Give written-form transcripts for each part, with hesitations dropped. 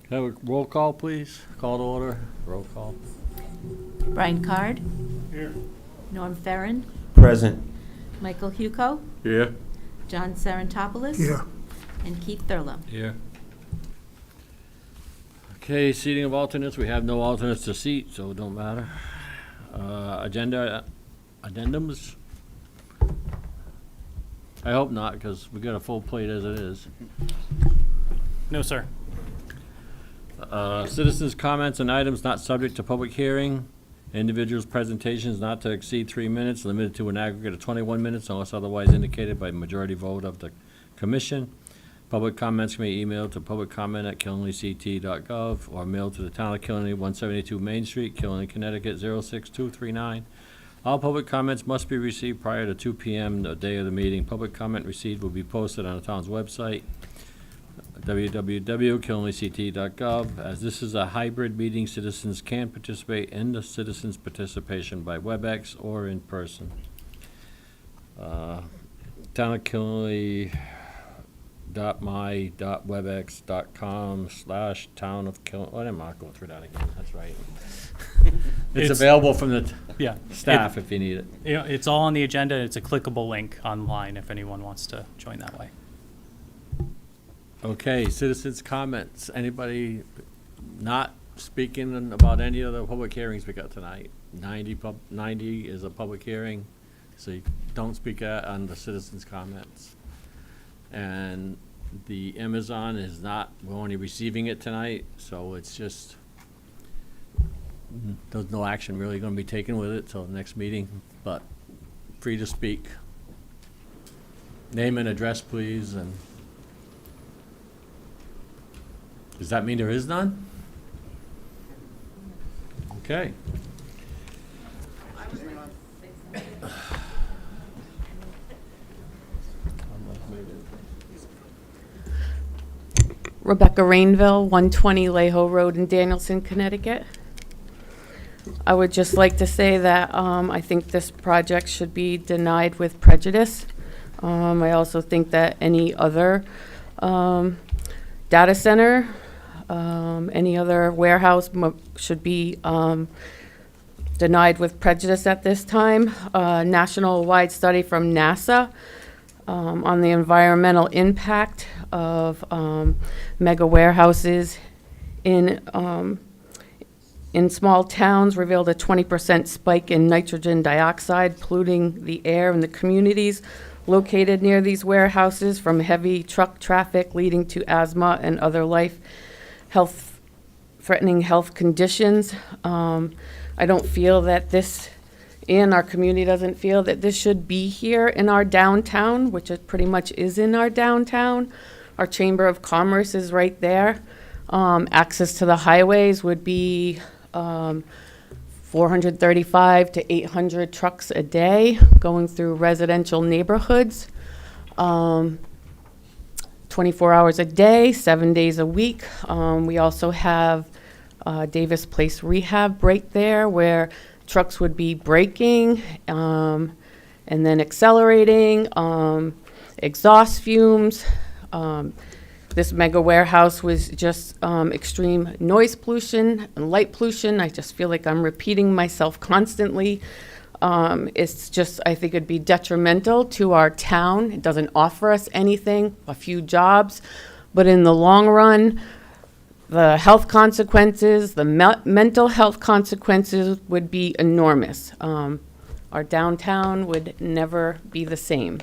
Have a roll call, please? Call to order. Roll call. Brian Card, Here. Norm Ferrin, Present. Michael Huco, Here. John Sarantopoulos. Here. And Keith Thurlow. Here. Okay, seating of alternates. We have no alternates to seat, so it don't matter. Addendums? I hope not, because we got a full plate as it is. No, sir. Citizens' comments and items not subject to public hearing. Individuals' presentations not to exceed 3 minutes, limited to an aggregate of 21 minutes unless otherwise indicated by majority vote of the commission. Public comments can be emailed to publiccomment@killenlyct.gov or mailed to the Town of Killenly, 172 Main Street, Killenly, Connecticut, 06239. All public comments must be received prior to 2 p.m. the day of the meeting. Public comment received will be posted on the town's website, www.killenlyct.gov. As this is a hybrid meeting, citizens can participate in the citizens' participation by WebEx or in person. Town of Killenly .my.webex.com/town of Killenly. Oh, I'm not going through that again. That's right. It's available from the Yeah. staff if you need it. It's all on the agenda. It's a clickable link online if anyone wants to join that way. Okay, citizens' comments. Anybody not speaking about any of the public hearings we got tonight? 90 is a public hearing, so you don't speak on the citizens' comments. And the Amazon is not, we're only receiving it tonight, so it's just, there's no action really gonna be taken with it till the next meeting, but free to speak. Name and address, please, and does that mean there is none? Okay. Rebecca Rainville, 120 Laho Road in Danielson, Connecticut. I would just like to say that I think this project should be denied with prejudice. I also think that any other data center, any other warehouse should be denied with prejudice at this time. National-wide study from NASA on the environmental impact of mega warehouses in small towns revealed a 20% spike in nitrogen dioxide polluting the air in the communities located near these warehouses from heavy truck traffic leading to asthma and other threatening health conditions. I don't feel that this, and our community doesn't feel that this should be here in our downtown, which it pretty much is in our downtown. Our Chamber of Commerce is right there. Access to the highways would be 435 to 800 trucks a day going through residential neighborhoods. 24 hours a day, 7 days a week. We also have Davis Place Rehab right there where trucks would be braking and then accelerating, exhaust fumes. This mega warehouse was just extreme noise pollution and light pollution. I just feel like I'm repeating myself constantly. It's just, I think it'd be detrimental to our town. It doesn't offer us anything, a few jobs, but in the long run, the health consequences, the mental health consequences would be enormous. Our downtown would never be the same.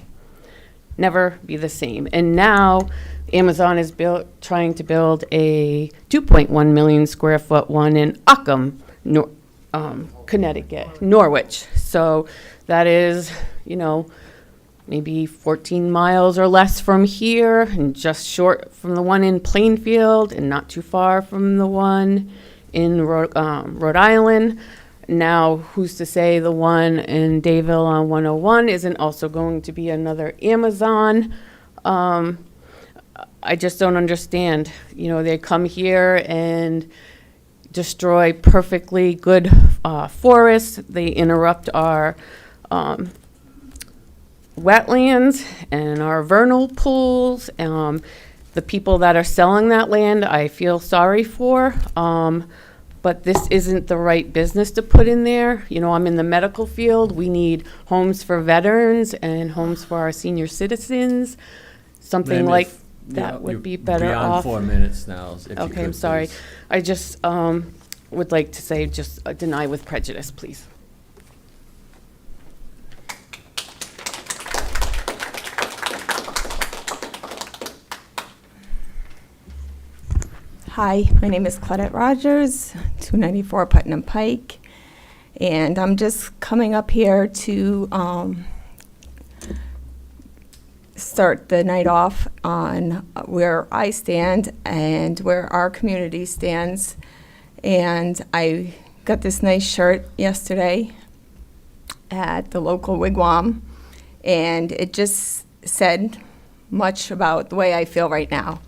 Never be the same. And now Amazon is trying to build a 2.1 million square foot one in Ockham, Connecticut, Norwich. So that is, maybe 14 miles or less from here, and just short from the one in Plainfield, and not too far from the one in Rhode Island. Now, who's to say the one in Dayville on 101 isn't also going to be another Amazon? I just don't understand. They come here and destroy perfectly good forests. They interrupt our wetlands and our vernal pools. The people that are selling that land, I feel sorry for, but this isn't the right business to put in there. You know, I'm in the medical field. We need homes for veterans and homes for our senior citizens. Something Ma'am, like if- that you're would be better beyond off. 4 minutes now, if you Okay, I'm could, sorry. please. I just would like to say just deny with prejudice, please. Hi, my name is Claudette Rogers, 294 Putnam Pike, and I'm just coming up here to start the night off on where I stand and where our community stands. And I got this nice shirt yesterday at the local wigwam, and it just said much about the way I feel right now.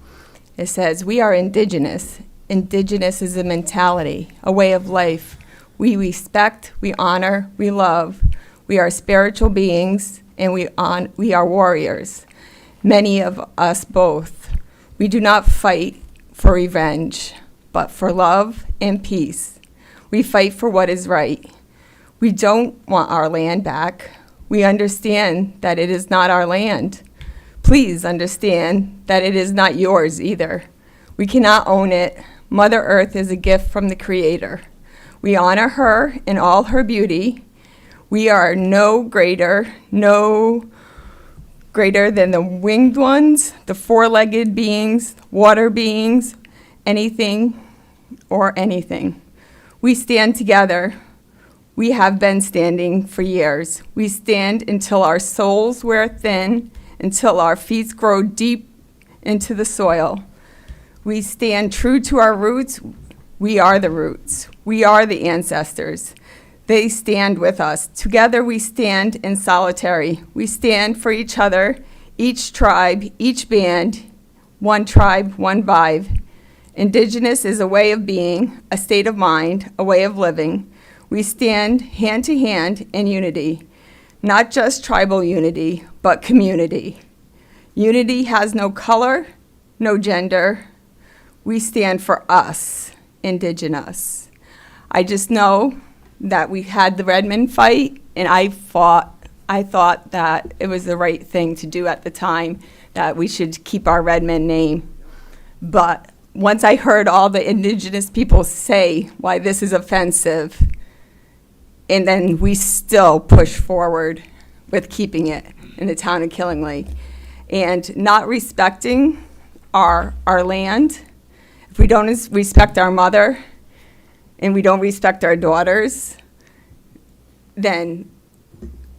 It says, we are indigenous. Indigenous is a mentality, a way of life. We respect, we honor, we love. We are spiritual beings, and we are warriors. Many of us both. We do not fight for revenge, but for love and peace. We fight for what is right. We don't want our land back. We understand that it is not our land. Please understand that it is not yours either. We cannot own it. Mother Earth is a gift from the Creator. We honor her in all her beauty. We are no greater than the winged ones, the four-legged beings, water beings, anything or anything. We stand together. We have been standing for years. We stand until our souls wear thin, until our feet grow deep into the soil. We stand true to our roots. We are the roots. We are the ancestors. They stand with us. Together we stand in solitary. We stand for each other, each tribe, each band, one tribe, one vibe. Indigenous is a way of being, a state of mind, a way of living. We stand hand to hand in unity. Not just tribal unity, but community. Unity has no color, no gender. We stand for us, Indigenous. I just know that we had the Redmond fight, and I thought that it was the right thing to do at the time, that we should keep our Redmond name. But once I heard all the Indigenous people say why this is offensive, and then we still push forward with keeping it in the town of Killingley. And not respecting our land, if we don't respect our mother and we don't respect our daughters, then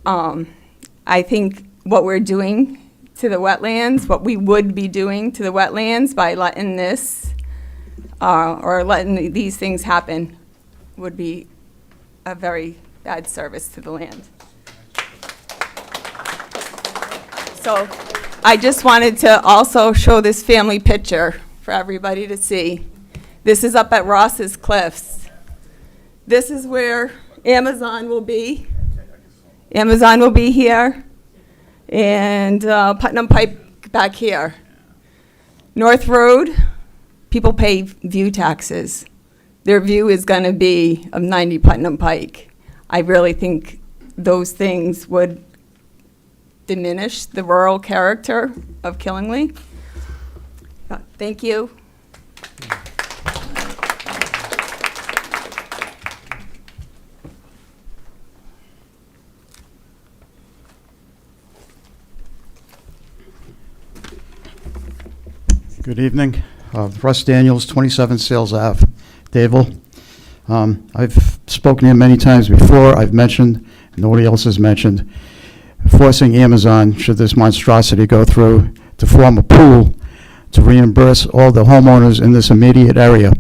I think what we're doing to the wetlands, what we would be doing to the wetlands by letting this, or letting these things happen, would be a very bad service to the land. So I just wanted to also show this family picture for everybody to see. This is up at Ross's Cliffs. This is where Amazon will be. Amazon will be here, and Putnam Pike back here. North Road, people pay view taxes. Their view is going to be of 90 Putnam Pike. I really think those things would diminish the rural character of Killingley. Thank you. Good evening. Russ Daniels, 27 Sales Ave, Dayville. I've spoken here many times before. I've mentioned, nobody else has mentioned, forcing Amazon, should this monstrosity go through, to form a pool to reimburse all the homeowners in this immediate area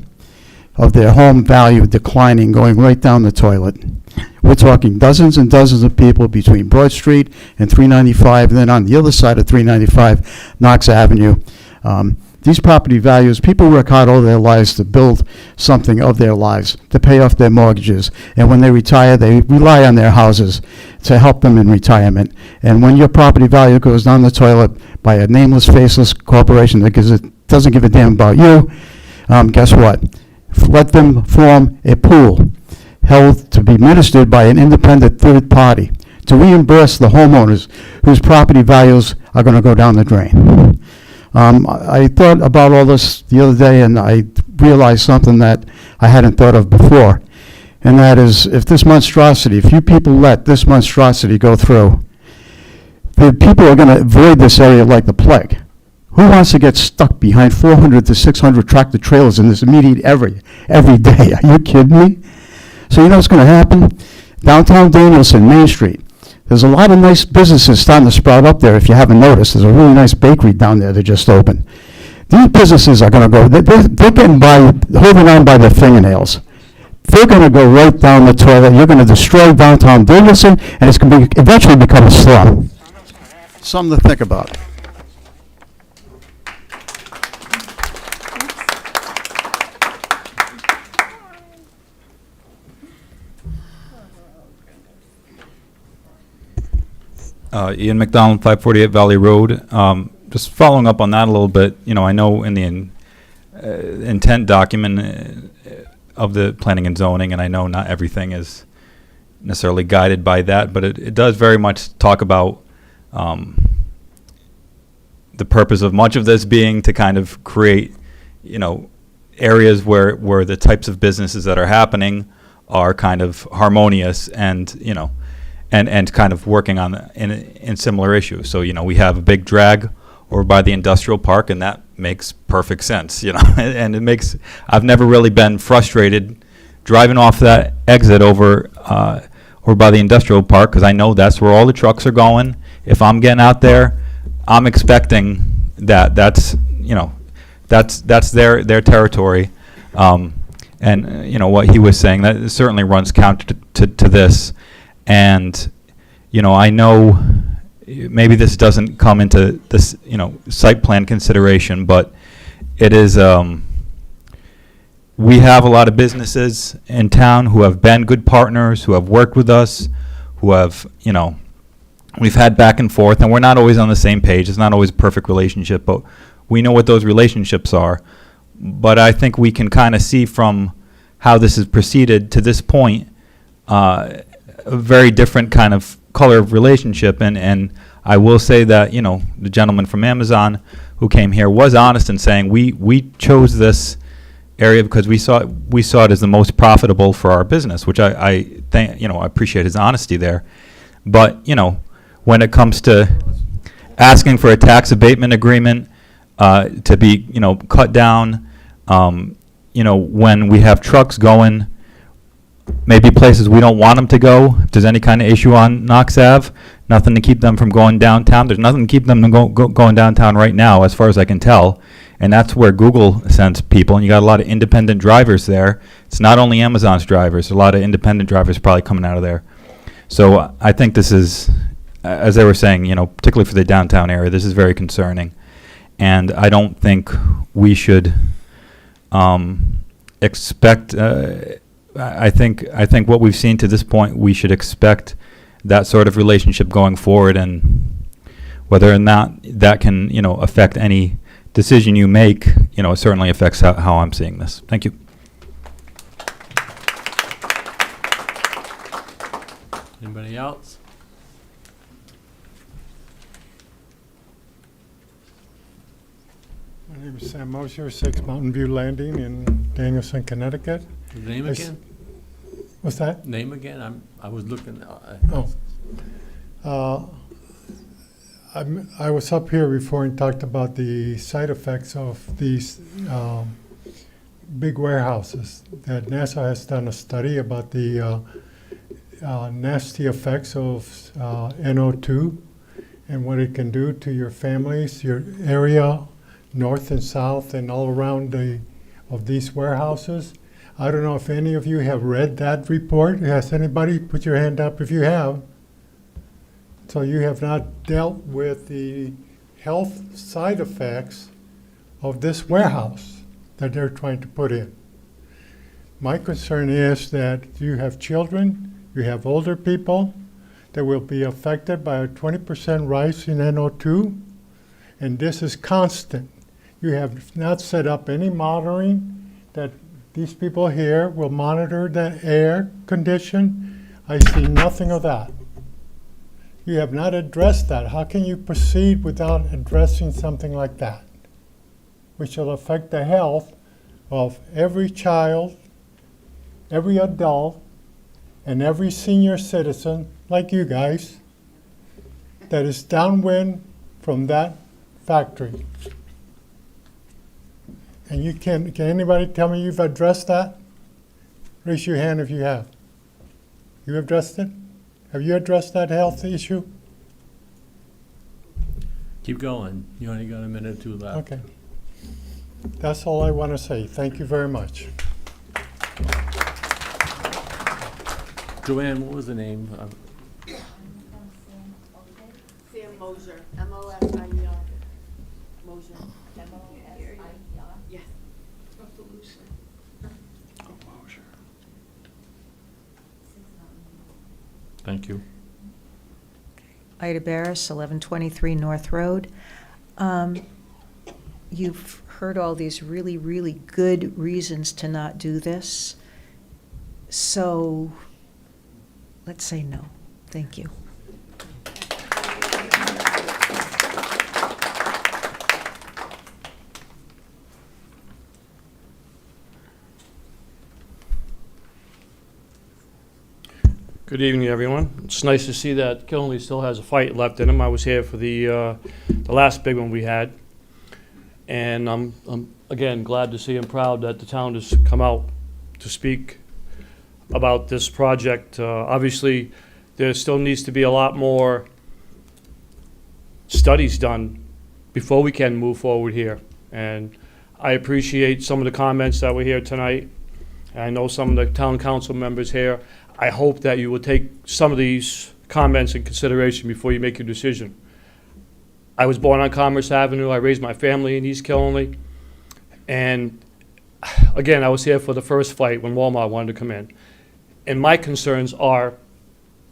of their home value declining, going right down the toilet. We're talking dozens and dozens of people between Broad Street and 395, and then on the other side of 395, Knox Avenue. These property values, people work hard all their lives to build something of their lives, to pay off their mortgages. And when they retire, they rely on their houses to help them in retirement. And when your property value goes down the toilet by a nameless, faceless corporation that doesn't give a damn about you, guess what? Let them form a pool held to be administered by an independent third party to reimburse the homeowners whose property values are going to go down the drain. I thought about all this the other day, and I realized something that I hadn't thought of before, and that is, if you people let this monstrosity go through, the people are going to avoid this area like the plague. Who wants to get stuck behind 400 to 600 tractor trailers in this immediate area every day? Are you kidding me? So you know what's going to happen? Downtown Danielson, Main Street. There's a lot of nice businesses starting to sprout up there, if you haven't noticed. There's a really nice bakery down there that just opened. These businesses are going to go, they're getting by, holding on by their fingernails. They're going to go right down the toilet. You're going to destroy downtown Danielson, and it's going to eventually become a slum. Something to think about. Ian McDonald, 548 Valley Road. Just following up on that a little bit, I know in the intent document of the planning and zoning, and I know not everything is necessarily guided by that, but it does very much talk about the purpose of much of this being to kind of create, areas where the types of businesses that are happening are kind of harmonious and, and kind of working on in similar issues. So, we have a big drag over by the industrial park, and that makes perfect sense, and I've never really been frustrated driving off that exit over by the industrial park, because I know that's where all the trucks are going. If I'm getting out there, I'm expecting that's their territory. And what he was saying, that certainly runs counter to this. And, I know maybe this doesn't come into this, site plan consideration, but it is, we have a lot of businesses in town who have been good partners, who have worked with us, who have, we've had back and forth, and we're not always on the same page. It's not always a perfect relationship, but we know what those relationships are. But I think we can kind of see from how this has proceeded to this point, a very different kind of color of relationship. And I will say that, the gentleman from Amazon who came here was honest in saying we chose this area because we saw it as the most profitable for our business, which I think, I appreciate his honesty there. But, when it comes to asking for a tax abatement agreement to be, cut down, when we have trucks going maybe places we don't want them to go, if there's any kind of issue on Knox Ave, nothing to keep them from going downtown. There's nothing to keep them from going downtown right now, as far as I can tell. And that's where Google sends people, and you got a lot of independent drivers there. It's not only Amazon's drivers, a lot of independent drivers probably coming out of there. So I think this is, as they were saying, particularly for the downtown area, this is very concerning. And I don't think we should expect, I think what we've seen to this point, we should expect that sort of relationship going forward, and whether or not that can, affect any decision you make, it certainly affects how I'm seeing this. Thank you. Anybody else? My name is Sam Mosher, 6 Mountain View Landing in Danielson, Connecticut. Name again? What's that? Name again? I was looking. I was up here before and talked about the side effects of these big warehouses. That NASA has done a study about the nasty effects of NO2 and what it can do to your families, your area, north and south, and all around of these warehouses. I don't know if any of you have read that report. Has anybody? Put your hand up if you have. So you have not dealt with the health side effects of this warehouse that they're trying to put in. My concern is that you have children, you have older people that will be affected by a 20% rise in NO2, and this is constant. You have not set up any monitoring that these people here will monitor the air condition. I see nothing of that. You have not addressed that. How can you proceed without addressing something like that, which will affect the health of every child, every adult, and every senior citizen, like you guys, that is downwind from that factory? And you can anybody tell me you've addressed that? Raise your hand if you have. You addressed it? Have you addressed that health issue? Keep going. You only got a minute or two left. Okay. That's all I want to say. Thank you very much. Joanne, what was the name? Sam Mosier, M-O-S-I-E-R. Mosier. Yes. Thank you. Ida Barris, 1123 North Road. You've heard all these really, really good reasons to not do this. So let's say no. Thank you. Good evening, everyone. It's nice to see that Killenly still has a fight left in him. I was here for the last big one we had. And I'm again glad to see and proud that the town has come out to speak about this project. Obviously, there still needs to be a lot more studies done before we can move forward here. And I appreciate some of the comments that were here tonight. I know some of the town council members here. I hope that you will take some of these comments in consideration before you make your decision. I was born on Commerce Avenue. I raised my family in East Killenly. And again, I was here for the first fight when Walmart wanted to come in. And my concerns are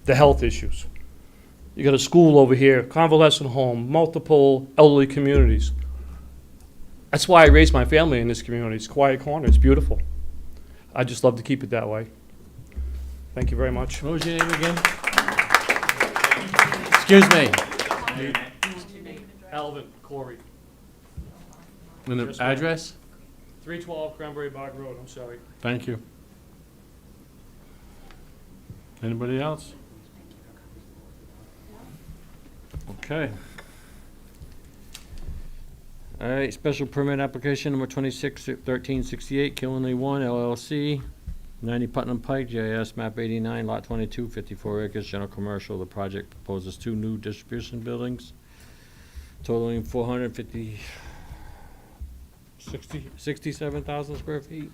the health issues. You got a school over here, convalescent home, multiple elderly communities. That's why I raised my family in this community. It's a quiet corner. It's beautiful. I just love to keep it that way. Thank you very much. What was your name again? Excuse me. Alvin Corey, And the address? 312 Cranberry Bog Road, I'm sorry. Thank you. Anybody else? Okay. All right, special permit application number 261368, Killenly One LLC, 90 Putnam Pike, GIS map 89, lot 22, 54 acres, general commercial. The project proposes 2 new distribution buildings totaling 67,000 square feet,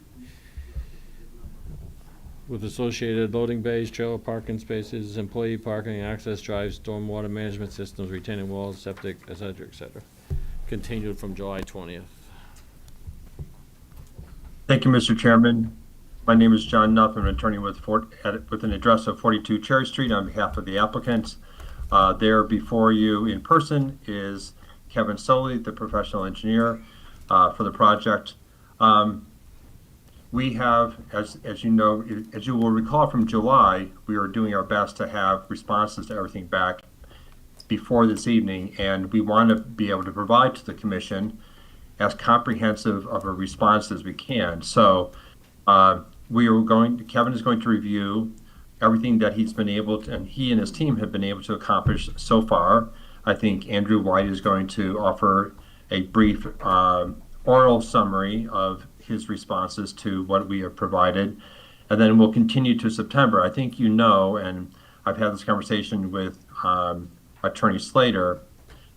with associated loading bays, trailer parking spaces, employee parking, access drives, stormwater management systems, retaining walls, septic, et cetera, et cetera. Continued from July 20th. Thank you, Mr. Chairman. My name is John Nuff. I'm an attorney with an address of 42 Cherry Street on behalf of the applicants. There before you in person is Kevin Soley, the professional engineer for the project. We have, as you know, as you will recall from July, we were doing our best to have responses to everything back before this evening, and we want to be able to provide to the commission as comprehensive of a response as we can. So Kevin is going to review everything that he's been able to, and he and his team have been able to accomplish so far. I think Andrew White is going to offer a brief oral summary of his responses to what we have provided, and then we'll continue to September. I think you know, and I've had this conversation with Attorney Slater,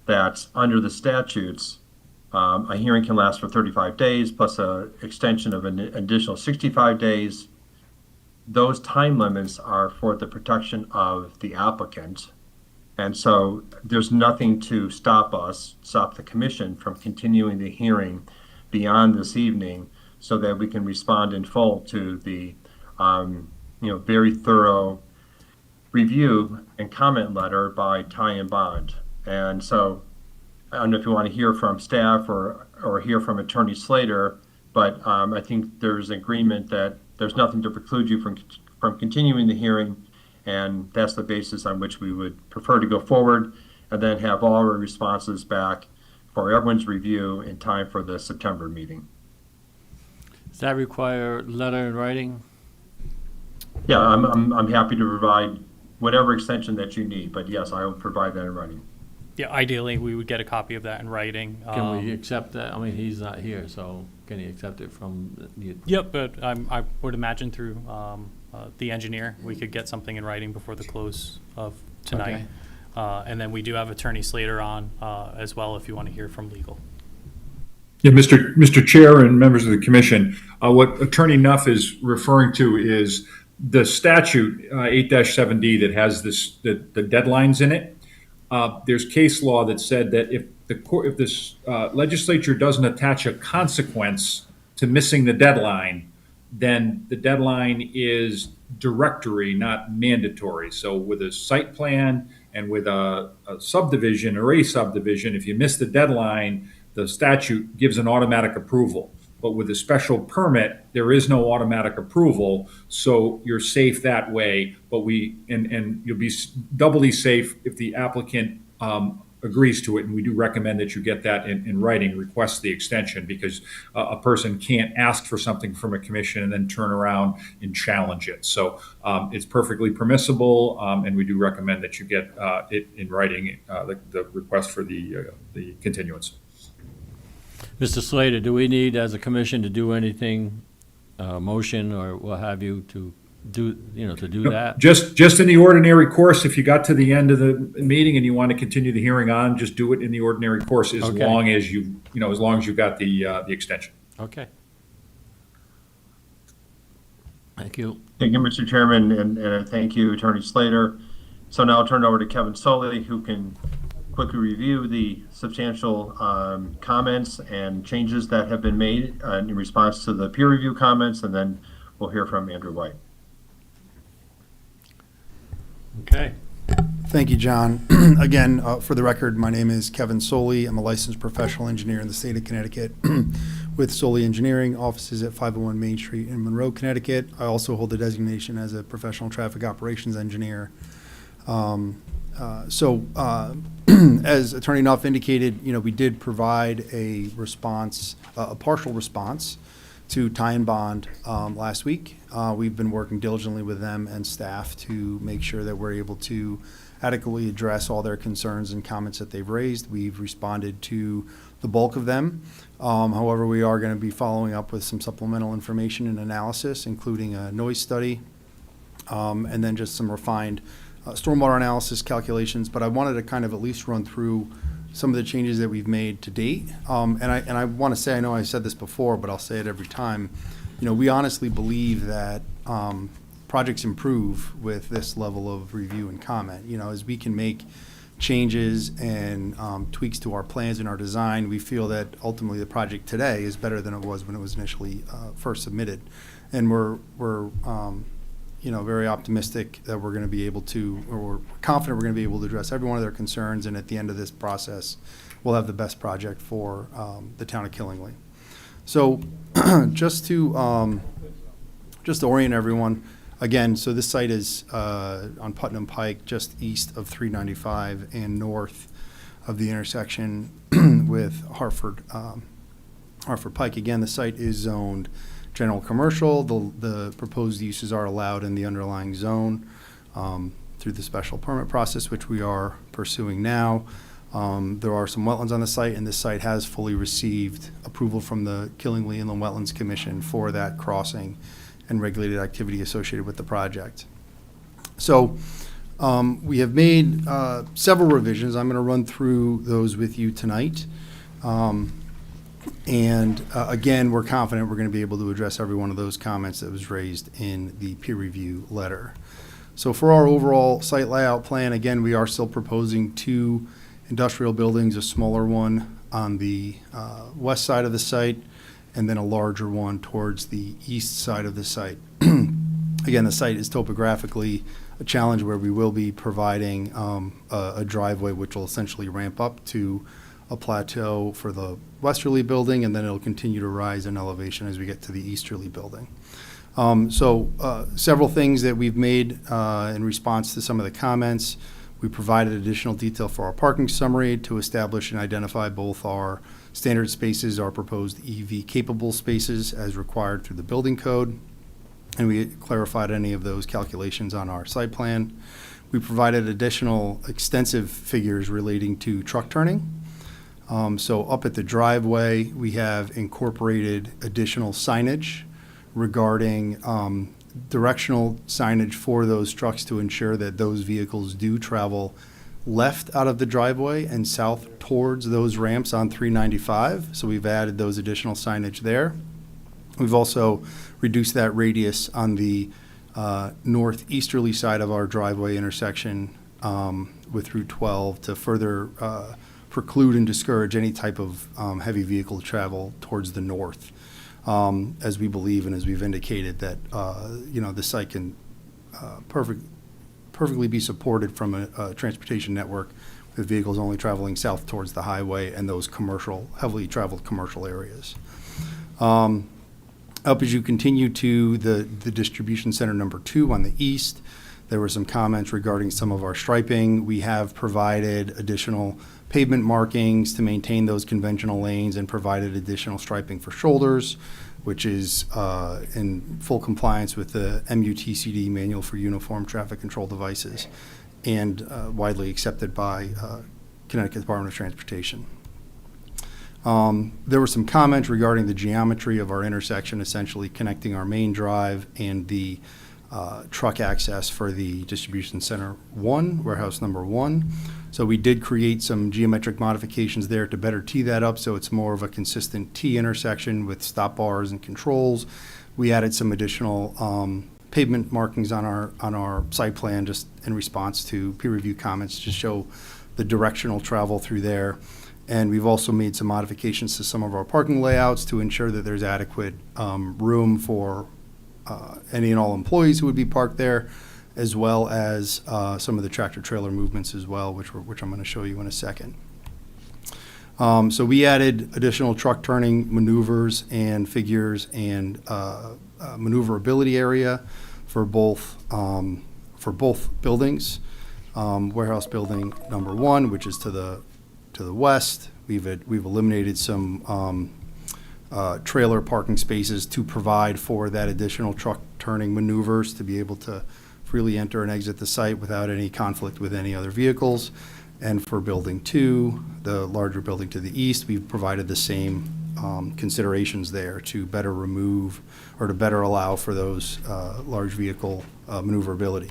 that under the statutes, a hearing can last for 35 days plus an extension of an additional 65 days. Those time limits are for the protection of the applicant. And so there's nothing to stop the commission from continuing the hearing beyond this evening so that we can respond in full to the very thorough review and comment letter by Ty and Bond. And so I don't know if you want to hear from staff or hear from Attorney Slater, but I think there's agreement that there's nothing to preclude you from continuing the hearing, and that's the basis on which we would prefer to go forward, and then have all our responses back for everyone's review in time for the September meeting. Does that require letter in writing? Yeah, I'm happy to provide whatever extension that you need, but yes, I will provide that in writing. Yeah, ideally, we would get a copy of that in writing. Can we accept that? I mean, he's not here, so can he accept it from the? Yep, but I would imagine through the engineer, we could get something in writing before the close of tonight. And then we do have Attorney Slater on as well, if you want to hear from legal. Yeah, Mr. Chair and members of the commission, what Attorney Nuff is referring to is the statute 8-7D that has the deadlines in it. There's case law that said that if this legislature doesn't attach a consequence to missing the deadline, then the deadline is directory, not mandatory. So with a site plan and with a subdivision or a subdivision, if you miss the deadline, the statute gives an automatic approval. But with a special permit, there is no automatic approval, so you're safe that way. But and you'll be doubly safe if the applicant agrees to it, and we do recommend that you get that in writing, request the extension, because a person can't ask for something from a commission and then turn around and challenge it. So it's perfectly permissible, and we do recommend that you get it in writing, the request for the continuance. Mr. Slater, do we need, as a commission, to do anything, motion or what have you, to do that? Just in the ordinary course, if you got to the end of the meeting and you want to continue the hearing on, just do it in the ordinary course as Okay. long as you got the extension. Okay. Thank you. Thank you, Mr. Chairman, and thank you, Attorney Slater. So now I'll turn it over to Kevin Soley, who can quickly review the substantial comments and changes that have been made in response to the peer review comments, and then we'll hear from Andrew White. Okay. Thank you, John. Again, for the record, my name is Kevin Soley. I'm a licensed professional engineer in the state of Connecticut with Soley Engineering, offices at 501 Main Street in Monroe, Connecticut. I also hold the designation as a professional traffic operations engineer. As Attorney Nuff indicated, we did provide a response, a partial response to Ty and Bond last week. We've been working diligently with them and staff to make sure that we're able to adequately address all their concerns and comments that they've raised. We've responded to the bulk of them. However, we are going to be following up with some supplemental information and analysis, including a noise study, and then just some refined stormwater analysis calculations. But I wanted to kind of at least run through some of the changes that we've made to date. And I want to say, I know I said this before, but I'll say it every time. We honestly believe that projects improve with this level of review and comment. As we can make changes and tweaks to our plans and our design, we feel that ultimately the project today is better than it was when it was initially first submitted. And we're very optimistic that we're going to be able to, or we're confident we're going to be able to address every one of their concerns, and at the end of this process, we'll have the best project for the town of Killingly. So just to orient everyone, again, so this site is on Putnam Pike, just east of 395 and north of the intersection with Hartford Pike. Again, the site is zoned general commercial. The proposed uses are allowed in the underlying zone through the special permit process, which we are pursuing now. There are some wetlands on the site, and this site has fully received approval from the Killingly Inland Wetlands Commission for that crossing and regulated activity associated with the project. So we have made several revisions. I'm going to run through those with you tonight. Again, we're confident we're going to be able to address every one of those comments that was raised in the peer review letter. So for our overall site layout plan, again, we are still proposing 2 industrial buildings, a smaller one on the west side of the site, and then a larger one towards the east side of the site. Again, the site is topographically a challenge where we will be providing a driveway which will essentially ramp up to a plateau for the westerly building, and then it'll continue to rise in elevation as we get to the easterly building. Several things that we've made in response to some of the comments. We provided additional detail for our parking summary to establish and identify both our standard spaces, our proposed EV-capable spaces as required through the building code, and we clarified any of those calculations on our site plan. We provided additional extensive figures relating to truck turning. So up at the driveway, we have incorporated additional signage regarding directional signage for those trucks to ensure that those vehicles do travel left out of the driveway and south towards those ramps on 395. So we've added those additional signage there. We've also reduced that radius on the northeasterly side of our driveway intersection with Route 12 to further preclude and discourage any type of heavy vehicle travel towards the north. As we believe and as we've indicated that, the site can perfectly be supported from a transportation network with vehicles only traveling south towards the highway and those heavily traveled commercial areas. Up as you continue to the distribution center number 2 on the east, there were some comments regarding some of our striping. We have provided additional pavement markings to maintain those conventional lanes and provided additional striping for shoulders, which is in full compliance with the MUTCD Manual for Uniform Traffic Control Devices and widely accepted by Connecticut Department of Transportation. There were some comments regarding the geometry of our intersection, essentially connecting our main drive and the truck access for the distribution center 1, warehouse number 1. So we did create some geometric modifications there to better tee that up so it's more of a consistent T intersection with stop bars and controls. We added some additional pavement markings on our site plan just in response to peer review comments to show the directional travel through there. And we've also made some modifications to some of our parking layouts to ensure that there's adequate room for any and all employees who would be parked there, as well as some of the tractor trailer movements as well, which I'm going to show you in a second. So we added additional truck turning maneuvers and figures and maneuverability area for both buildings. Warehouse building number 1, which is to the west, we've eliminated some trailer parking spaces to provide for that additional truck turning maneuvers to be able to freely enter and exit the site without any conflict with any other vehicles. And for building 2, the larger building to the east, we've provided the same considerations there to better remove or to better allow for those large vehicle maneuverability.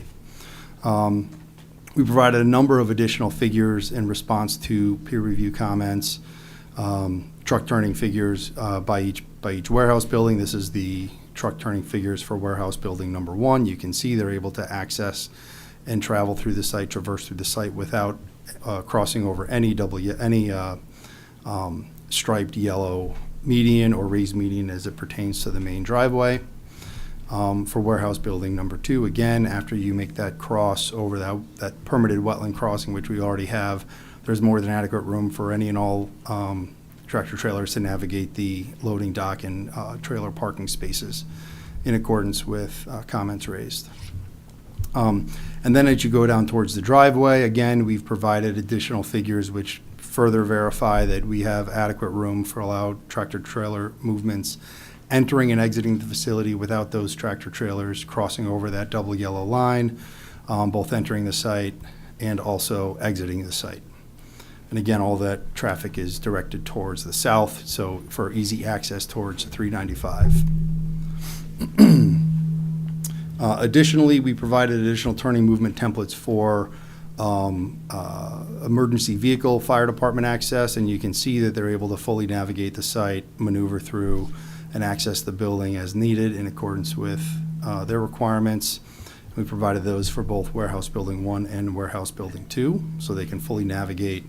We provided a number of additional figures in response to peer review comments, truck turning figures by each warehouse building. This is the truck turning figures for warehouse building number 1. You can see they're able to access and travel through the site, traverse through the site without crossing over any striped yellow median or raised median as it pertains to the main driveway. For warehouse building number 2, again, after you make that cross over that permitted wetland crossing, which we already have, there's more than adequate room for any and all tractor trailers to navigate the loading dock and trailer parking spaces in accordance with comments raised. And then as you go down towards the driveway, again, we've provided additional figures which further verify that we have adequate room for allowed tractor trailer movements entering and exiting the facility without those tractor trailers crossing over that double yellow line, both entering the site and also exiting the site. And again, all that traffic is directed towards the south, so for easy access towards 395. Additionally, we provided additional turning movement templates for emergency vehicle fire department access, and you can see that they're able to fully navigate the site, maneuver through, and access the building as needed in accordance with their requirements. We provided those for both warehouse building 1 and warehouse building 2, so they can fully navigate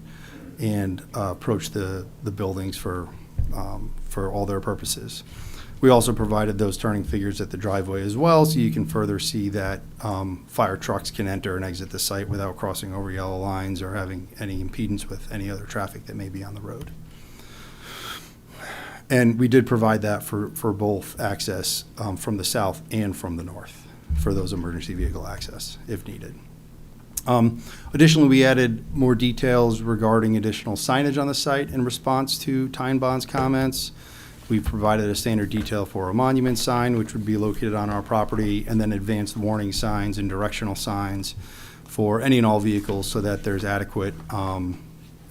and approach the buildings for all their purposes. We also provided those turning figures at the driveway as well, so you can further see that fire trucks can enter and exit the site without crossing over yellow lines or having any impedance with any other traffic that may be on the road. And we did provide that for both access from the south and from the north for those emergency vehicle access if needed. Additionally, we added more details regarding additional signage on the site in response to Ty and Bond's comments. We provided a standard detail for a monument sign, which would be located on our property, and then advanced warning signs and directional signs for any and all vehicles so that there's adequate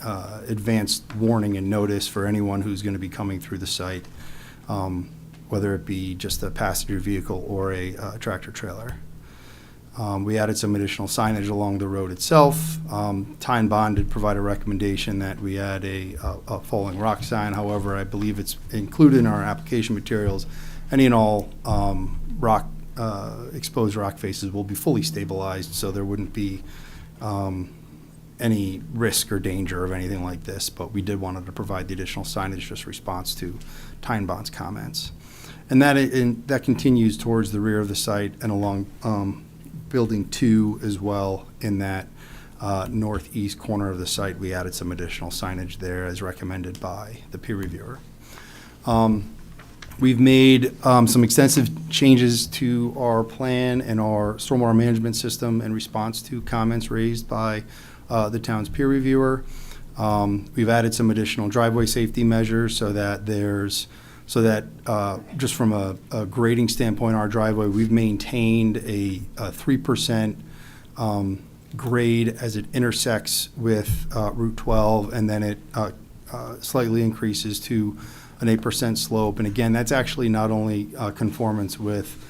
advanced warning and notice for anyone who's going to be coming through the site, whether it be just a passenger vehicle or a tractor trailer. We added some additional signage along the road itself. Ty and Bond did provide a recommendation that we add a falling rock sign. However, I believe it's included in our application materials. Any and all exposed rock faces will be fully stabilized, so there wouldn't be any risk or danger of anything like this. But we did want to provide the additional signage just in response to Ty and Bond's comments. And that continues towards the rear of the site and along Building 2 as well. In that northeast corner of the site, we added some additional signage there as recommended by the peer reviewer. We've made some extensive changes to our plan and our stormwater management system in response to comments raised by the town's peer reviewer. We've added some additional driveway safety measures so that just from a grading standpoint, our driveway, we've maintained a 3% grade as it intersects with Route 12, and then it slightly increases to an 8% slope. And again, that's actually not only conformance with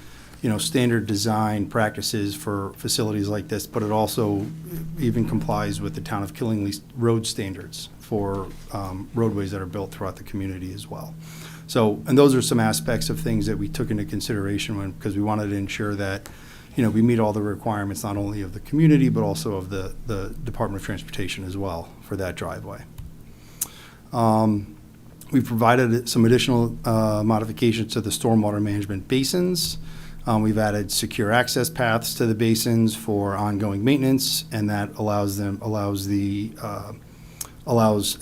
standard design practices for facilities like this, but it also even complies with the town of Killingly's road standards for roadways that are built throughout the community as well. So, and those are some aspects of things that we took into consideration because we wanted to ensure that, we meet all the requirements not only of the community, but also of the Department of Transportation as well for that driveway. We've provided some additional modifications to the stormwater management basins. We've added secure access paths to the basins for ongoing maintenance, and that allows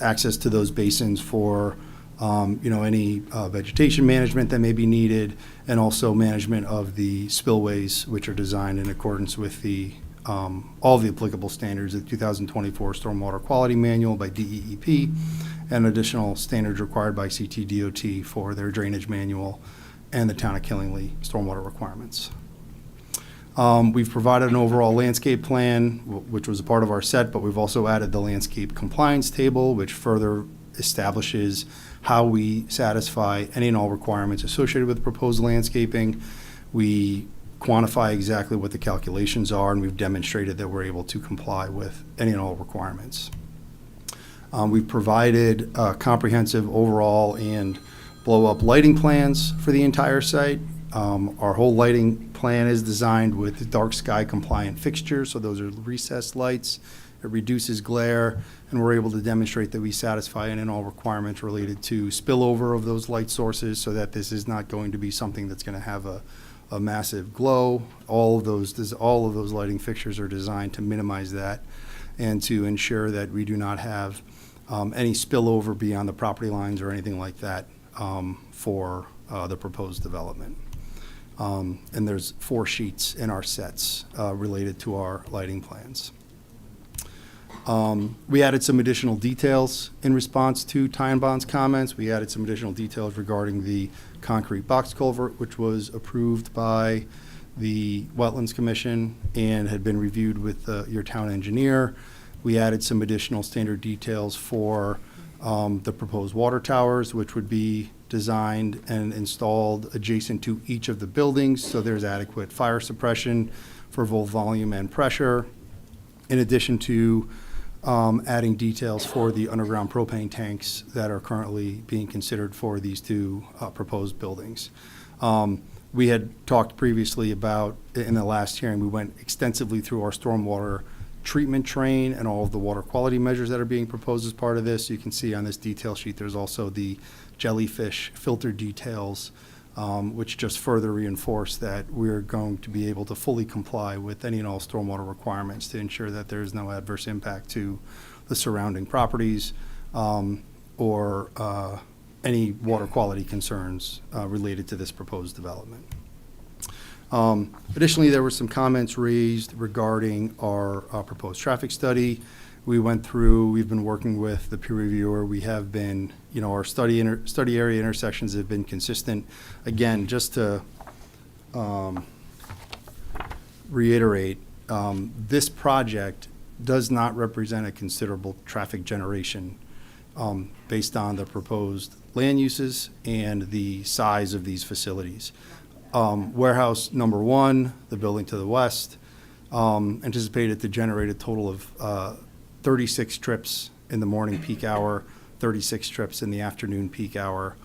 access to those basins for any vegetation management that may be needed, and also management of the spillways, which are designed in accordance with all the applicable standards of the 2024 Stormwater Quality Manual by DEEP, and additional standards required by CTDOT for their drainage manual and the town of Killingly stormwater requirements. We've provided an overall landscape plan, which was a part of our set, but we've also added the landscape compliance table, which further establishes how we satisfy any and all requirements associated with proposed landscaping. We quantify exactly what the calculations are, and we've demonstrated that we're able to comply with any and all requirements. We've provided comprehensive overall and blow-up lighting plans for the entire site. Our whole lighting plan is designed with dark sky compliant fixtures, so those are recessed lights. It reduces glare, and we're able to demonstrate that we satisfy any and all requirements related to spillover of those light sources, so that this is not going to be something that's going to have a massive glow. All of those lighting fixtures are designed to minimize that and to ensure that we do not have any spillover beyond the property lines or anything like that for the proposed development. And there's 4 sheets in our sets related to our lighting plans. We added some additional details in response to Ty and Bond's comments. We added some additional details regarding the concrete box culvert, which was approved by the Wetlands Commission and had been reviewed with your town engineer. We added some additional standard details for the proposed water towers, which would be designed and installed adjacent to each of the buildings, so there's adequate fire suppression for both volume and pressure, in addition to adding details for the underground propane tanks that are currently being considered for these 2 proposed buildings. We had talked previously about, in the last hearing, we went extensively through our stormwater treatment train and all of the water quality measures that are being proposed as part of this. You can see on this detail sheet, there's also the jellyfish filter details which just further reinforce that we're going to be able to fully comply with any and all stormwater requirements to ensure that there is no adverse impact to the surrounding properties or any water quality concerns related to this proposed development. Additionally, there were some comments raised regarding our proposed traffic study. We've been working with the peer reviewer. We have been, our study area intersections have been consistent. Again, just to reiterate, this project does not represent a considerable traffic generation based on the proposed land uses and the size of these facilities. Warehouse number 1, the building to the west, anticipated to generate a total of 36 trips in the morning peak hour, 36 trips in the afternoon peak hour,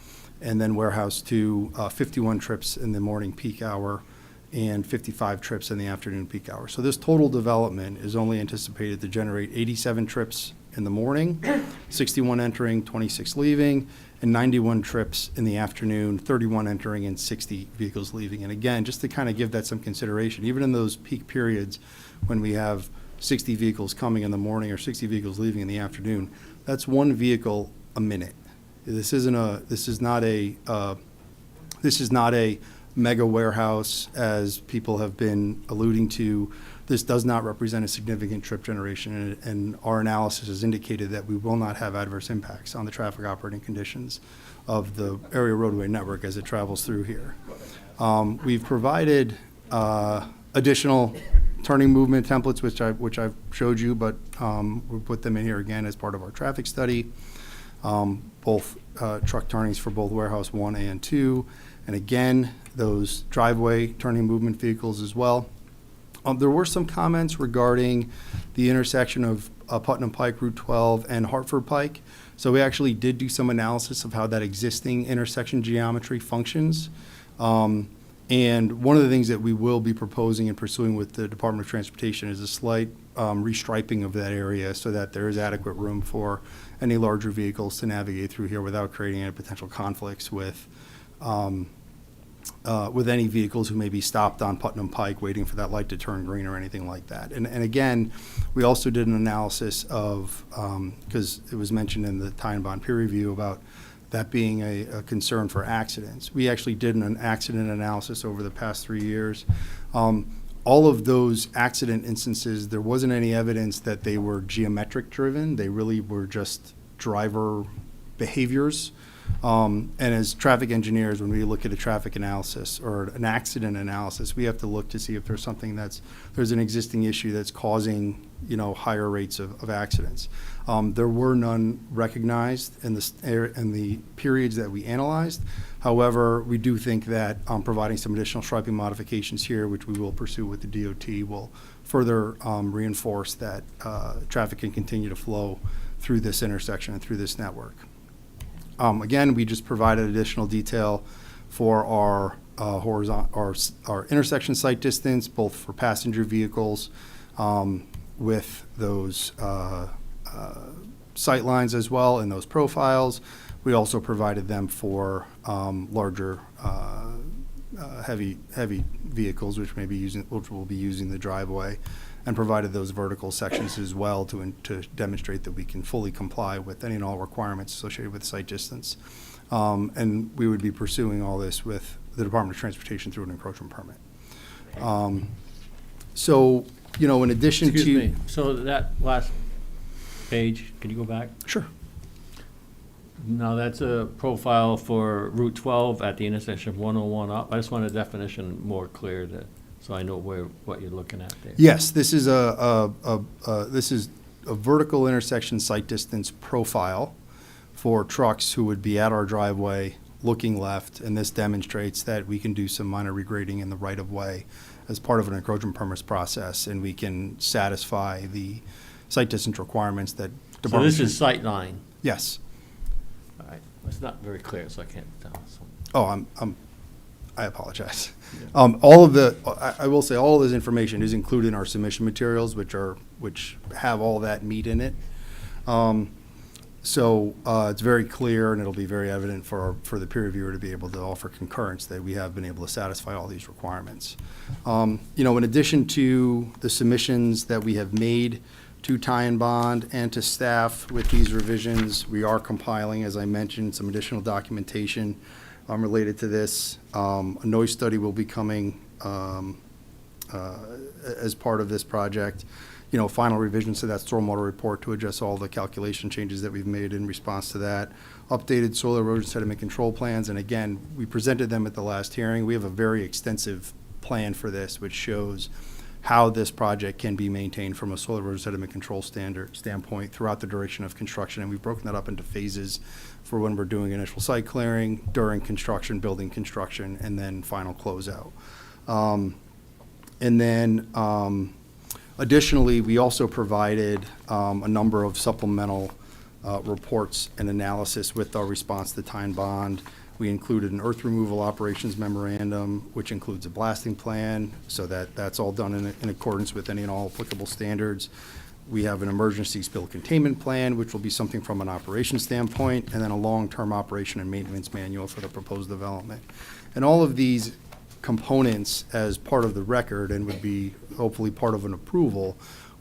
and then warehouse 2, 51 trips in the morning peak hour and 55 trips in the afternoon peak hour. So this total development is only anticipated to generate 87 trips in the morning, 61 entering, 26 leaving, and 91 trips in the afternoon, 31 entering and 60 vehicles leaving. And again, just to kind of give that some consideration, even in those peak periods when we have 60 vehicles coming in the morning or 60 vehicles leaving in the afternoon, that's one vehicle a minute. This is not a mega warehouse, as people have been alluding to. This does not represent a significant trip generation, and our analysis has indicated that we will not have adverse impacts on the traffic operating conditions of the area roadway network as it travels through here. We've provided additional turning movement templates, which I've showed you, but we'll put them in here again as part of our traffic study. Both truck turnings for both warehouse 1 and 2, and again, those driveway turning movement vehicles as well. There were some comments regarding the intersection of Putnam Pike, Route 12, and Hartford Pike. So we actually did do some analysis of how that existing intersection geometry functions. And one of the things that we will be proposing and pursuing with the Department of Transportation is a slight restriping of that area so that there is adequate room for any larger vehicles to navigate through here without creating any potential conflicts with any vehicles who may be stopped on Putnam Pike waiting for that light to turn green or anything like that. And again, we also did an analysis of, because it was mentioned in the Ty and Bond peer review about that being a concern for accidents. We actually did an accident analysis over the past 3 years. All of those accident instances, there wasn't any evidence that they were geometric driven. They really were just driver behaviors. And as traffic engineers, when we look at a traffic analysis or an accident analysis, we have to look to see if there's something there's an existing issue that's causing, higher rates of accidents. There were none recognized in the periods that we analyzed. However, we do think that providing some additional striping modifications here, which we will pursue with the DOT, will further reinforce that traffic can continue to flow through this intersection and through this network. Again, we just provided additional detail for our our intersection site distance, both for passenger vehicles with those sight lines as well and those profiles. We also provided them for larger heavy vehicles, which will be using the driveway, and provided those vertical sections as well to demonstrate that we can fully comply with any and all requirements associated with site distance. And we would be pursuing all this with the Department of Transportation through an encroachment permit. So, in addition Excuse to... me, so that last page, can you go back? Sure. No, that's a profile for Route 12 at the intersection of 101 up. I just want a definition more clear so I know what you're looking at there. Yes, this is a vertical intersection site distance profile for trucks who would be at our driveway looking left, and this demonstrates that we can do some minor regrading in the right-of-way as part of an encroachment permits process, and we can satisfy the site distance requirements that So Department... this is sight line. Yes. All right, it's not very clear, so I can't tell. So. Oh, I apologize. All of I will say all of this information is included in our submission materials, which have all that meat in it. So it's very clear, and it'll be very evident for the peer reviewer to be able to offer concurrence that we have been able to satisfy all these requirements. In addition to the submissions that we have made to Ty and Bond and to staff with these revisions, we are compiling, as I mentioned, some additional documentation related to this. A noise study will be coming as part of this project. Final revisions to that stormwater report to address all the calculation changes that we've made in response to that. Updated soil erosion sediment control plans, and again, we presented them at the last hearing. We have a very extensive plan for this, which shows how this project can be maintained from a soil erosion sediment control standpoint throughout the duration of construction, and we've broken that up into phases for when we're doing initial site clearing, during construction, building construction, and then final closeout. Additionally, we also provided a number of supplemental reports and analysis with our response to Ty and Bond. We included an earth removal operations memorandum, which includes a blasting plan, so that's all done in accordance with any and all applicable standards. We have an emergency spill containment plan, which will be something from an operations standpoint, and then a long-term operation and maintenance manual for the proposed development. And all of these components, as part of the record and would be hopefully part of an approval,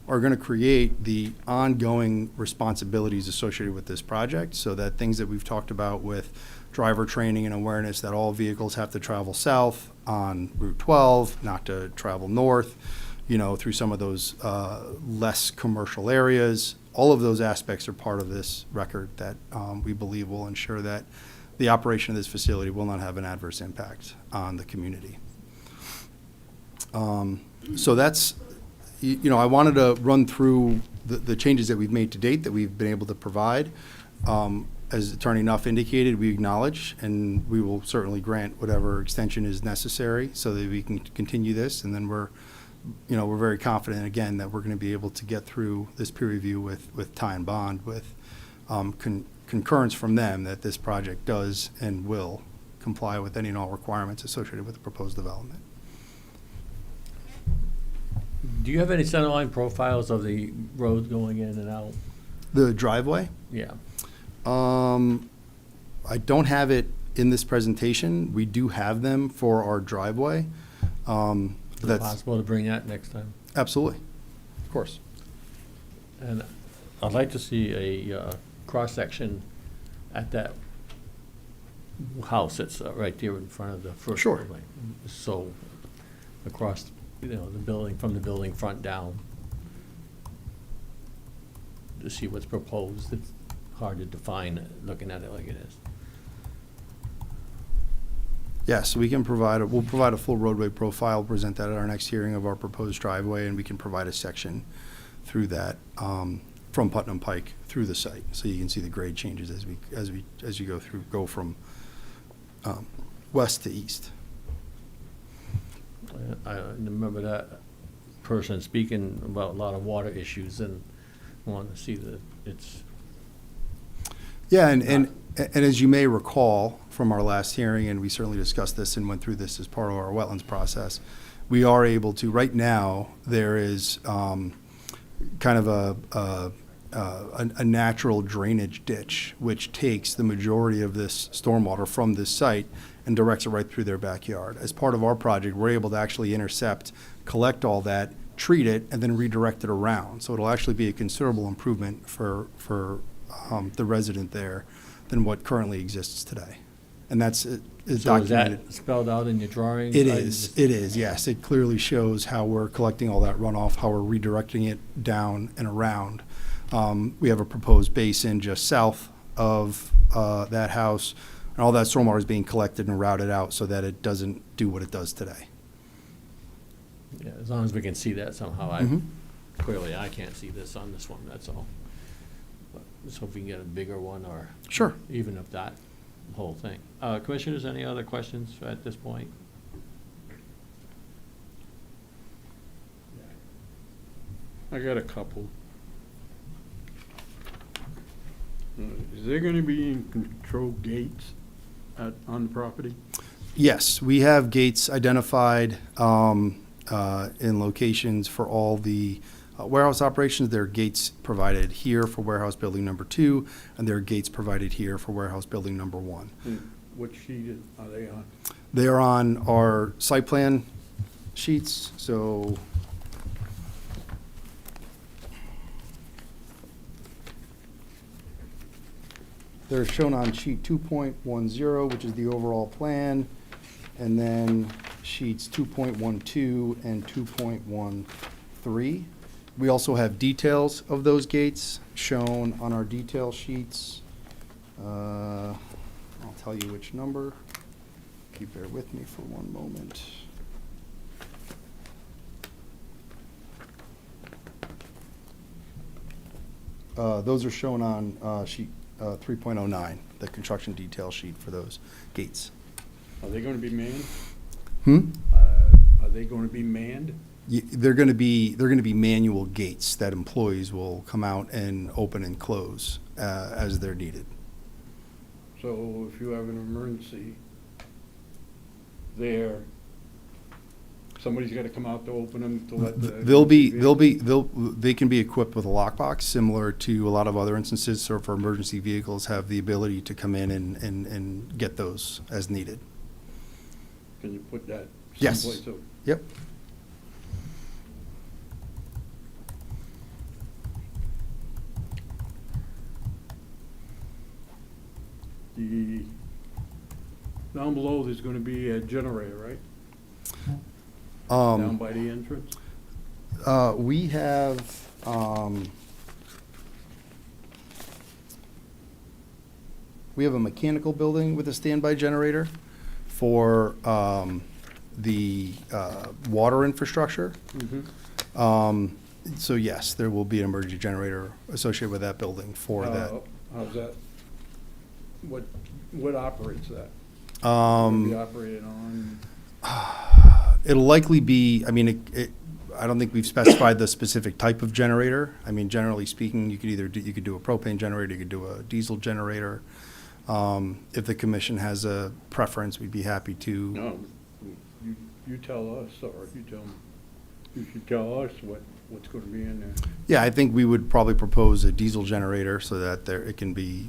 are going to create the ongoing responsibilities associated with this project, so that things that we've talked about with driver training and awareness that all vehicles have to travel south on Route 12, not to travel north, through some of those less commercial areas. All of those aspects are part of this record that we believe will ensure that the operation of this facility will not have an adverse impact on the community. So that's, I wanted to run through the changes that we've made to date that we've been able to provide. As Attorney Nuff indicated, we acknowledge, and we will certainly grant whatever extension is necessary so that we can continue this. And then we're very confident, again, that we're going to be able to get through this peer review with Ty and Bond with concurrence from them that this project does and will comply with any and all requirements associated with the proposed development. Do you have any centerline profiles of the roads going in and out? The driveway? Yeah. I don't have it in this presentation. We do have them for our driveway. Is it That's possible to bring that next time? absolutely, of course. And I'd like to see a cross-section at that house that's right there in front of the first Sure. building. So across, the building, from the building front down, to see what's proposed. It's hard to define looking at it like it is. Yes, we can we'll provide a full roadway profile, present that at our next hearing of our proposed driveway, and we can provide a section through that, from Putnam Pike through the site, so you can see the grade changes as you go from west to east. I remember that person speaking about a lot of water issues and wanting to see that it's. Yeah, and as you may recall from our last hearing, and we certainly discussed this and went through this as part of our wetlands process, we are able to, right now, there is kind of a natural drainage ditch which takes the majority of this stormwater from this site and directs it right through their backyard. As part of our project, we're able to actually intercept, collect all that, treat it, and then redirect it around. So it'll actually be a considerable improvement for the resident there than what currently exists today. And that's So documented. is that spelled out in your drawings? It is, yes. It clearly shows how we're collecting all that runoff, how we're redirecting it down and around. We have a proposed basin just south of that house, and all that stormwater is being collected and routed out so that it doesn't do what it does today. Yeah, as long as we can see that somehow. Mhm. Clearly, I can't see this on this one, that's all. But let's hope we can get a bigger one, or Sure. even if that whole thing. Commissioners, any other questions at this point? I got a couple. Is there gonna be control gates on the property? Yes, we have gates identified in locations for all the warehouse operations. There are gates provided here for warehouse building number 2, and there are gates provided here for warehouse building number 1. What sheet are they on? They are on our site plan sheets, so they're shown on sheet 2.10, which is the overall plan, and then sheets 2.12 and 2.13. We also have details of those gates shown on our detail sheets. I'll tell you which number. If you bear with me for one moment. Those are shown on sheet 3.09, the construction detail sheet for those gates. Are they gonna be manned? Hmm? Are they gonna be manned? They're going to be manual gates that employees will come out and open and close as they're needed. So if you have an emergency there, somebody's gotta come out to open them to let the. They can be equipped with a lockbox, similar to a lot of other instances, so for emergency vehicles have the ability to come in and get those as needed. Can you put that Yes. someplace? So- Yep. The, down below, there's gonna be a generator, right? Down by the entrance? We have, we have a mechanical building with a standby generator for the water infrastructure. So yes, there will be an emergency generator associated with that building for that. How's that? What operates that? Um, Be operated on? It'll likely be, I mean, I don't think we've specified the specific type of generator. I mean, generally speaking, you could either do, you could do a propane generator, you could do a diesel generator. If the commission has a preference, we'd be happy to. No, you tell us, or you should tell us what's gonna be in there. Yeah, I think we would probably propose a diesel generator so that it can be,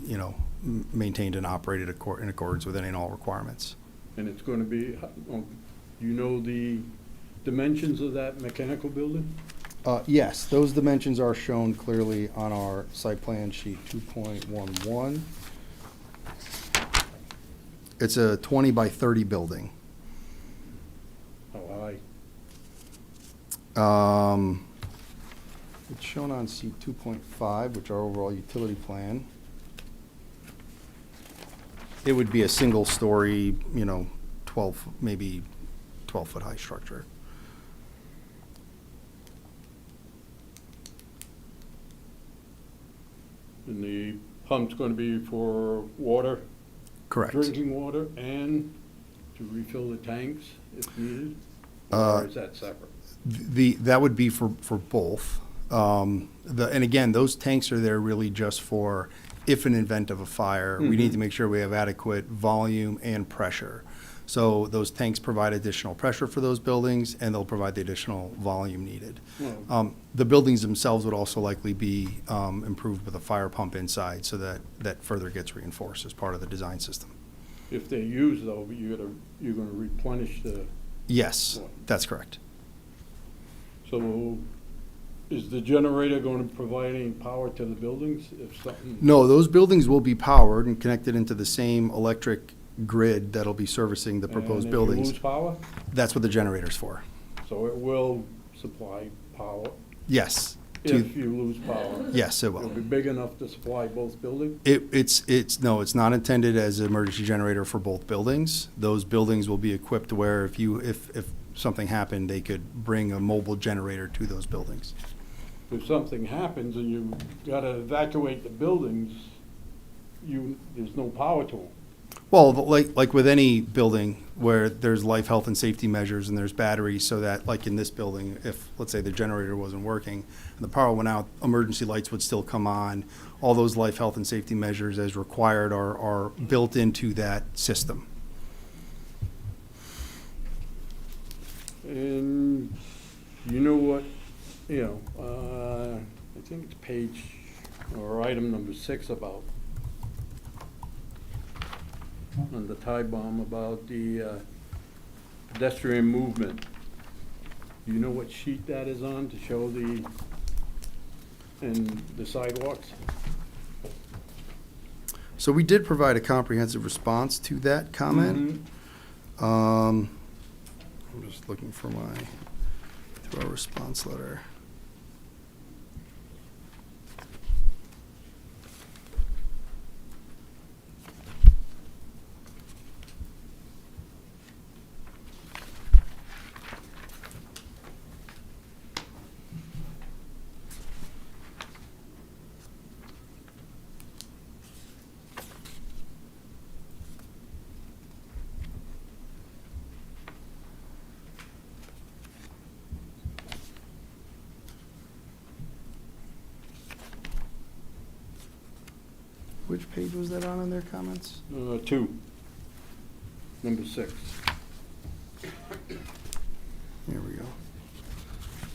maintained and operated in accordance with any and all requirements. And it's gonna be, you know the dimensions of that mechanical building? Yes, those dimensions are shown clearly on our site plan sheet 2.11. It's a 20 by 30 building. How high? It's shown on sheet 2.5, which are overall utility plan. It would be a single story, 12, maybe 12-foot high structure. And the pump's gonna be for water? Correct. Drinking water and to refill the tanks if needed? Uh, Or is that separate? That would be for both. And again, those tanks are there really just for if an event of a fire, we need to make sure we have adequate volume and pressure. So those tanks provide additional pressure for those buildings, and they'll provide the additional volume needed. Well, The buildings themselves would also likely be improved with a fire pump inside, so that further gets reinforced as part of the design system. if they're used though, you're gonna replenish the, Yes, that's correct. so is the generator gonna provide any power to the buildings if something? No, those buildings will be powered and connected into the same electric grid that'll be servicing the proposed And buildings. if you lose power, That's what the generator's for. so it will supply power Yes. if you lose power? Yes, it It'll will. be big enough to supply both buildings? No, it's not intended as an emergency generator for both buildings. Those buildings will be equipped where if something happened, they could bring a mobile generator to those buildings. If something happens and you gotta evacuate the buildings, there's no power to them. Well, like with any building where there's life, health, and safety measures and there's batteries, so that, like in this building, if, let's say, the generator wasn't working and the power went out, emergency lights would still come on. All those life, health, and safety measures as required are built into that system. And you know what I think it's page, or item number 6 about, on the tie bomb, about the pedestrian movement. Do you know what sheet that is on to show the sidewalks? So we did provide a comprehensive response to that comment. I'm just looking for our response letter. Which page was that on in their comments? 2, number 6. Here we go.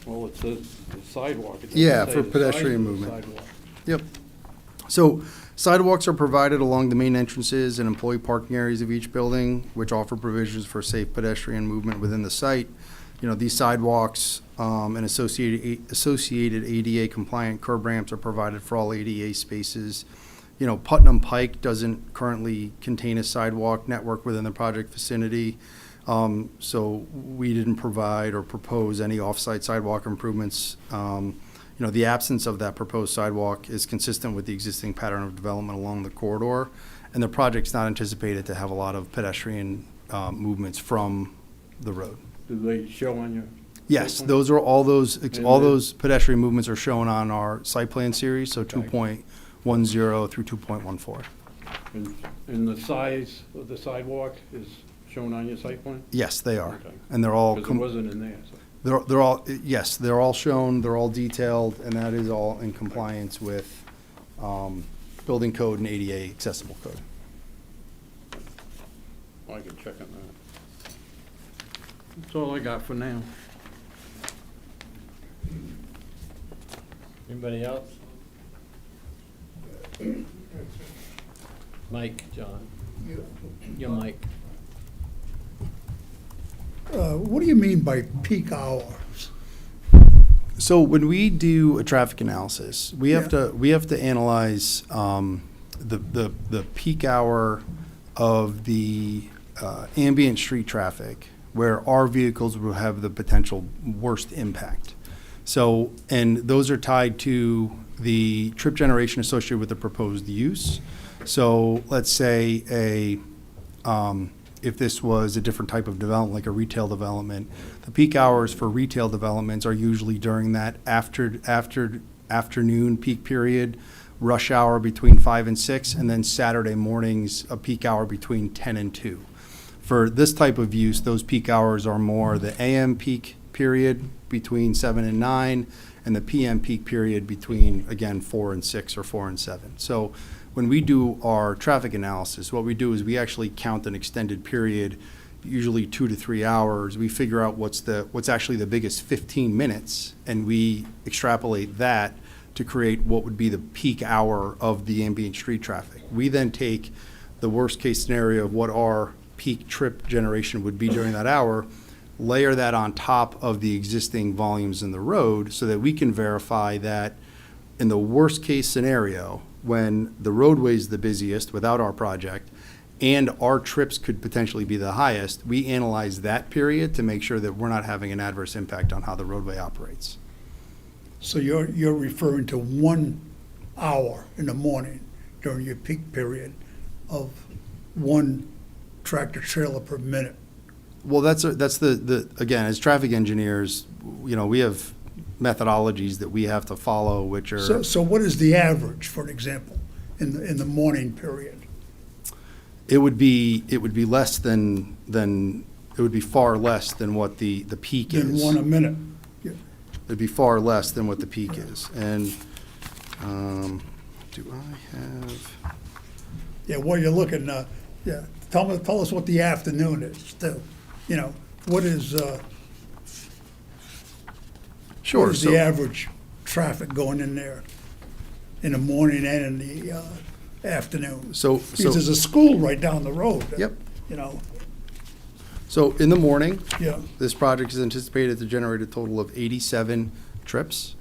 Well, it says the sidewalk. It doesn't Yeah, say for the pedestrian size of the movement. sidewalk. Yep. So sidewalks are provided along the main entrances and employee parking areas of each building, which offer provisions for safe pedestrian movement within the site. These sidewalks and associated ADA compliant curb ramps are provided for all ADA spaces. Putnam Pike doesn't currently contain a sidewalk network within the project vicinity. So we didn't provide or propose any off-site sidewalk improvements. The absence of that proposed sidewalk is consistent with the existing pattern of development along the corridor, and the project's not anticipated to have a lot of pedestrian movements from the road. Do they show on your? Yes, site plan? those are all those And those pedestrian movements are shown on our site plan series, so Okay. 2.10 through 2.14. And the size of the sidewalk is shown on your site plan? Yes, they are, Okay. and they're all. Because it wasn't in there, so. They're all, yes, they're all shown, they're all detailed, and that is all in compliance with building code and ADA accessible code. I can check on that. That's all I got for now. Anybody else? Mike, John. Your mic. What do you mean by peak hours? So when we do a traffic analysis, we have to analyze the peak hour of the ambient street traffic where our vehicles will have the potential worst impact. So, and those are tied to the trip generation associated with the proposed use. So let's say if this was a different type of development, like a retail development, the peak hours for retail developments are usually during that afternoon peak period, rush hour between 5 and 6, and then Saturday mornings, a peak hour between 10 and 2. For this type of use, those peak hours are more the AM peak period between 7 and 9, and the PM peak period between, again, 4 and 6 or 4 and 7. So when we do our traffic analysis, what we do is we actually count an extended period, usually 2 to 3 hours. We figure out what's actually the biggest 15 minutes, and we extrapolate that to create what would be the peak hour of the ambient street traffic. We then take the worst case scenario of what our peak trip generation would be during that hour, layer that on top of the existing volumes in the road so that we can verify that in the worst case scenario, when the roadway is the busiest without our project and our trips could potentially be the highest, we analyze that period to make sure that we're not having an adverse impact on how the roadway operates. So you're referring to 1 hour in the morning during your peak period of 1 tractor trailer per minute. Well, that's the again, as traffic engineers, we have methodologies that we have to follow, which are. So what is the average, for example, in the morning period? It would be less than it would be far less than what the peak In is. 1 a minute? Yeah. It'd be far less than what the peak is. And do I have? Yeah, while you're looking, tell us what the afternoon is, too. What is, Sure, What is so- the average traffic going in there in the morning and in the afternoon? So, Because there's a school right down the road. Yep. You know, so in the morning, yeah. this project is anticipated to generate a total of 87 trips,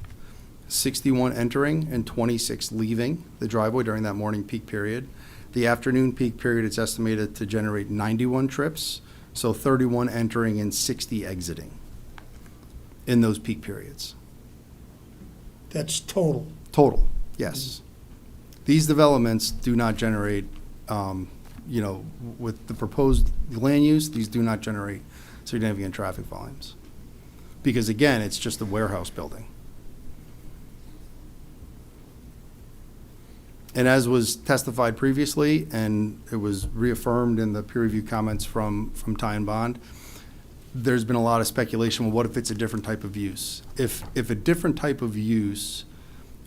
61 entering and 26 leaving the driveway during that morning peak period. The afternoon peak period, it's estimated to generate 91 trips, so 31 entering and 60 exiting in those peak periods. That's total. Total, yes. These developments do not generate, with the proposed land use, these do not generate significant traffic volumes. Because again, it's just a warehouse building. And as was testified previously, and it was reaffirmed in the peer review comments from Ty and Bond, there's been a lot of speculation, well, what if it's a different type of use? If a different type of use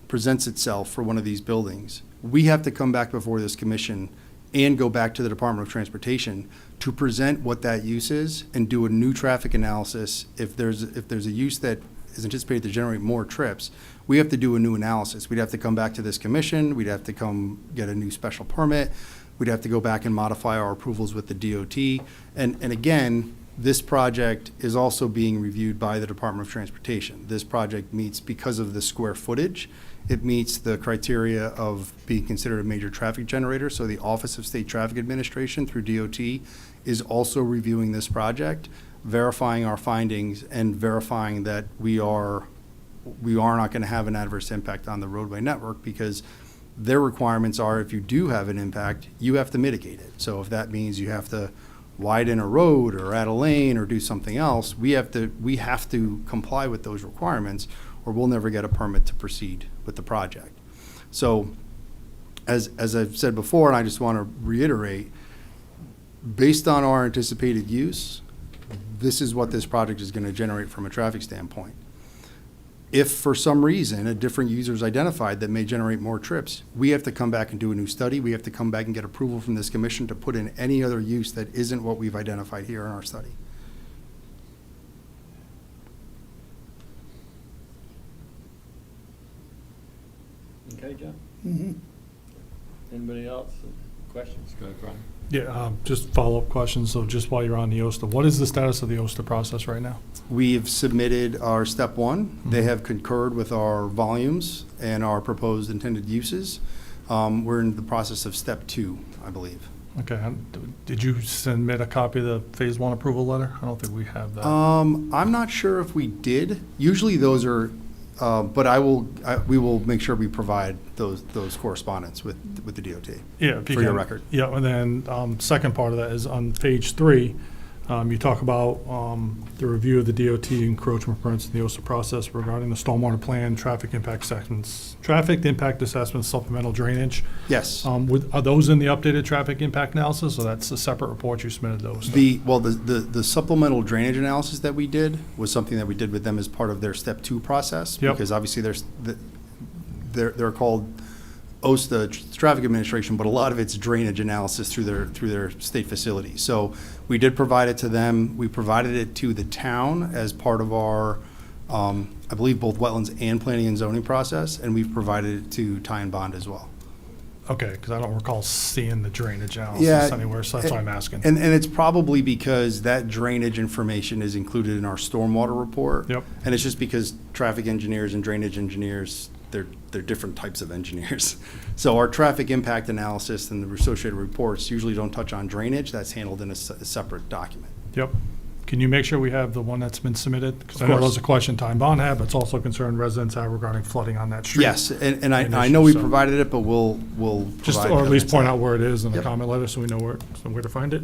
presents itself for one of these buildings, we have to come back before this commission and go back to the Department of Transportation to present what that use is and do a new traffic analysis. If there's a use that is anticipated to generate more trips, we have to do a new analysis. We'd have to come back to this commission, we'd have to come get a new special permit, we'd have to go back and modify our approvals with the DOT. And again, this project is also being reviewed by the Department of Transportation. This project meets, because of the square footage, it meets the criteria of being considered a major traffic generator. So the Office of State Traffic Administration through DOT is also reviewing this project, verifying our findings and verifying that we are not going to have an adverse impact on the roadway network, because their requirements are, if you do have an impact, you have to mitigate it. So if that means you have to widen a road or add a lane or do something else, we have to comply with those requirements, or we'll never get a permit to proceed with the project. So as I've said before, and I just want to reiterate, based on our anticipated use, this is what this project is going to generate from a traffic standpoint. If for some reason a different user is identified that may generate more trips, we have to come back and do a new study. We have to come back and get approval from this commission to put in any other use that isn't what we've identified here in our study. Okay, John? Mhm. Anybody else? Questions? Go ahead, Brian. Yeah, just follow-up questions. So just while you're on the OSTA, what is the status of the OSTA process right now? We've submitted our step one. They have concurred with our volumes and our proposed intended uses. We're in the process of step two, I believe. Okay, did you submit a copy of the Phase 1 approval letter? I don't think we have that. I'm not sure if we did. Usually those are, but we will make sure we provide those correspondence with the DOT. Yeah, if you for your can. record. Yeah, and then second part of that is on page 3, you talk about the review of the DOT encroachment permits in the OSTA process regarding the stormwater plan, traffic impact assessments, supplemental drainage. Yes. Are those in the updated traffic impact analysis, or that's a separate report you submitted those? The supplemental drainage analysis that we did was something that we did with them as part of their step two process. Yep. Because obviously they're called OSTA Traffic Administration, but a lot of it's drainage analysis through their state facilities. So we did provide it to them. We provided it to the town as part of our, I believe, both wetlands and planning and zoning process, and we've provided it to Ty and Bond as well. Okay, because I don't recall seeing the drainage analysis anywhere, so that's why I'm asking. And it's probably because that drainage information is included in our stormwater report. Yep. And it's just because traffic engineers and drainage engineers, they're different types of engineers. So our traffic impact analysis and the associated reports usually don't touch on drainage. That's handled in a separate document. Yep. Can you make sure we have the one that's been submitted? Because Of I know course. there's a question Time Bond had, but it's also a concern residents have regarding flooding on that street. Yes, and I An know we issue, so- provided it, but we'll Just, provide or at least evidence point of out where it is in the Yep. comment letter so we know where to find it.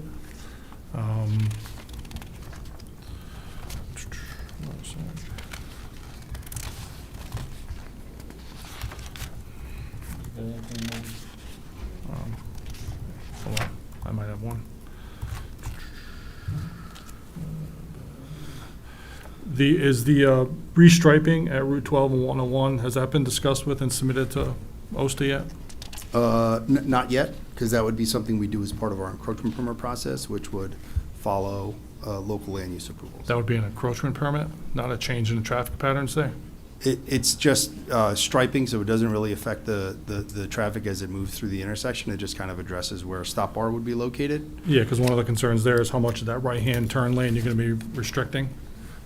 Hold on, I might have one. Is the restriping at Route 12 and 101, has that been discussed with and submitted to OSTA yet? Not yet, because that would be something we do as part of our encroachment permit process, which would follow local land use approvals. That would be an encroachment permit, not a change in the traffic patterns there? It's just striping, so it doesn't really affect the traffic as it moves through the intersection. It just kind of addresses where a stop bar would be located. Yeah, because one of the concerns there is how much of that right-hand turn lane you're going to be restricting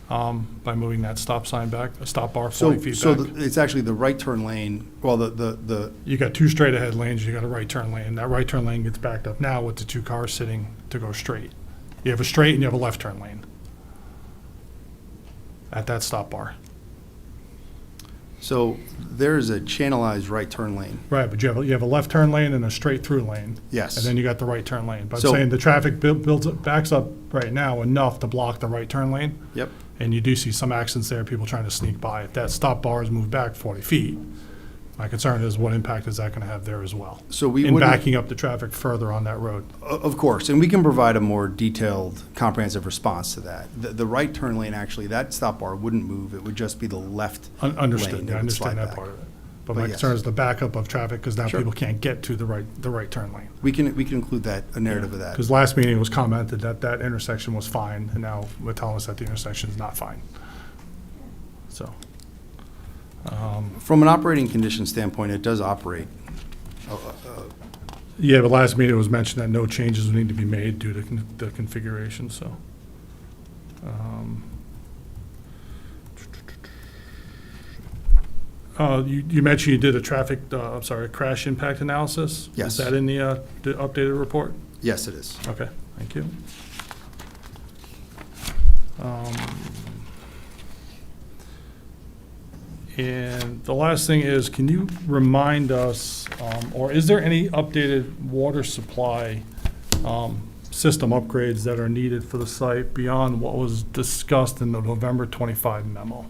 by moving that stop sign back, a stop bar 40 feet So back. it's actually the right turn lane, well, the You got two straight-ahead lanes, you got a right turn lane. That right turn lane gets backed up now with the two cars sitting to go straight. You have a straight and you have a left turn lane at that stop bar. So there's a channelized right turn lane. Right, but you have a left turn lane and a straight-through lane. Yes. And then you got the right turn lane. But I'm So- saying the traffic backs up right now enough to block the right turn lane. Yep. And you do see some accidents there, people trying to sneak by. If that stop bar is moved back 40 feet, my concern is what impact is that going to have there as well? So we In wouldn't- backing up the traffic further on that road. Of course, and we can provide a more detailed, comprehensive response to that. The right turn lane, actually, that stop bar wouldn't move. It would just be the left lane Understood, that I would slide understand that back. part of it. But But my yes. concern is the backup of traffic, because now Sure. people can't get to the right turn lane. We can include that, a narrative of that. Because last meeting it was commented that that intersection was fine, and now we're telling us that the intersection is not fine. So, From an operating condition standpoint, it does operate. yeah, but last meeting it was mentioned that no changes would need to be made due to the configuration, so. You mentioned you did a crash impact analysis? Yes. Is that in the updated report? Yes, it is. Okay, thank you. And the last thing is, can you remind us, or is there any updated water supply system upgrades that are needed for the site beyond what was discussed in the November 25 memo?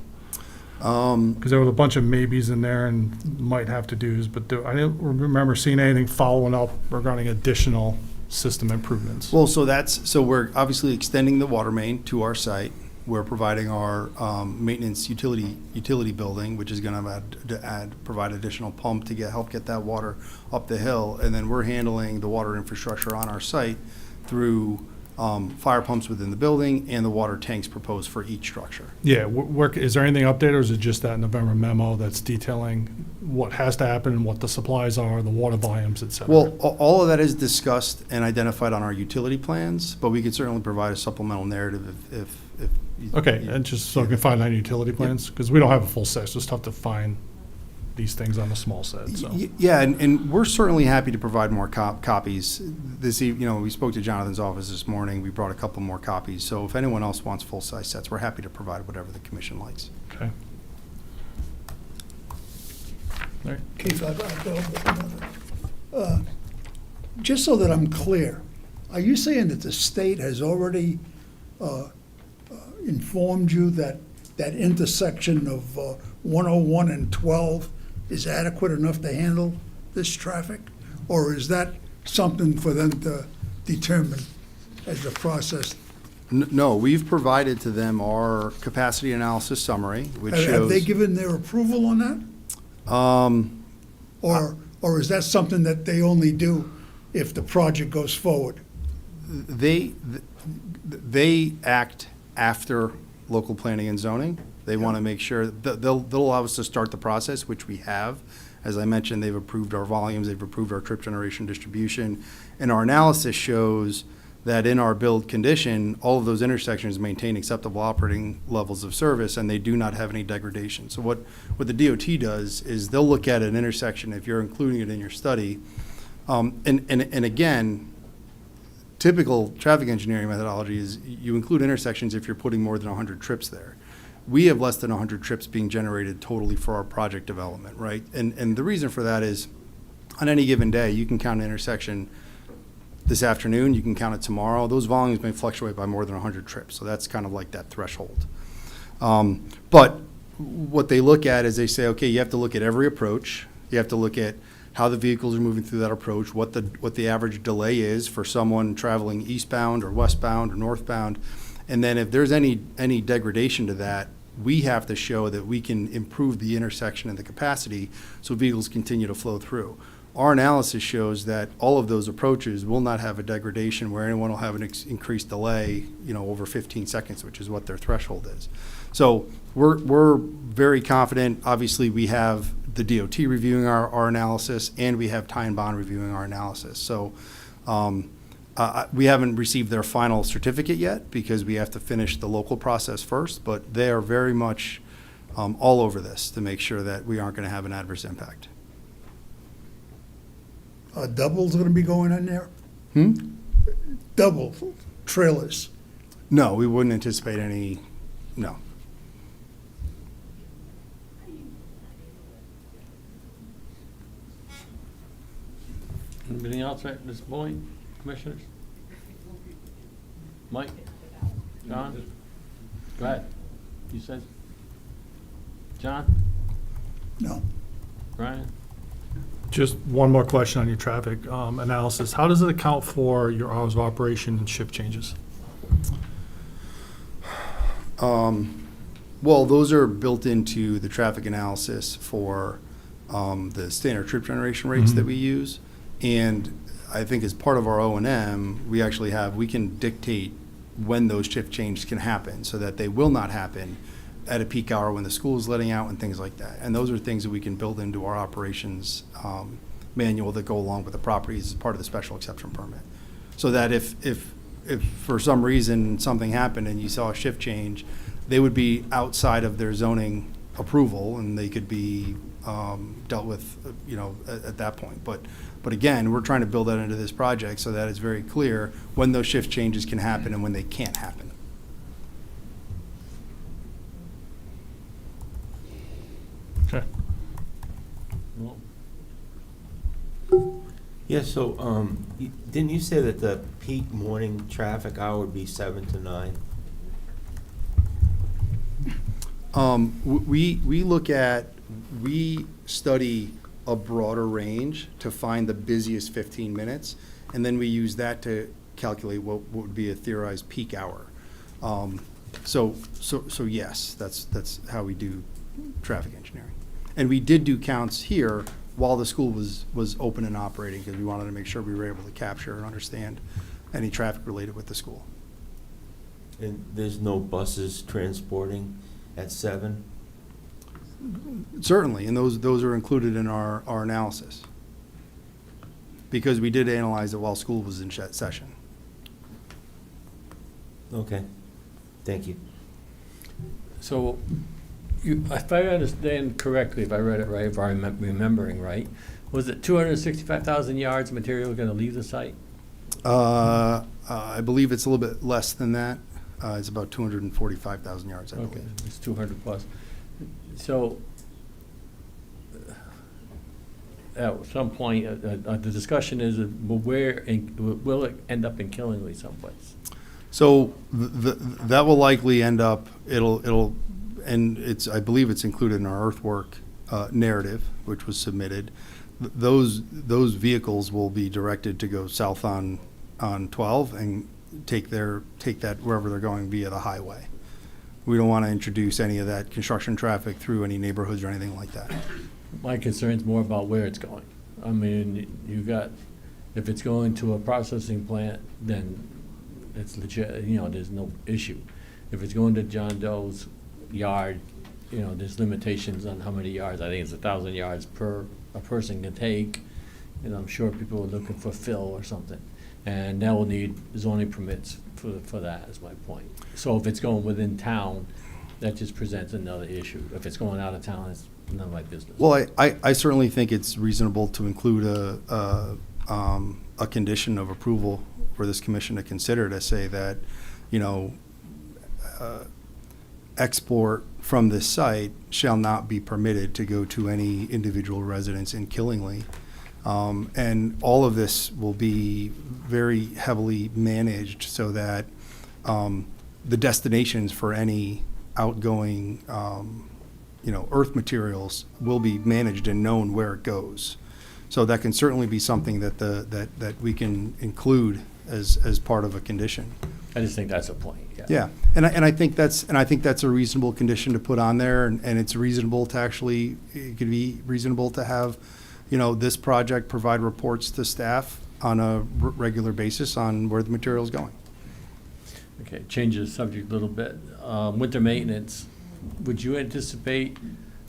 Because there was a bunch of maybes in there and might have to do's, but I didn't remember seeing anything following up regarding additional system improvements. Well, so we're obviously extending the water main to our site. We're providing our maintenance utility building, which is going to provide additional pump to help get that water up the hill. And then we're handling the water infrastructure on our site through fire pumps within the building and the water tanks proposed for each structure. Yeah, is there anything updated, or is it just that November memo that's detailing what has to happen and what the supplies are, the water volumes, et cetera? Well, all of that is discussed and identified on our utility plans, but we could certainly provide a supplemental narrative if you- Okay, and just so I can find out utility plans, because we don't have a full set, so it's tough to find these things on the small set, so. Yeah, and we're certainly happy to provide more copies. We spoke to Jonathan's office this morning. We brought a couple more copies. So if anyone else wants full-size sets, we're happy to provide whatever the commission likes. Okay. All right. Keith, I've got another. Just so that I'm clear, are you saying that the state has already informed you that that intersection of 101 and 12 is adequate enough to handle this traffic? Or is that something for them to determine as the process? No, we've provided to them our capacity analysis summary, which shows. Have they given their approval on that? Or is that something that they only do if the project goes forward? They act after local planning and zoning. They want to make sure that they'll allow us to start the process, which we have. As I mentioned, they've approved our volumes, they've approved our trip generation distribution, and our analysis shows that in our build condition, all of those intersections maintain acceptable operating levels of service, and they do not have any degradation. So what the DOT does is they'll look at an intersection, if you're including it in your study, and again, typical traffic engineering methodology is you include intersections if you're putting more than 100 trips there. We have less than 100 trips being generated totally for our project development, right? And the reason for that is on any given day, you can count an intersection this afternoon, you can count it tomorrow. Those volumes may fluctuate by more than 100 trips. So that's kind of like that threshold. But what they look at is they say, okay, you have to look at every approach. You have to look at how the vehicles are moving through that approach, what the average delay is for someone traveling eastbound or westbound or northbound. And then if there's any degradation to that, we have to show that we can improve the intersection and the capacity so vehicles continue to flow through. our analysis shows that all of those approaches will not have a degradation where anyone will have an increased delay, over 15 seconds, which is what their threshold is. So we're very confident. Obviously, we have the DOT reviewing our analysis, and we have Ty and Bond reviewing our analysis. So we haven't received their final certificate yet because we have to finish the local process first, but they are very much all over this to make sure that we aren't going to have an adverse impact. Doubles gonna be going in there? Double trailers? No, we wouldn't anticipate any, no. Anything else at this point, commissioners? Mike? John? Go ahead. You said? John? No. Brian? Just one more question on your traffic analysis. How does it account for your hours of operation and shift changes? Well, those are built into the traffic analysis for the standard trip generation rates that we use. And I think as part of our O&M, we can dictate when those shift changes can happen so that they will not happen at a peak hour when the school is letting out and things like that. And those are things that we can build into our operations manual that go along with the properties as part of the special exception permit. So that if for some reason something happened and you saw a shift change, they would be outside of their zoning approval and they could be dealt with, at that point. But again, we're trying to build that into this project so that it's very clear when those shift changes can happen and when they can't happen. Okay. Well, Yeah, so, didn't you say that the peak morning traffic hour would be 7 to 9? We study a broader range to find the busiest 15 minutes, and then we use that to calculate what would be a theorized peak hour. So yes, that's how we do traffic engineering. And we did do counts here while the school was open and operating because we wanted to make sure we were able to capture and understand any traffic related with the school. And there's no buses transporting at 7? Certainly, and those are included in our analysis. Because we did analyze it while school was in session. Okay, thank you. So, if I understand correctly, if I read it right, if I'm remembering right, was it 265,000 yards of material going to leave the site? I believe it's a little bit less than that. It's about 245,000 yards, I Okay, believe. it's 200 plus. So, at some point, the discussion is, will it end up in Killingly someplace? So that will likely end up, and I believe it's included in our earthwork narrative, which was submitted. Those vehicles will be directed to go south on 12 and take that wherever they're going via the highway. We don't want to introduce any of that construction traffic through any neighborhoods or anything like that. My concern's more about where it's going. I mean, if it's going to a processing plant, then it's legit, there's no issue. If it's going to John Doe's yard, there's limitations on how many yards. I think it's 1,000 yards per a person can take, and I'm sure people are looking for fill or something. And that will need zoning permits for that, is my point. So if it's going within town, that just presents another issue. If it's going out of town, it's none of my business. Well, I certainly think it's reasonable to include a condition of approval for this commission to consider to say that, export from this site shall not be permitted to go to any individual residence in Killingly. And all of this will be very heavily managed so that the destinations for any outgoing, earth materials will be managed and known where it goes. So that can certainly be something that that we can include as part of a condition. I just think that's a point, yeah. Yeah, and I think that's a reasonable condition to put on there, and it's reasonable to it could be reasonable to have this project, provide reports to staff on a regular basis on where the material is going. Okay, change the subject a little bit. Winter maintenance, would you anticipate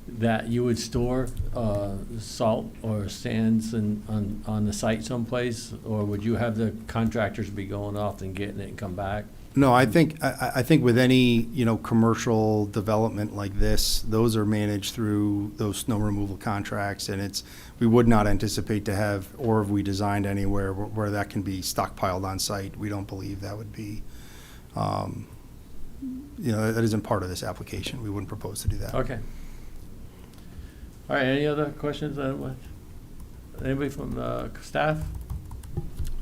that you would store salt or sands on the site someplace? Or would you have the contractors be going off and getting it and come back? No, I think with any, commercial development like this, those are managed through those snow removal contracts, and we would not anticipate to have, or have we designed anywhere where that can be stockpiled on site. We don't believe that would be, that isn't part of this application. We wouldn't propose to do that. Okay. All right, any other questions? Anybody from the staff?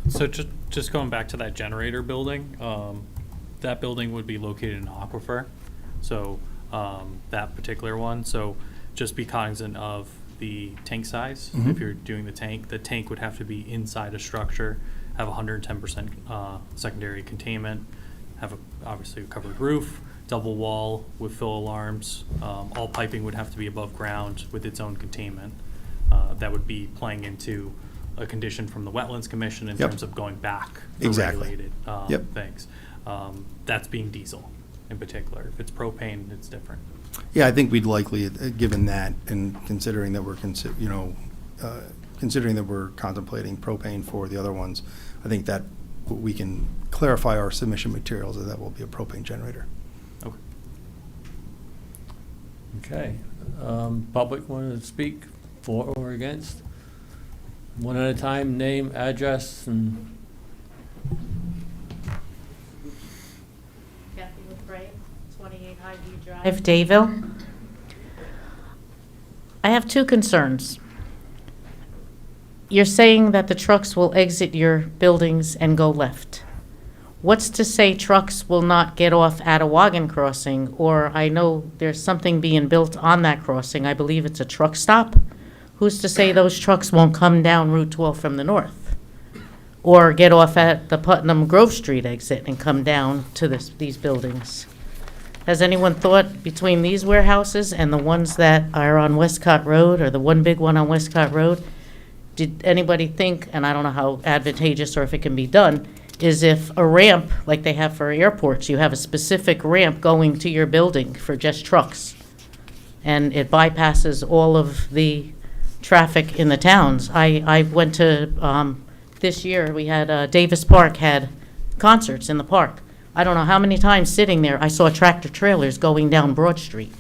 So just going back to that generator building, that building would be located in Aquifer, so that particular one. So just be cognizant of the tank size. Mhm. If you're doing the tank would have to be inside a structure, have 110% secondary containment, have obviously a covered roof, double wall with fill alarms. All piping would have to be above ground with its own containment. That would be playing into a condition from the Wetlands Commission in Yep. terms of going back for Exactly. regulated Yep. things. That's being diesel in particular. If it's propane, it's different. Yeah, I think we'd likely, given that, and considering that we're considering that we're contemplating propane for the other ones, I think that we can clarify our submission materials that will be a propane generator. Okay. Okay. Public want to speak for or against? One at a time, name, address, and Kathy LaFray, 28 Highview Drive, Dayville. I have two concerns. You're saying that the trucks will exit your buildings and go left. What's to say trucks will not get off at a Wagon crossing? Or I know there's something being built on that crossing. I believe it's a truck stop. Who's to say those trucks won't come down Route 12 from the north? Or get off at the Putnam Grove Street exit and come down to these buildings? Has anyone thought between these warehouses and the ones that are on Westcott Road, or the one big one on Westcott Road, did anybody think, and I don't know how advantageous or if it can be done, is if a ramp, like they have for airports, you have a specific ramp going to your building for just trucks, and it bypasses all of the traffic in the towns. I went to, this year, we had, Davis Park had concerts in the park. I don't know how many times sitting there, I saw tractor trailers going down Broad Street.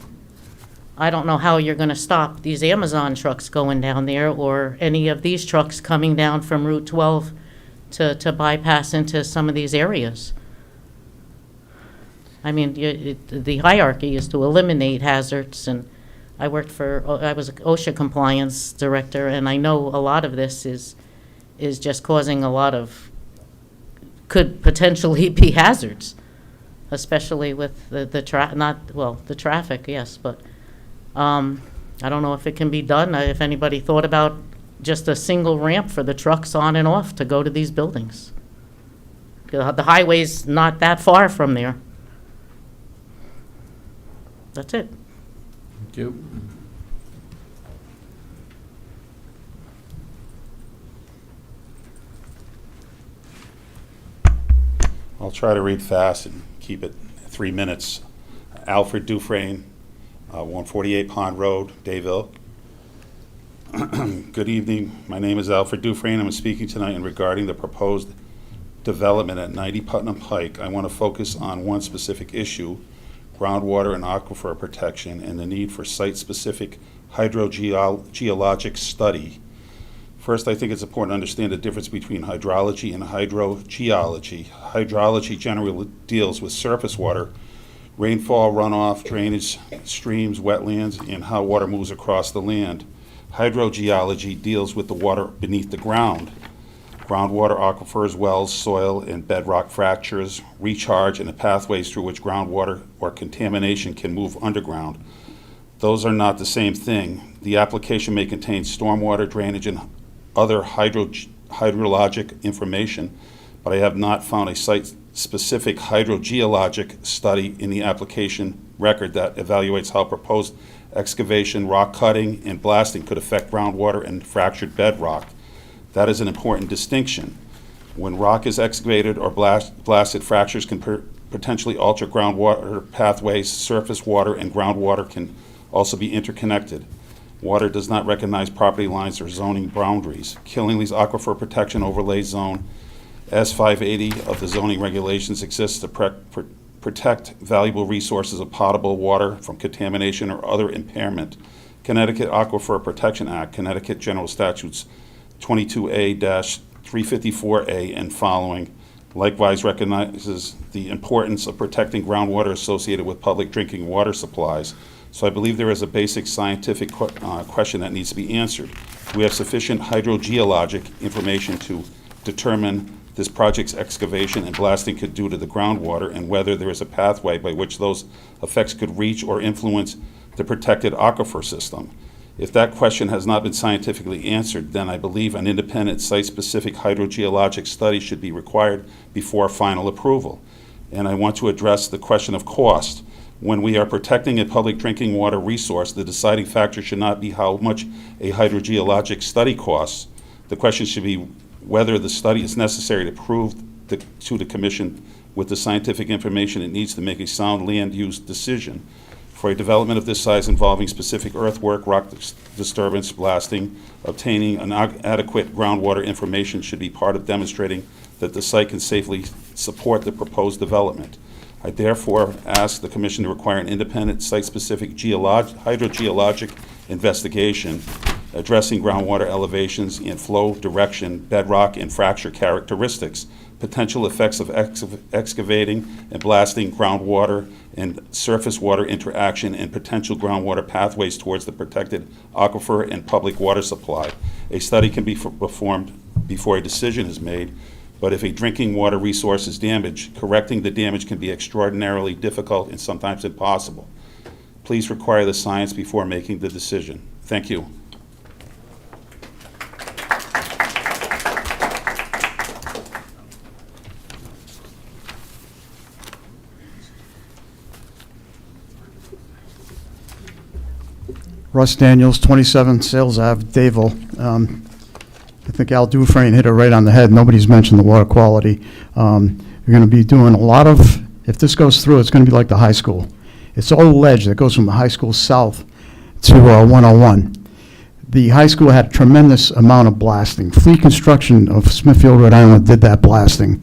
I don't know how you're going to stop these Amazon trucks going down there, or any of these trucks coming down from Route 12 to bypass into some of these areas. I mean, the hierarchy is to eliminate hazards, and I was OSHA compliance director, and I know a lot of this is just causing a lot of, could potentially be hazards, especially with the traffic, yes, but I don't know if it can be done. If anybody thought about just a single ramp for the trucks on and off to go to these buildings. The highway's not that far from there. That's it. Thank you. I'll try to read fast and keep it 3 minutes. Alfred Dufresne, 148 Pond Road, Dayville. Good evening. My name is Alfred Dufresne. I'm speaking tonight in regarding the proposed development at 90 Putnam Pike. I want to focus on one specific issue, groundwater and aquifer protection, and the need for site-specific hydrogeologic study. First, I think it's important to understand the difference between hydrology and hydrogeology. Hydrology generally deals with surface water, rainfall, runoff, drainage, streams, wetlands, and how water moves across the land. Hydrogeology deals with the water beneath the ground. Groundwater aquifers, wells, soil, and bedrock fractures, recharge, and the pathways through which groundwater or contamination can move underground. Those are not the same thing. The application may contain stormwater, drainage, and other hydrologic information, but I have not found a site-specific hydrogeologic study in the application record that evaluates how proposed excavation, rock cutting, and blasting could affect groundwater and fractured bedrock. That is an important distinction. When rock is excavated or blasted, fractures can potentially alter groundwater pathways, surface water and groundwater can also be interconnected. Water does not recognize property lines or zoning boundaries. Killingly's Aquifer Protection Overlay Zone S580 of the zoning regulations exists to protect valuable resources of potable water from contamination or other impairment. Connecticut Aquifer Protection Act, Connecticut General Statutes 22A-354A and following, likewise recognizes the importance of protecting groundwater associated with public drinking water supplies. So I believe there is a basic scientific question that needs to be answered. We have sufficient hydrogeologic information to determine this project's excavation and blasting could do to the groundwater and whether there is a pathway by which those effects could reach or influence the protected aquifer system. If that question has not been scientifically answered, then I believe an independent site-specific hydrogeologic study should be required before final approval. And I want to address the question of cost. When we are protecting a public drinking water resource, the deciding factor should not be how much a hydrogeologic study costs. The question should be whether the study is necessary to prove to the Commission with the scientific information it needs to make a sound land use decision. For a development of this size involving specific earthwork, rock disturbance, blasting, obtaining an adequate groundwater information should be part of demonstrating that the site can safely support the proposed development. I therefore ask the Commission to require an independent site-specific hydrogeologic investigation addressing groundwater elevations and flow direction, bedrock and fracture characteristics, potential effects of excavating and blasting groundwater and surface water interaction, and potential groundwater pathways towards the protected aquifer and public water supply. A study can be performed before a decision is made, but if a drinking water resource is damaged, correcting the damage can be extraordinarily difficult and sometimes impossible. Please require the science before making the decision. Thank you. Russ Daniels, 27 Sales Ave, Dayville. I think Al Dufresne hit it right on the head. Nobody's mentioned the water quality. We're going to be doing a lot of, if this goes through, it's going to be like the high school. It's all ledge that goes from the high school south to 101. The high school had a tremendous amount of blasting. Fleet Construction of Smithfield, Rhode Island did that blasting.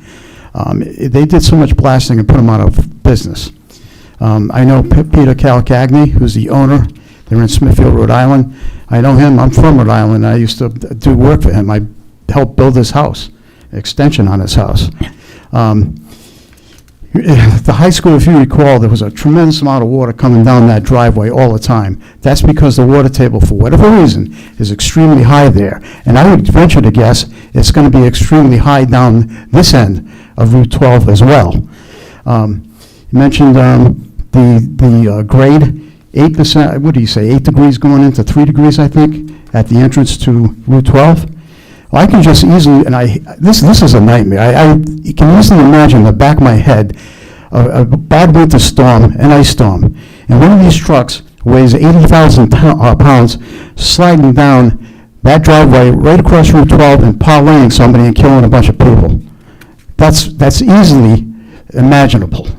They did so much blasting and put them out of business. I know Peter Calcagni, who's the owner. They're in Smithfield, Rhode Island. I know him. I'm from Rhode Island. I used to do work for him. I helped build his house, extension on his house. The high school, if you recall, there was a tremendous amount of water coming down that driveway all the time. That's because the water table, for whatever reason, is extremely high there. And I would venture to guess it's going to be extremely high down this end of Route 12 as well. You mentioned the grade. 8%, what do you say, 8 degrees going into 3 degrees, I think, at the entrance to Route 12? Well, I can just easily, and this is a nightmare. I can easily imagine in the back of my head a bad winter storm, an ice storm, and one of these trucks weighs 80,000 pounds sliding down that driveway right across Route 12 and parlaying somebody and killing a bunch of people. That's easily imaginable.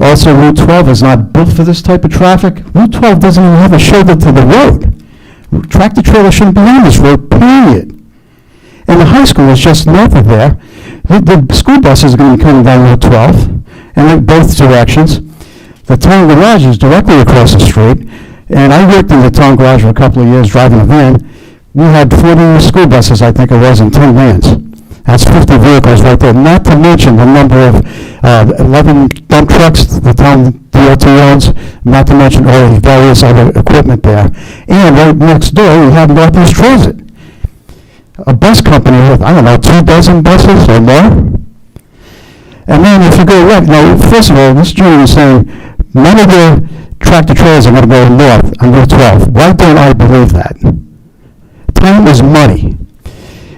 Also, Route 12 is not built for this type of traffic. Route 12 doesn't even have a shoulder to the road. Tractor trailer shouldn't be on this road, period. And the high school is just north of there. The school buses are going to be coming down Route 12, and in both directions. The town garage is directly across the street, and I worked in the town garage for a couple of years driving a van. We had 40 school buses, I think it was, and 10 vans. That's 50 vehicles right there, not to mention the number of 11 dump trucks the town DOT owns, not to mention all the various other equipment there. And right next door, we have Northeast Transit, a bus company with, I don't know, 24 buses or more. And then if you go right, now, first of all, this gentleman is saying none of the tractor trailers are going to go north on Route 12. Why don't I believe that? Time is money.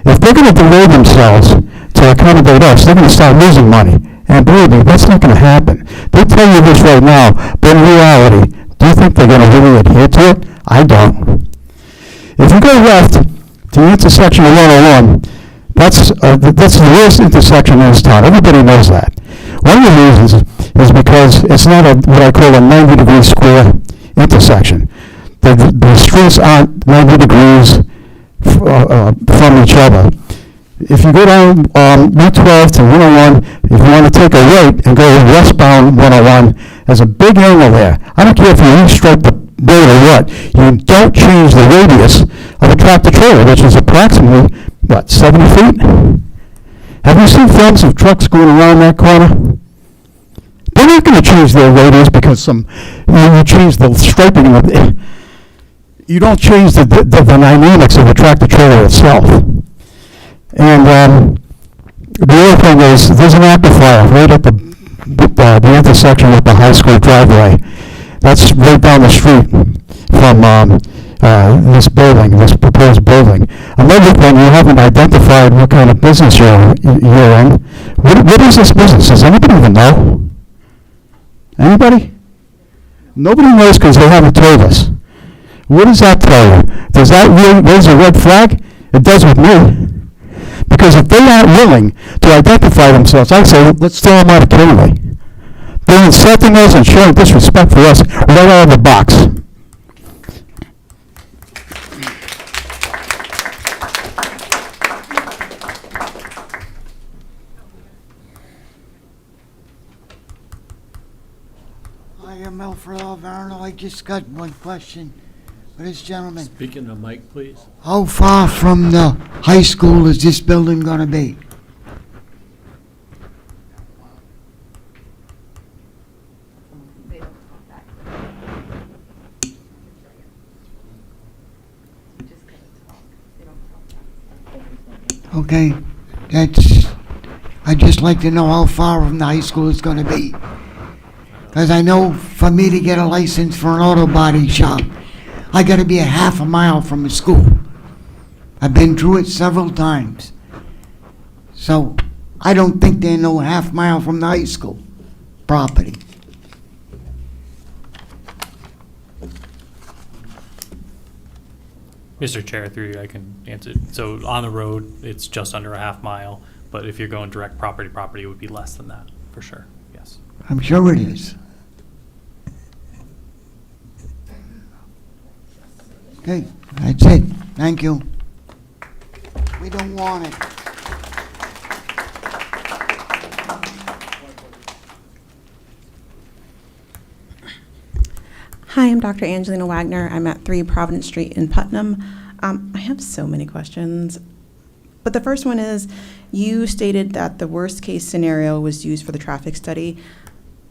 If they're going to delay themselves to accommodate us, they're going to start losing money. And believe me, that's not going to happen. They tell you this right now, but in reality, Do you think they're gonna really adhere to it? I don't. If you go left to the intersection of 101, that's the worst intersection in this town. Everybody knows that. One of the reasons is because it's not what I call a 90-degree square intersection. The streets aren't 90 degrees from each other. If you go down Route 12 to 101, if you want to take a right and go westbound 101, there's a big angle there. I don't care if you restripe the road or what. You don't change the radius of a tractor trailer, which is approximately, 70 feet? Have you seen films of trucks going around that corner? They're not going to change their radius because you change the striping of it. You don't change the dynamics of the tractor trailer itself. And the other thing is, there's an aquifer right at the intersection with the high school driveway. That's right down the street from this proposed building. Another thing, you haven't identified what kind of business you're in. What is this business? Does anybody even know? Anybody? Nobody knows because they haven't told us. What does that tell you? Does that really raise a red flag? It does with me. Because if they aren't willing to identify themselves, I say, let's throw them out of Kinley. They're insulting us and showing disrespect for us right out of the box. Hi, I'm Alfred Alvarado. I just got one question for this gentleman. Speaking to Mike, please. How far from the high school is this building gonna be? Okay, I'd just like to know how far from the high school it's gonna be. Because I know for me to get a license for an auto body shop, I gotta be a half a mile from the school. I've been through it several times. So I don't think they're no half mile from the high school property. Mr. Chair, through you, I can answer. So on the road, it's just under a half mile, but if you're going direct property to property, it would be less than that, for sure, yes. I'm sure it is. Okay, that's it. Thank you. We don't want it. Hi, I'm Dr. Angelina Wagner. I'm at 3 Providence Street in Putnam. I have so many questions, but the first one is, you stated that the worst case scenario was used for the traffic study,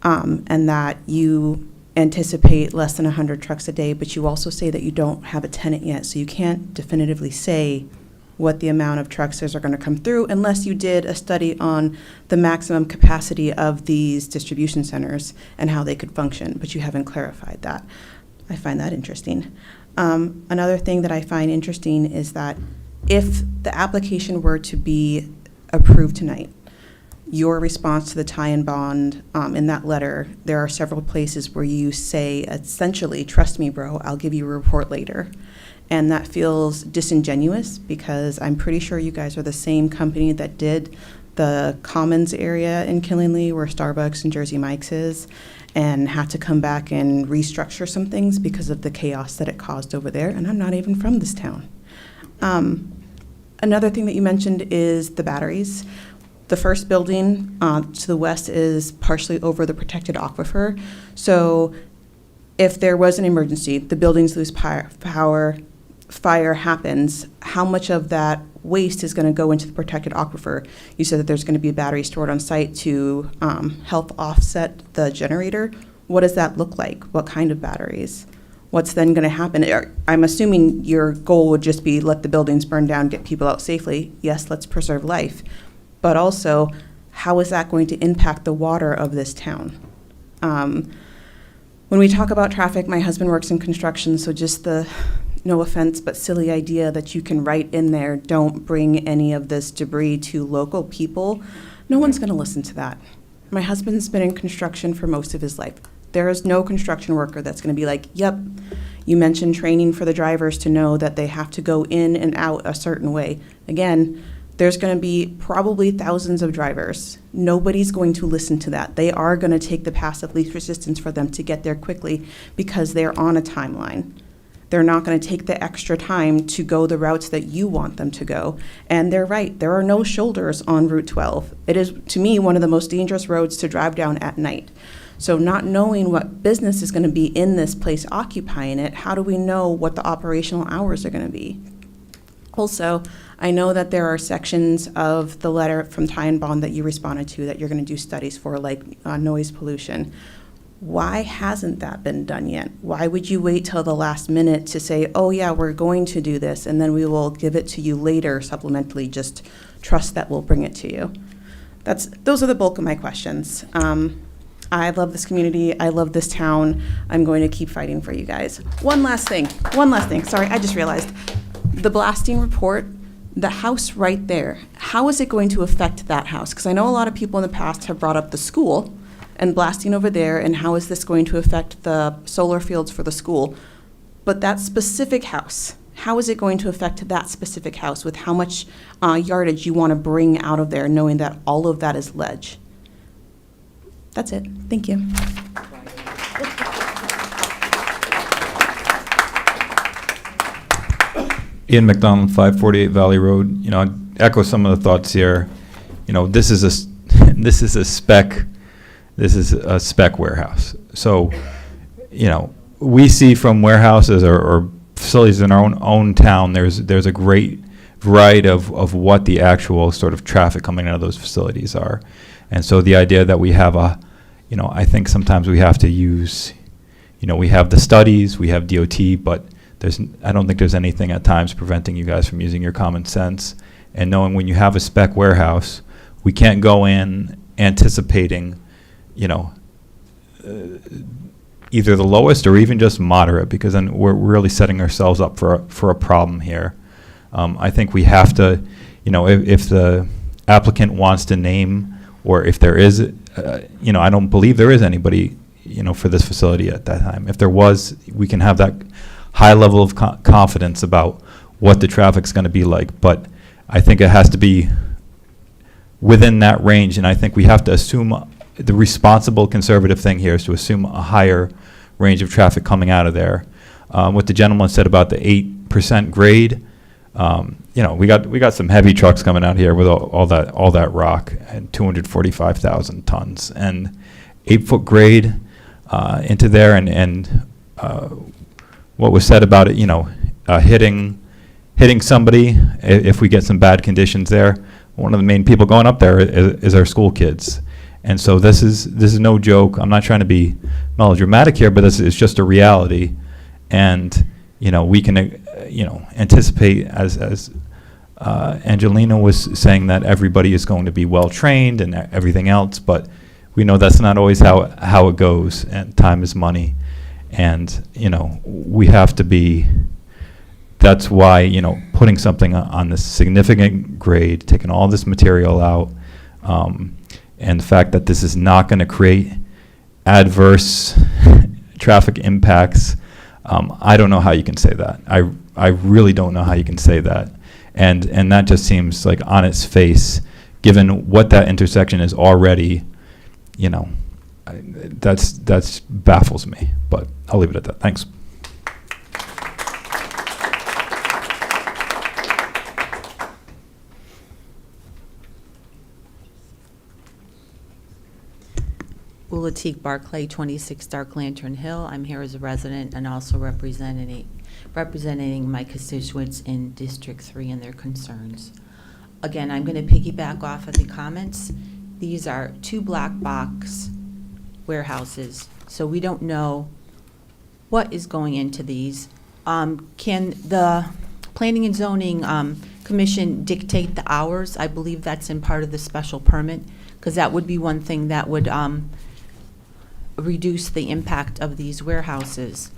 and that you anticipate less than 100 trucks a day, but you also say that you don't have a tenant yet, so you can't definitively say what the amount of trucks are going to come through unless you did a study on the maximum capacity of these distribution centers and how they could function, but you haven't clarified that. I find that interesting. Another thing that I find interesting is that if the application were to be approved tonight, your response to the tie-in bond, in that letter, there are several places where you say, essentially, trust me, bro, I'll give you a report later. And that feels disingenuous because I'm pretty sure you guys are the same company that did the Commons area in Killingly where Starbucks and Jersey Mike's is, and had to come back and restructure some things because of the chaos that it caused over there. And I'm not even from this town. Another thing that you mentioned is the batteries. The first building to the west is partially over the protected aquifer. So if there was an emergency, the buildings lose power, fire happens, how much of that waste is going to go into the protected aquifer? You said that there's going to be a battery stored on site to help offset the generator. What does that look like? What kind of batteries? What's then going to happen? I'm assuming your goal would just be let the buildings burn down, get people out safely. Yes, let's preserve life. But also, how is that going to impact the water of this town? When we talk about traffic, my husband works in construction, so just the, no offense, but silly idea that you can write in there, don't bring any of this debris to local people, no one's going to listen to that. My husband's been in construction for most of his life. There is no construction worker that's going to be like, yep, you mentioned training for the drivers to know that they have to go in and out a certain way. Again, there's going to be probably thousands of drivers. Nobody's going to listen to that. They are going to take the path of least resistance for them to get there quickly because they're on a timeline. They're not going to take the extra time to go the routes that you want them to go. And they're right, there are no shoulders on Route 12. It is, to me, one of the most dangerous roads to drive down at night. So not knowing what business is going to be in this place occupying it, how do we know what the operational hours are going to be? Also, I know that there are sections of the letter from Ty and Bond that you responded to that you're going to do studies for, like noise pollution. Why hasn't that been done yet? Why would you wait till the last minute to say, oh yeah, we're going to do this, and then we will give it to you later supplementally, just trust that we'll bring it to you? Those are the bulk of my questions. I love this community. I love this town. I'm going to keep fighting for you guys. One last thing. Sorry, I just realized. The blasting report, the house right there, how is it going to affect that house? Because I know a lot of people in the past have brought up the school and blasting over there, and how is this going to affect the solar fields for the school? But that specific house, how is it going to affect that specific house with how much yardage you want to bring out of there, knowing that all of that is ledge? That's it. Thank you. Ian McDonald, 548 Valley Road. You know, I'd echo some of the thoughts here. You know, this is a spec warehouse. So, you know, we see from warehouses or facilities in our own town, there's a great variety of what the actual sort of traffic coming out of those facilities are. And so the idea that we have I think sometimes we have to use, we have the studies, we have DOT, but I don't think there's anything at times preventing you guys from using your common sense and knowing when you have a spec warehouse, we can't go in anticipating, either the lowest or even just moderate, because then we're really setting ourselves up for a problem here. I think we have to, if the applicant wants to name, or if there is, I don't believe there is anybody, for this facility at that time. If there was, we can have that high level of confidence about what the traffic's going to be like. But I think it has to be within that range, and I think we have to assume the responsible conservative thing here is to assume a higher range of traffic coming out of there. What the gentleman said about the 8% grade, we got some heavy trucks coming out here with all that rock and 245,000 tons and 8-foot grade into there, and what was said about it, hitting somebody if we get some bad conditions there. One of the main people going up there is our school kids. And so this is no joke. I'm not trying to be melodramatic here, but this is just a reality. And we can anticipate, as Angelina was saying, that everybody is going to be well trained and everything else, but we know that's not always how it goes, and time is money. And we have to be. That's why putting something on this significant grade, taking all this material out, and the fact that this is not going to create adverse traffic impacts. I don't know how you can say that. I really don't know how you can say that. And that just seems like on its face, given what that intersection is already, that's baffles me. But I'll leave it at that. Thanks. Latique Barclay, 26 Dark Lantern Hill. I'm here as a resident and also representing my constituents in District 3 and their concerns. Again, I'm going to piggyback off of the comments. These are 2 black box warehouses, so we don't know what is going into these. Can the Planning and Zoning Commission dictate the hours? I believe that's in part of the special permit, because that would be one thing that would reduce the impact of these warehouses.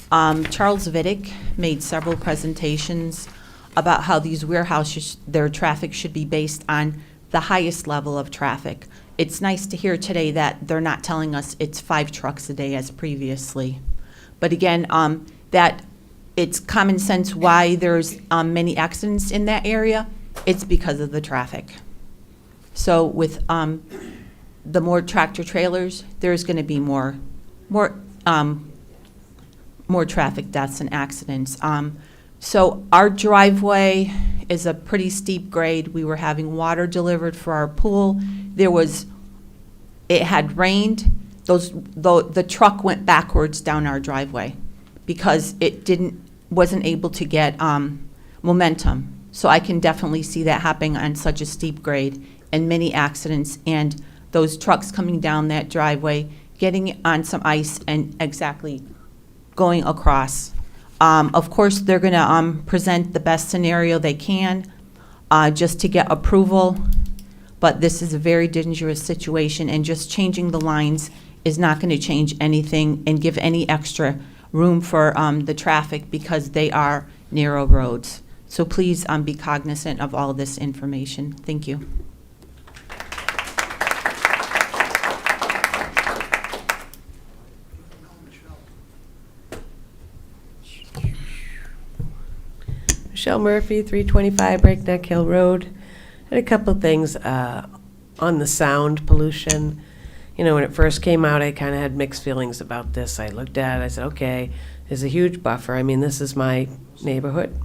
Charles Vidic made several presentations about how these warehouses, their traffic should be based on the highest level of traffic. It's nice to hear today that they're not telling us it's 5 trucks a day as previously. But again, that it's common sense why there's many accidents in that area. It's because of the traffic. So with the more tractor trailers, there's going to be more traffic deaths and accidents. So our driveway is a pretty steep grade. We were having water delivered for our pool. It had rained. The truck went backwards down our driveway because it wasn't able to get momentum. So I can definitely see that happening on such a steep grade, and many accidents, and those trucks coming down that driveway, getting on some ice and exactly going across. Of course, they're going to present the best scenario they can just to get approval, but this is a very dangerous situation, and just changing the lines is not going to change anything and give any extra room for the traffic because they are narrow roads. So please be cognizant of all this information. Thank you. Michelle Murphy, 325 Breakneck Hill Road. Had a couple things on the sound pollution. You know, when it first came out, I kind of had mixed feelings about this. I looked at it, I said, okay, there's a huge buffer. I mean, this is my neighborhood.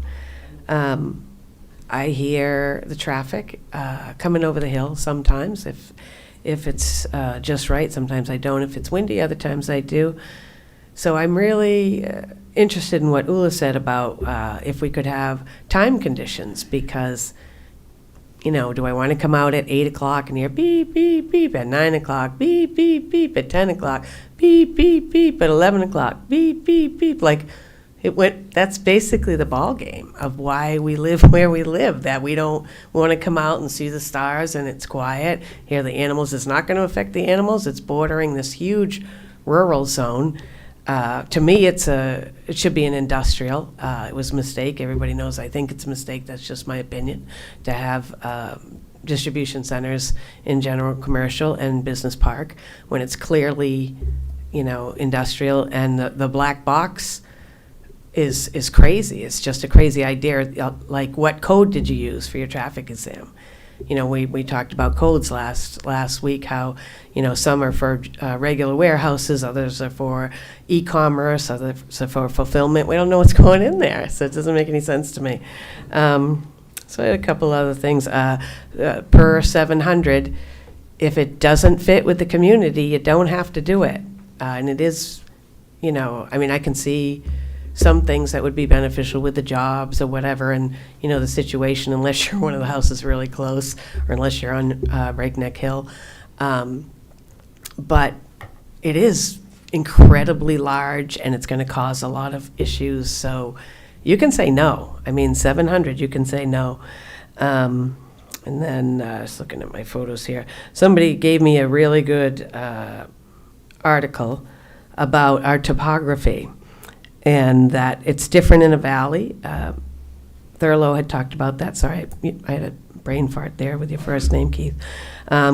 I hear the traffic coming over the hill sometimes if it's just right. Sometimes I don't. If it's windy, other times I do. So I'm really interested in what Ula said about if we could have time conditions, because, you know, do I want to come out at 8 o'clock and hear beep, beep, beep at 9 o'clock, beep, beep, beep at 10 o'clock, beep, beep, beep at 11 o'clock, beep, beep, beep? Like, that's basically the ball game of why we live where we live, that we don't want to come out and see the stars and it's quiet, hear the animals. It's not going to affect the animals. It's bordering this huge rural zone. To me, it should be an industrial. It was a mistake. Everybody knows I think it's a mistake. That's just my opinion, to have distribution centers in general commercial and business park when it's clearly, you know, industrial. And the black box is crazy. It's just a crazy idea. Like, what code did you use for your traffic exam? You know, we talked about codes last week, how, you know, some are for regular warehouses, others are for e-commerce, others are for fulfillment. We don't know what's going in there, so it doesn't make any sense to me. So I had a couple other things. Per 700, if it doesn't fit with the community, you don't have to do it. And it is, you know, I mean, I can see some things that would be beneficial with the jobs or whatever, and, you know, the situation, unless you're one of the houses really close or unless you're on Breakneck Hill. But it is incredibly large and it's going to cause a lot of issues. So you can say no. I mean, 700, you can say no. And then I was looking at my photos here. Somebody gave me a really good article about our topography, and that it's different in a valley. Thurlow had talked about that. Sorry, I had a brain fart there with your first name, Keith.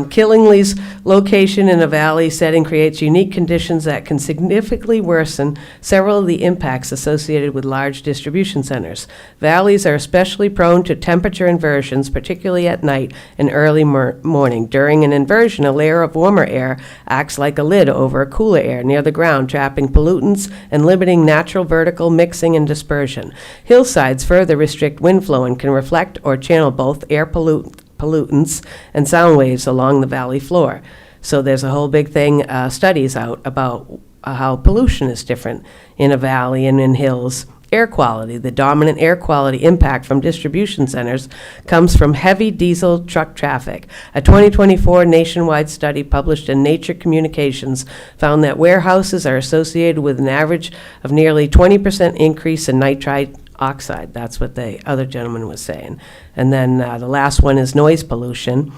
Killingly's location in a valley setting creates unique conditions that can significantly worsen several of the impacts associated with large distribution centers. Valleys are especially prone to temperature inversions, particularly at night and early morning. During an inversion, a layer of warmer air acts like a lid over a cooler air near the ground, trapping pollutants and limiting natural vertical mixing and dispersion. Hillsides further restrict wind flow and can reflect or channel both air pollutants and sound waves along the valley floor. So there's a whole big thing, studies out about how pollution is different in a valley and in hills. Air quality, the dominant air quality impact from distribution centers comes from heavy diesel truck traffic. A 2024 nationwide study published in Nature Communications found that warehouses are associated with an average of nearly 20% increase in nitrite oxide. That's what the other gentleman was saying. And then the last one is noise pollution,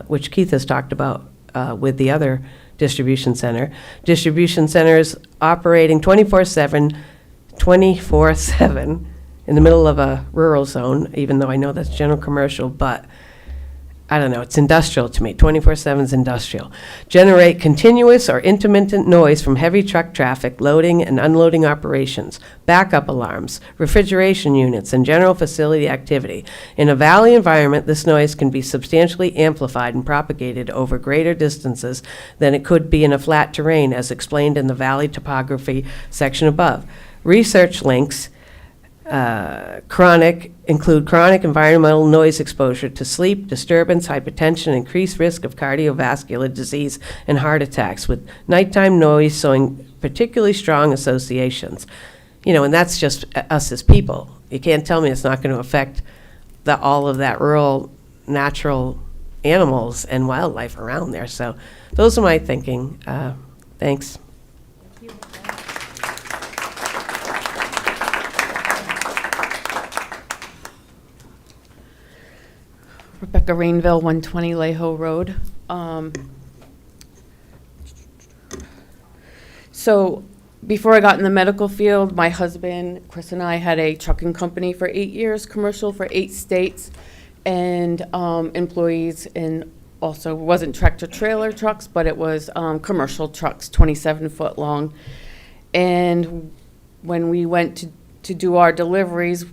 which Keith has talked about with the other distribution center. Distribution centers operating 24/7 in the middle of a rural zone, even though I know that's general commercial, but I don't know, it's industrial to me, 24/7 is industrial. Generate continuous or intermittent noise from heavy truck traffic, loading and unloading operations, backup alarms, refrigeration units, and general facility activity. In a valley environment, this noise can be substantially amplified and propagated over greater distances than it could be in a flat terrain, as explained in the valley topography section above. Research links include chronic environmental noise exposure to sleep disturbance, hypertension, increased risk of cardiovascular disease and heart attacks, with nighttime noise showing particularly strong associations. You know, and that's just us as people. You can't tell me it's not going to affect all of that rural natural animals and wildlife around there. So those are my thinking. Thanks. Rebecca Rainville, 120 Leho Road. So before I got in the medical field, my husband, Chris, and I had a trucking company for 8 years, commercial for 8 states, and employees in also wasn't tractor trailer trucks, but it was commercial trucks, 27-foot long. And when we went to do our deliveries,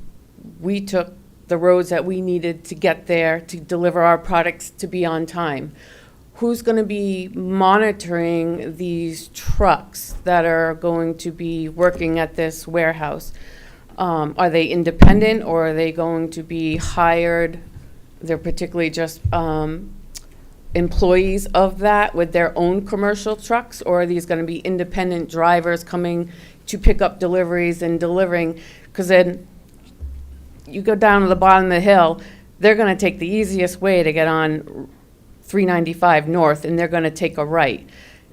we took the roads that we needed to get there to deliver our products to be on time. Who's going to be monitoring these trucks that are going to be working at this warehouse? Are they independent, or are they going to be hired? They're particularly just employees of that with their own commercial trucks, or are these going to be independent drivers coming to pick up deliveries and delivering? Because then you go down to the bottom of the hill, they're going to take the easiest way to get on 395 north, and they're going to take a right.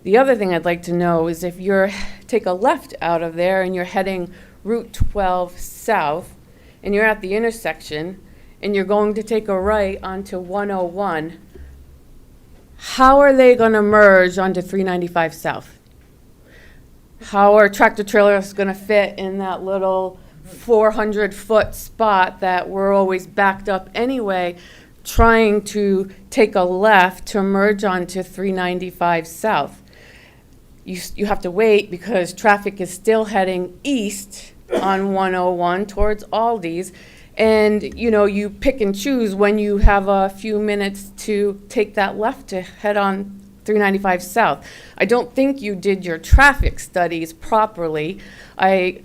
The other thing I'd like to know is if you're take a left out of there and you're heading Route 12 south, and you're at the intersection, and you're going to take a right onto 101, how are they going to merge onto 395 south? How are tractor trailers going to fit in that little 400-foot spot that we're always backed up anyway, trying to take a left to merge onto 395 south? You have to wait because traffic is still heading east on 101 towards Aldi's, and you know, you pick and choose when you have a few minutes to take that left to head on 395 south. I don't think you did your traffic studies properly. I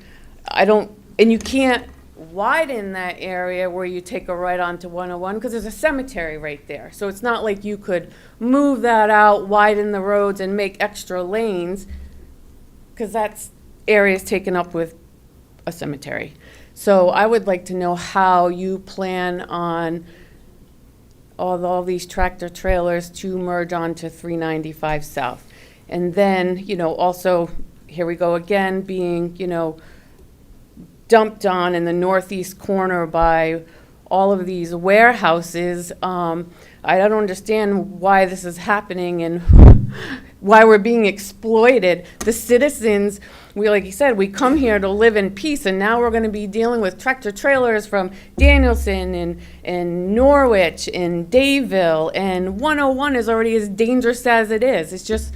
don't. And you can't widen that area where you take a right onto 101 because there's a cemetery right there. So it's not like you could move that out, widen the roads, and make extra lanes, because that area is taken up with a cemetery. So I would like to know how you plan on all these tractor trailers to merge onto 395 south. And then, you know, also, here we go again, being, you know, dumped on in the northeast corner by all of these warehouses. I don't understand why this is happening and why we're being exploited. The citizens, like you said, we come here to live in peace, and now we're going to be dealing with tractor trailers from Danielson and Norwich and Dayville, and 101 is already as dangerous as it is. It's just,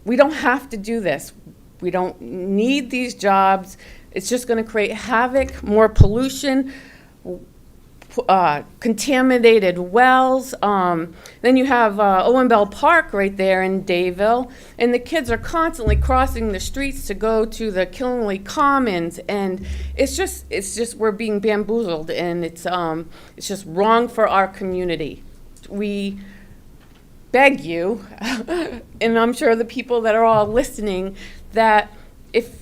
we don't have to do this. We don't need these jobs. It's just going to create havoc, more pollution, contaminated wells. Then you have Owen Bell Park right there in Dayville, and the kids are constantly crossing the streets to go to the Killingley Commons, and it's just we're being bamboozled, and it's just wrong for our community. We beg you, and I'm sure the people that are all listening, that if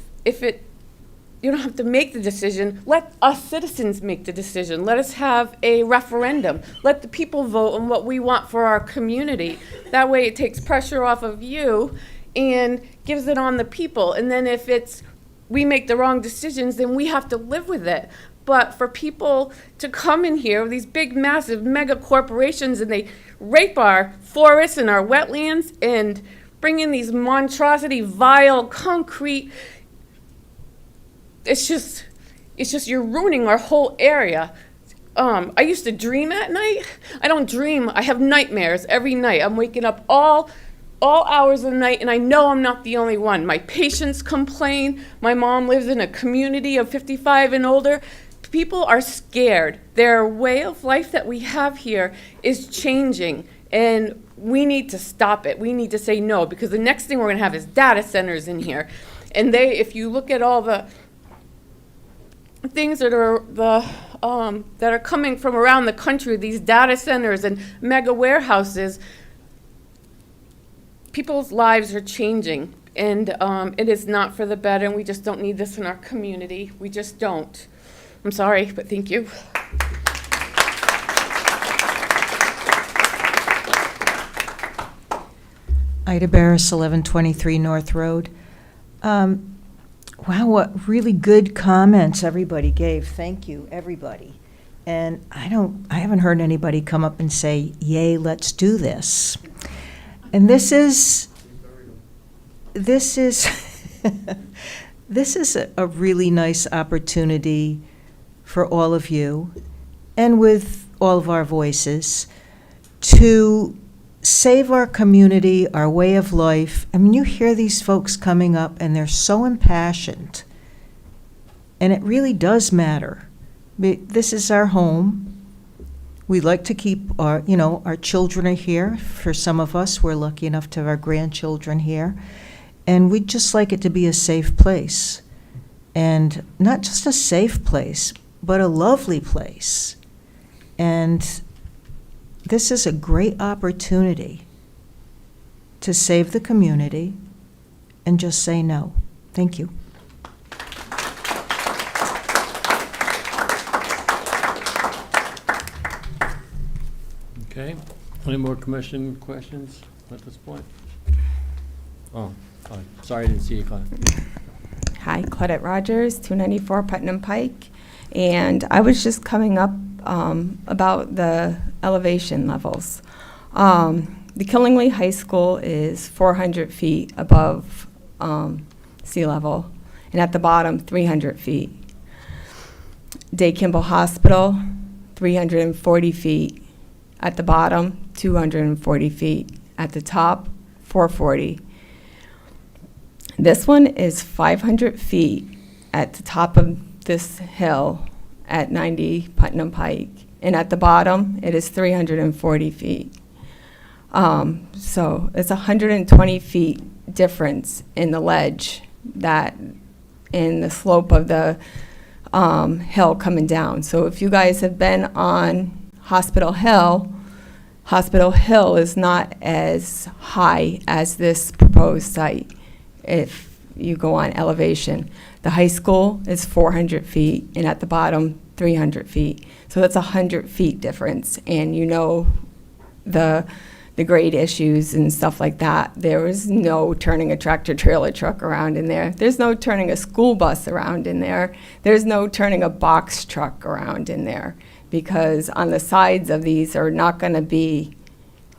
you don't have to make the decision. Let us citizens make the decision. Let us have a referendum. Let the people vote on what we want for our community. That way it takes pressure off of you and gives it on the people. And then if we make the wrong decisions, then we have to live with it. But for people to come in here, these big, massive, mega corporations, and they rape our forests and our wetlands and bring in these monstrosity, vile, concrete. It's just you're ruining our whole area. I used to dream at night. I don't dream. I have nightmares every night. I'm waking up all hours of the night, and I know I'm not the only one. My patients complain. My mom lives in a community of 55 and older. People are scared. Their way of life that we have here is changing, and we need to stop it. We need to say no, because the next thing we're going to have is data centers in here. And if you look at all the things that are coming from around the country, these data centers and mega warehouses, people's lives are changing, and it is not for the better, and we just don't need this in our community. We just don't. I'm sorry, but thank you. Ida Barris, 1123 North Road. Wow, what really good comments everybody gave. Thank you, everybody. And I haven't heard anybody come up and say, yay, let's do this. And this is a really nice opportunity for all of you, and with all of our voices, to save our community, our way of life. I mean, you hear these folks coming up, and they're so impassioned, and it really does matter. This is our home. We like to keep our children are here. For some of us, we're lucky enough to have our grandchildren here, and we'd just like it to be a safe place. And not just a safe place, but a lovely place. And this is a great opportunity to save the community and just say no. Thank you. Okay, any more commission questions at this point? Oh, sorry, I didn't see you, Claudia. Hi, Claudette Rogers, 294 Putnam Pike. And I was just coming up about the elevation levels. The Killingly High School is 400 feet above sea level, and at the bottom, 300 feet. Day Kimball Hospital, 340 feet. At the bottom, 240 feet. At the top, 440. This one is 500 feet at the top of this hill at 90 Putnam Pike, and at the bottom, it is 340 feet. So it's 120 feet difference in the ledge that in the slope of the hill coming down. So if you guys have been on Hospital Hill is not as high as this proposed site if you go on elevation. The high school is 400 feet, and at the bottom, 300 feet. So that's 100 feet difference, and you know the grade issues and stuff like that. There was no turning a tractor trailer truck around in there. There's no turning a school bus around in there. There's no turning a box truck around in there, because on the sides of these are not going to be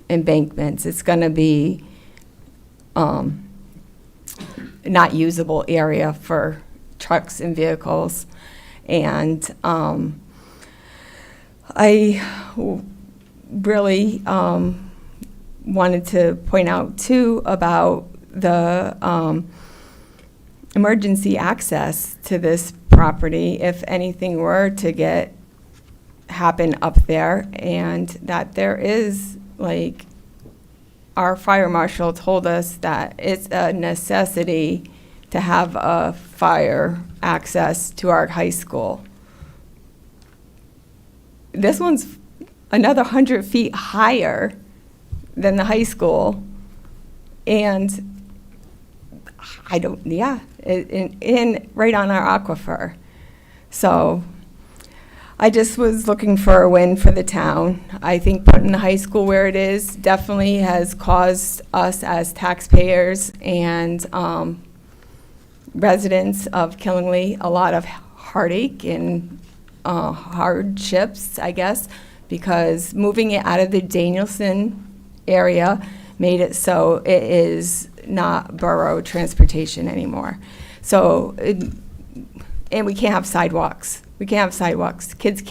embankments. It's going to be not usable area for trucks and vehicles. And I really wanted to point out too about the emergency access to this property if anything were to happen up there, and that there is, like, our fire marshal told us that it's a necessity to have a fire access to our high school. This one's another 100 feet higher than the high school, and right on our aquifer. So I just was looking for a win for the town. I think putting the high school where it is definitely has caused us as taxpayers and residents of Killingly a lot of heartache and hardships, I guess, because moving it out of the Danielson area made it so it is not borough transportation anymore. So, and we can't have sidewalks We can't have sidewalks. Kids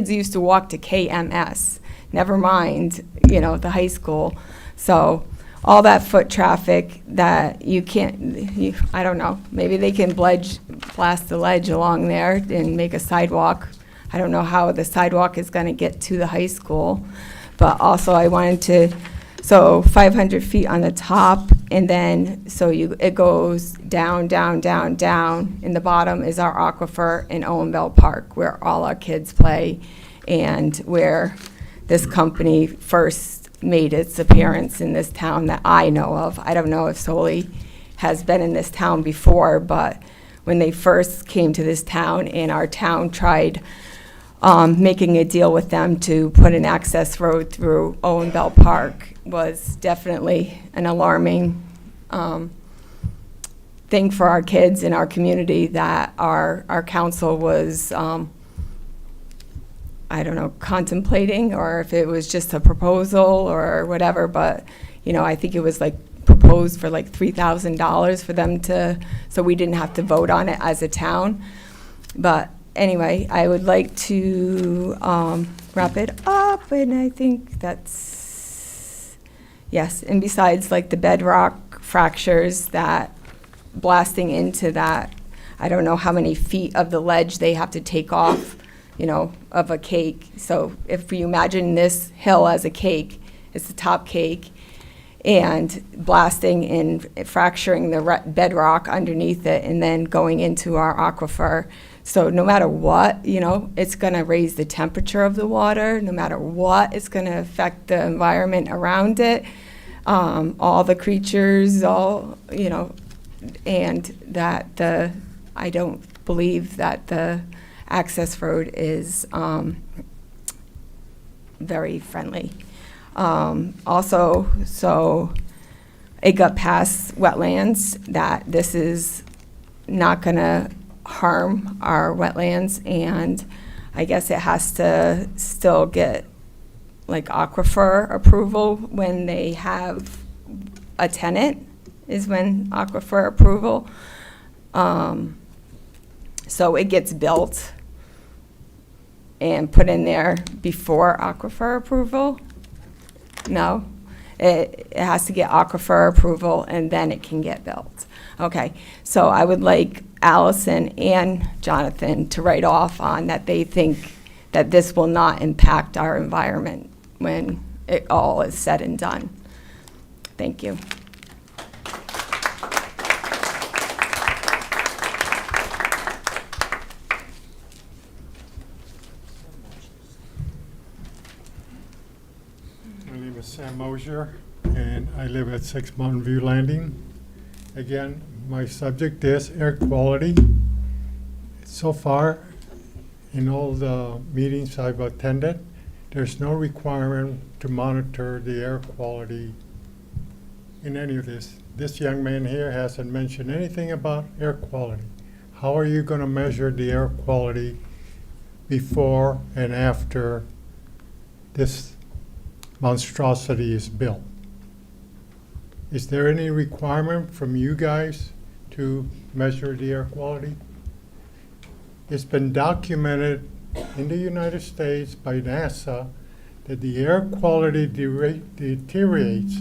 used to walk to KMS, never mind, the high school. So all that foot traffic that you can't, I don't know, maybe they can blast the ledge along there and make a sidewalk. I don't know how the sidewalk is going to get to the high school. But also I wanted to, so 500 feet on the top, and then, it goes down, down, down, down. In the bottom is our aquifer in Owenbell Park, where all our kids play, and where this company first made its appearance in this town that I know of. I don't know if Soli has been in this town before, but when they first came to this town, and our town tried making a deal with them to put an access road through Owenbell Park, was definitely an alarming thing for our kids in our community, that our council was, I don't know, contemplating, or if it was just a proposal or whatever, but, I think it was proposed for $3,000 for them so we didn't have to vote on it as a town. But anyway, I would like to wrap it up, and I think that's, yes, and besides the bedrock fractures, that blasting into that, I don't know how many feet of the ledge they have to take off, of a cake. So if you imagine this hill as a cake, it's the top cake, and blasting and fracturing the bedrock underneath it, and then going into our aquifer. So no matter what, it's going to raise the temperature of the water. No matter what, it's going to affect the environment around it, all the creatures, and that I don't believe that the access road is very friendly. Also, so it got past wetlands, that this is not going to harm our wetlands, and I guess it has to still get aquifer approval when they have a tenant, is when aquifer approval. So it gets built and put in there before aquifer approval? No? It has to get aquifer approval, and then it can get built. Okay, so I would like Allison and Jonathan to write off on that they think that this will not impact our environment when it all is said and done. Thank you. My name is Sam Mosier, and I live at 6 Mountain View Landing. Again, my subject is air quality. So far, in all the meetings I've attended, there's no requirement to monitor the air quality in any of this. This young man here hasn't mentioned anything about air quality. How are you going to measure the air quality before and after this monstrosity is built? Is there any requirement from you guys to measure the air quality? It's been documented in the United States by NASA that the air quality deteriorates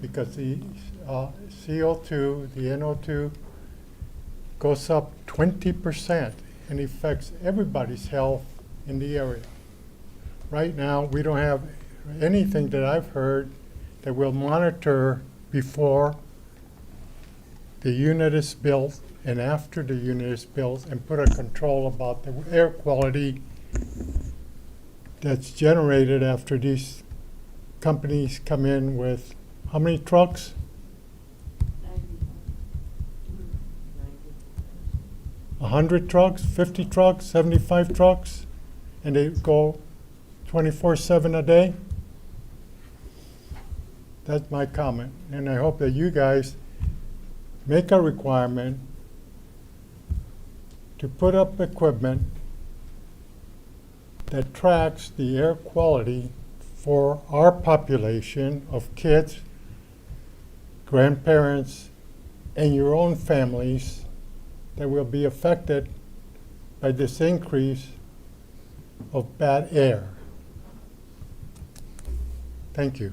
because the CO2, the NO2, goes up 20% and affects everybody's health in the area. Right now, we don't have anything that I've heard that will monitor before the unit is built and after the unit is built, and put a control about the air quality that's generated after these companies come in with how many trucks? 100 trucks, 50 trucks, 75 trucks, and they go 24/7 a day? That's my comment, and I hope that you guys make a requirement to put up equipment that tracks the air quality for our population of kids, grandparents, and your own families that will be affected by this increase of bad air? Thank you.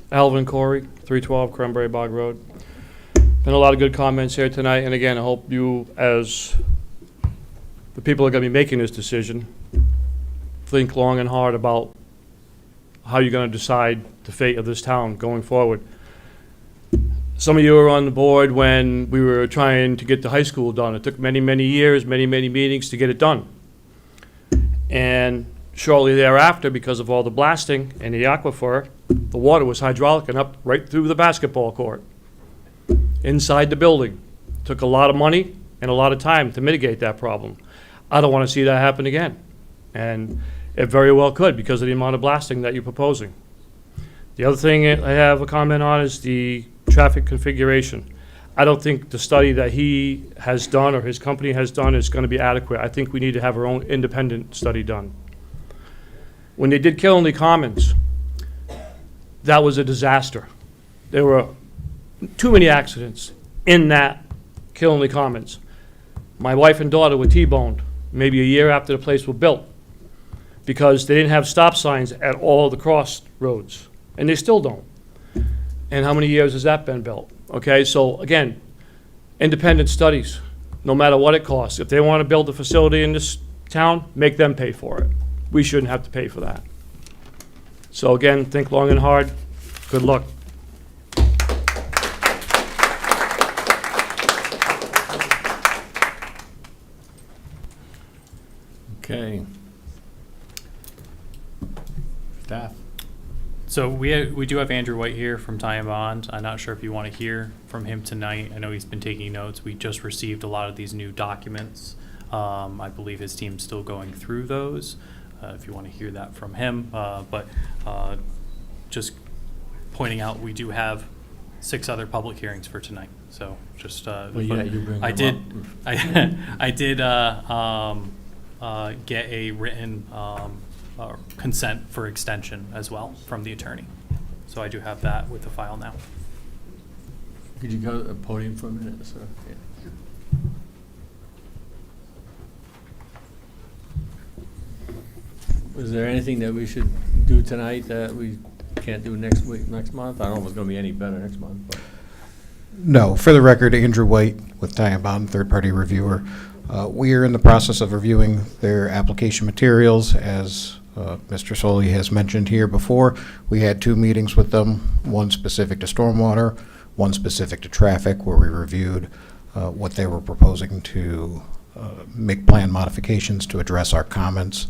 Alvin Corey, 312 Cranberry Bog Road. Been a lot of good comments here tonight, and again, I hope you, as the people that are going to be making this decision, think long and hard about how you're going to decide the fate of this town going forward. Some of you were on the board when we were trying to get the high school done. It took many, many years, many, many meetings to get it done. And shortly thereafter, because of all the blasting and the aquifer, the water was hydraulic and up right through the basketball court, inside the building. Took a lot of money and a lot of time to mitigate that problem. I don't want to see that happen again. And it very well could because of the amount of blasting that you're proposing. The other thing I have a comment on is the traffic configuration. I don't think the study that he has done or his company has done is going to be adequate. I think we need to have our own independent study done. When they did Killenly Commons, that was a disaster. There were too many accidents in that Killenly Commons. My wife and daughter were T-boned maybe a year after the place was built because they didn't have stop signs at all the crossroads, and they still don't. And how many years has that been built? Okay, so again, independent studies, no matter what it costs. If they want to build a facility in this town, make them pay for it. We shouldn't have to pay for that. So again, think long and hard. Good luck. Okay. Staff. So we do have Andrew White here from Ty and Bond. I'm not sure if you want to hear from him tonight. I know he's been taking notes. We just received a lot of these new documents. I believe his team's still going through those. If you want to hear that from him, but just pointing out, we do have 6 other public hearings for tonight. So just Well, yeah, you bring I them did I did get a written consent for extension as well from the attorney. So I do have that with the file now. Could you go to the podium for a minute, sir? Yeah. Was there anything that we should do tonight that we can't do next week, next month? I don't know if it's gonna be any better next month, but. No, for the record, Andrew White with Ty and Bond, third-party reviewer. We are in the process of reviewing their application materials. As Mr. Solly has mentioned here before, we had 2 meetings with them, one specific to stormwater, one specific to traffic, where we reviewed what they were proposing to make plan modifications to address our comments.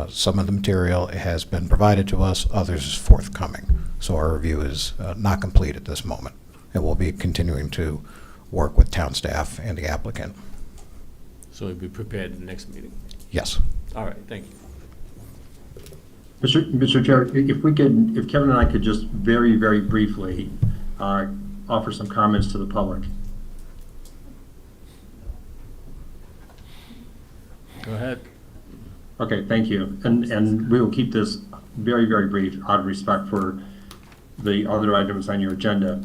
Some of the material has been provided to us, others is forthcoming. So our review is not complete at this moment. And we'll be continuing to work with town staff and the applicant. So we'll be prepared for the next meeting? Yes. All right, thank you. Mr. Chair, if Kevin and I could just very, very briefly offer some comments to the public. Go ahead. Okay, thank you. And we will keep this very, very brief out of respect for the other items on your agenda.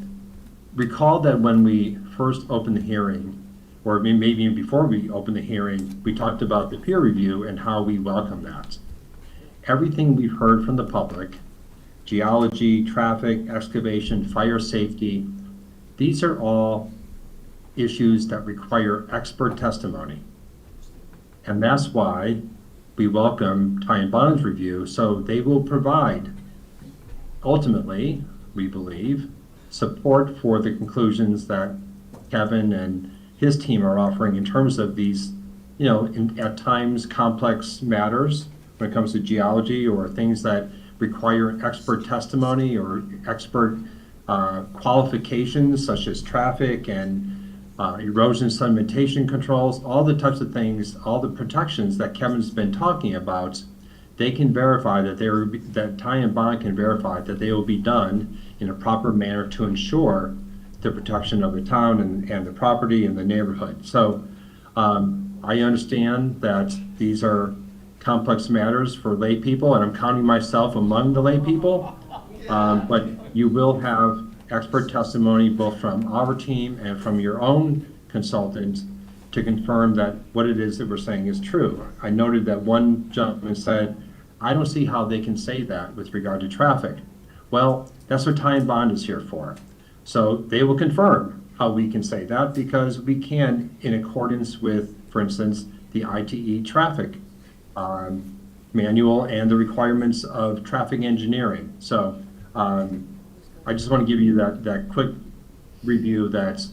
Recall that when we first opened the hearing, or maybe even before we opened the hearing, we talked about the peer review and how we welcome that. Everything we've heard from the public, geology, traffic, excavation, fire safety, these are all issues that require expert testimony. And that's why we welcome Ty and Bond's review, so they will provide, ultimately, we believe, support for the conclusions that Kevin and his team are offering in terms of these, at times complex matters when it comes to geology or things that require expert testimony or expert qualifications such as traffic and erosion sedimentation controls, all the types of things, all the protections that Kevin's been talking about. They can verify that Ty and Bond can verify that they will be done in a proper manner to ensure the protection of the town and the property and the neighborhood. So I understand that these are complex matters for lay people, and I'm counting myself among the lay people. But you will have expert testimony both from our team and from your own consultants to confirm that what it is that we're saying is true. I noted that one gentleman said, I don't see how they can say that with regard to traffic. Well, that's what Ty and Bond is here for. So they will confirm how we can say that, because we can, in accordance with, for instance, the ITE traffic manual and the requirements of traffic engineering. So I just want to give you that quick review that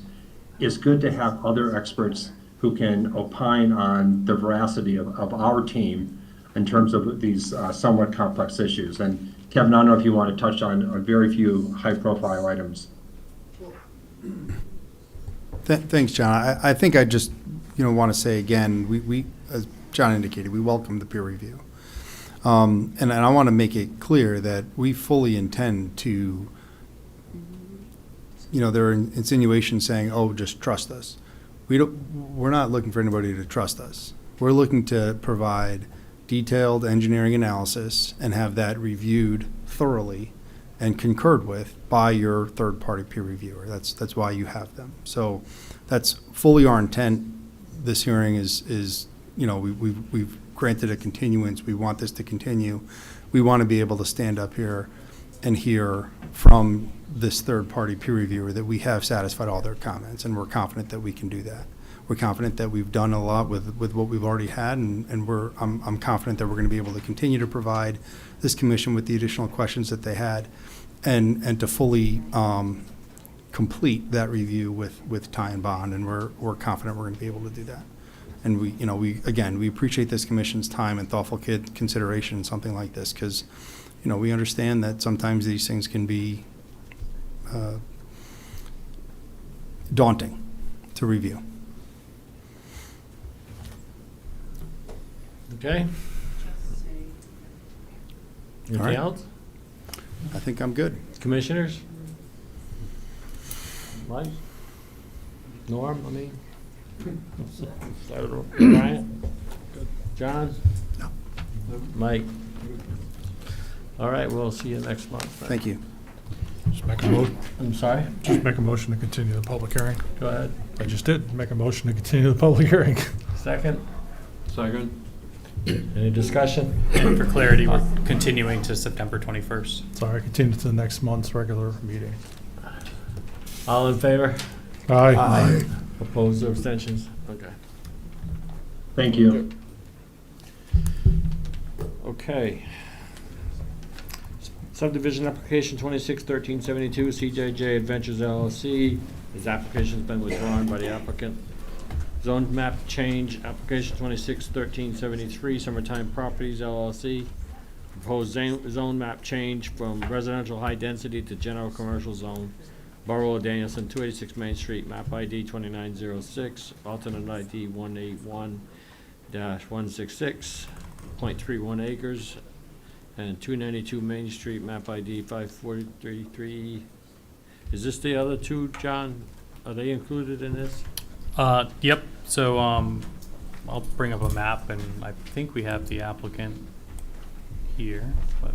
it's good to have other experts who can opine on the veracity of our team in terms of these somewhat complex issues. And Kevin, I don't know if you want to touch on a very few high-profile items. Thanks, John. I think I just, want to say again, we, as John indicated, we welcome the peer review. And I want to make it clear that we fully intend to, there are insinuations saying, oh, just trust us. We're not looking for anybody to trust us. We're looking to provide detailed engineering analysis and have that reviewed thoroughly and concurred with by your third-party peer reviewer. That's why you have them. So that's fully our intent. This hearing is we've granted a continuance. We want this to continue. We want to be able to stand up here and hear from this third-party peer reviewer that we have satisfied all their comments, and we're confident that we can do that. We're confident that we've done a lot with what we've already had, and I'm confident that we're going to be able to continue to provide this commission with the additional questions that they had, and to fully complete that review with Ty and Bond, and we're confident we're going to be able to do that. And we appreciate this commission's time and thoughtful consideration in something like this, because we understand that sometimes these things can be daunting to review. Okay. Anything right. else? I think I'm good. Commissioners? Mike? Norm, I mean? Brian? John? No. Mike? All right, we'll see you next month. Thank you. Just make a motion. I'm sorry? Just make a motion to continue the public hearing. Go ahead. I just did, make a motion to continue the public hearing. Second? Second. Any discussion? And for clarity, we're continuing to September 21st. Sorry, continue to the next month's regular meeting. All in favor? Aye. Opposed or abstentions? Okay. Thank you. Okay. Subdivision application 261372, CJJ Adventures LLC. His application's been withdrawn by the applicant. Zone map change, application 261373, Summertime Properties LLC. Proposed zone map change from residential high density to general commercial zone. Borough of Danielson, 286 Main Street, map ID 2906, alternate ID 181-166.31 acres, and 292 Main Street, map ID 5433. Is this the other two, John? Are they included in this? Yep. So I'll bring up a map, and I think we have the applicant here. But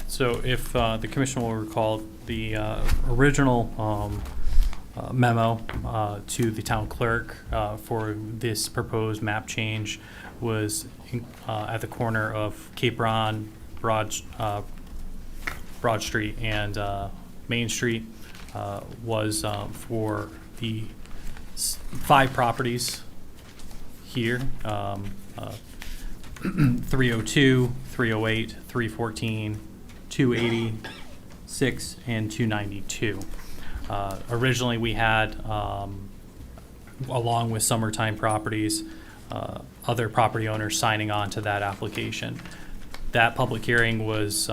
so if the commission will recall, the original memo to the town clerk for this proposed map change was at the corner of Cape Ron, Broad Street, and Main Street, was for the 5 properties here, 302, 308, 314, 286, and 292. Originally, we had, along with Summertime Properties, other property owners signing on to that application. That public hearing was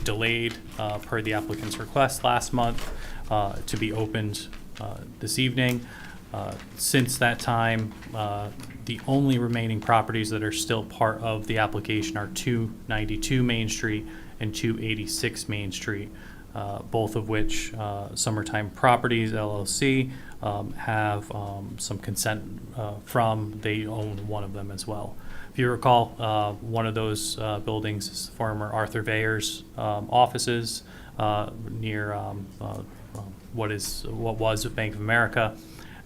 delayed per the applicant's request last month to be opened this evening. Since that time, the only remaining properties that are still part of the application are 292 Main Street and 286 Main Street, both of which Summertime Properties LLC have some consent from. They own one of them as well. If you recall, one of those buildings is former Arthur Vayer's offices near what was Bank of America,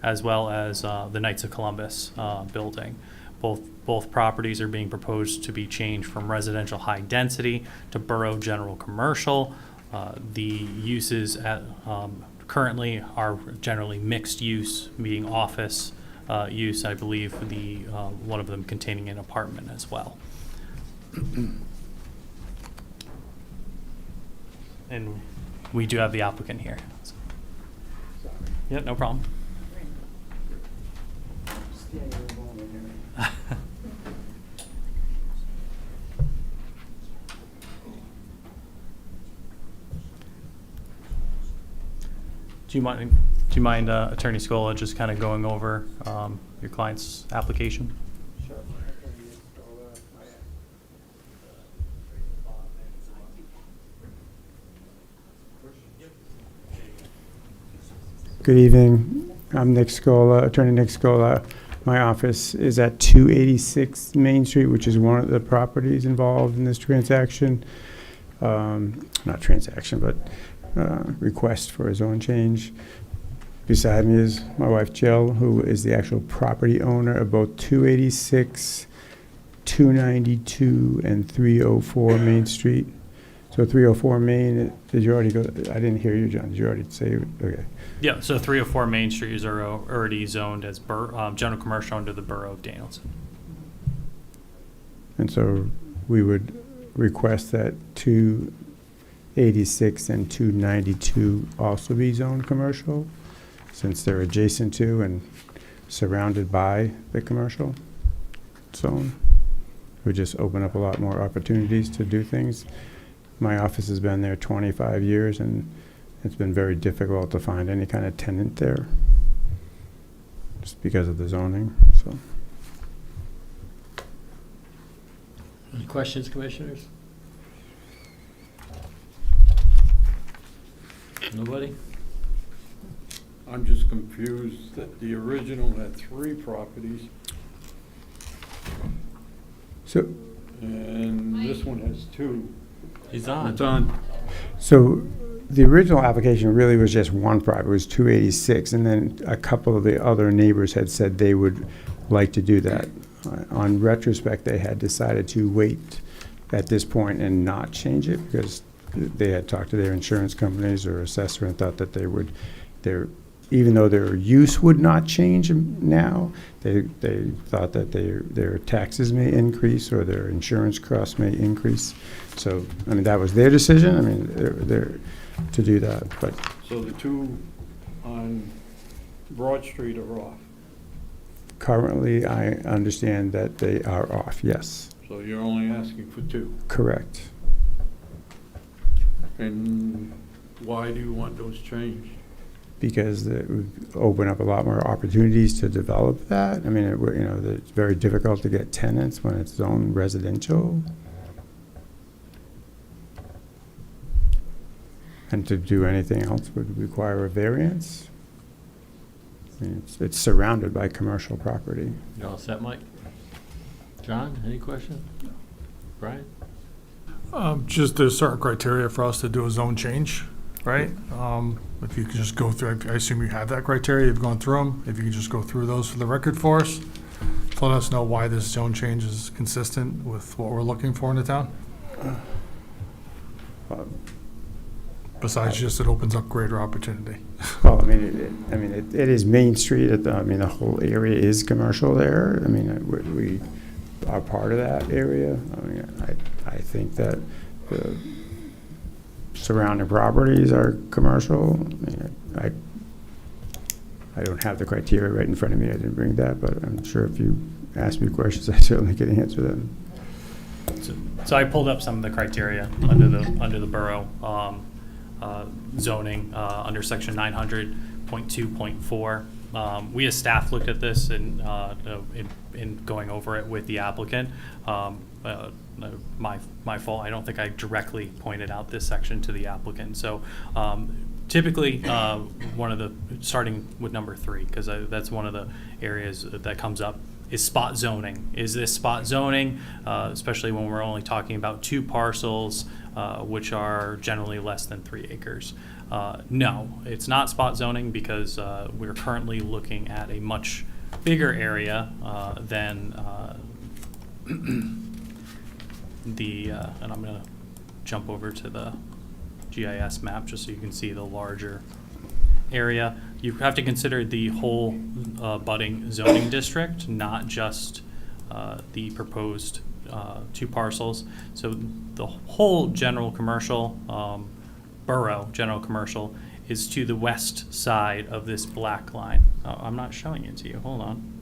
as well as the Knights of Columbus building. Both properties are being proposed to be changed from residential high density to borough general commercial. The uses currently are generally mixed use, meaning office use. I believe one of them containing an apartment as well. And we do have the applicant here. Yeah, no problem. Do you mind, Attorney Scola, just kind of going over your client's application? Sure. Good evening. I'm Nick Scola, Attorney Nick Scola. My office is at 286 Main Street, which is one of the properties involved in this transaction. Not transaction, but request for a zone change. Beside me is my wife Jill, who is the actual property owner of both 286, 292, and 304 Main Street. So 304 Main, did you already go? I didn't hear you, John. Did you already say? Okay. Yeah, so 304 Main Street is already zoned as general commercial under the Borough of Danielson. And so we would request that 286 and 292 also be zoned commercial, since they're adjacent to and surrounded by the commercial zone. It would just open up a lot more opportunities to do things. My office has been there 25 years, and it's been very difficult to find any kind of tenant there, just because of the zoning, so. Any questions, commissioners? Nobody? I'm just confused that the original had 3 properties. So, and this one has 2. He's on. It's on. So the original application really was just one property, it was 286, and then a couple of the other neighbors had said they would like to do that. On retrospect, they had decided to wait at this point and not change it because they had talked to their insurance companies or assessor and thought that they would, even though their use would not change now, they thought that their taxes may increase or their insurance costs may increase. So, I mean, that was their decision. I mean, they're to do that, but. So the 2 on Broad Street are off. Currently, I understand that they are off, yes. So you're only asking for 2. Correct. And why do you want those changed? Because it would open up a lot more opportunities to develop that. I mean, it's very difficult to get tenants when it's zoned residential. And to do anything else would require a variance. I mean, it's surrounded by commercial property. You all set, Mike? John, any questions? Brian? Just there's certain criteria for us to do a zone change, right? If you could just go through, I assume you have that criteria, you've gone through them. If you could just go through those for the record for us, to let us know why this zone change is consistent with what we're looking for in the town. Besides just it opens up greater opportunity. Well, I mean, it is Main Street. I mean, the whole area is commercial there. I mean, we are part of that area. I mean, I think that the surrounding properties are commercial. I mean, I don't have the criteria right in front of me. I didn't bring that, but I'm sure if you ask me questions, I certainly can answer them. So So I pulled up some of the criteria under the borough zoning under section 900.2.4. We as staff looked at this and in going over it with the applicant. My fault. I don't think I directly pointed out this section to the applicant. So typically, starting with number 3, because that's one of the areas that comes up, is spot zoning. Is this spot zoning, especially when we're only talking about 2 parcels, which are generally less than 3 acres? No, it's not spot zoning because we're currently looking at a much bigger area than and I'm going to jump over to the GIS map just so you can see the larger area. You have to consider the whole budding zoning district, not just the proposed 2 parcels. So the whole general commercial, borough general commercial, is to the west side of this black line. I'm not showing it to you. Hold on.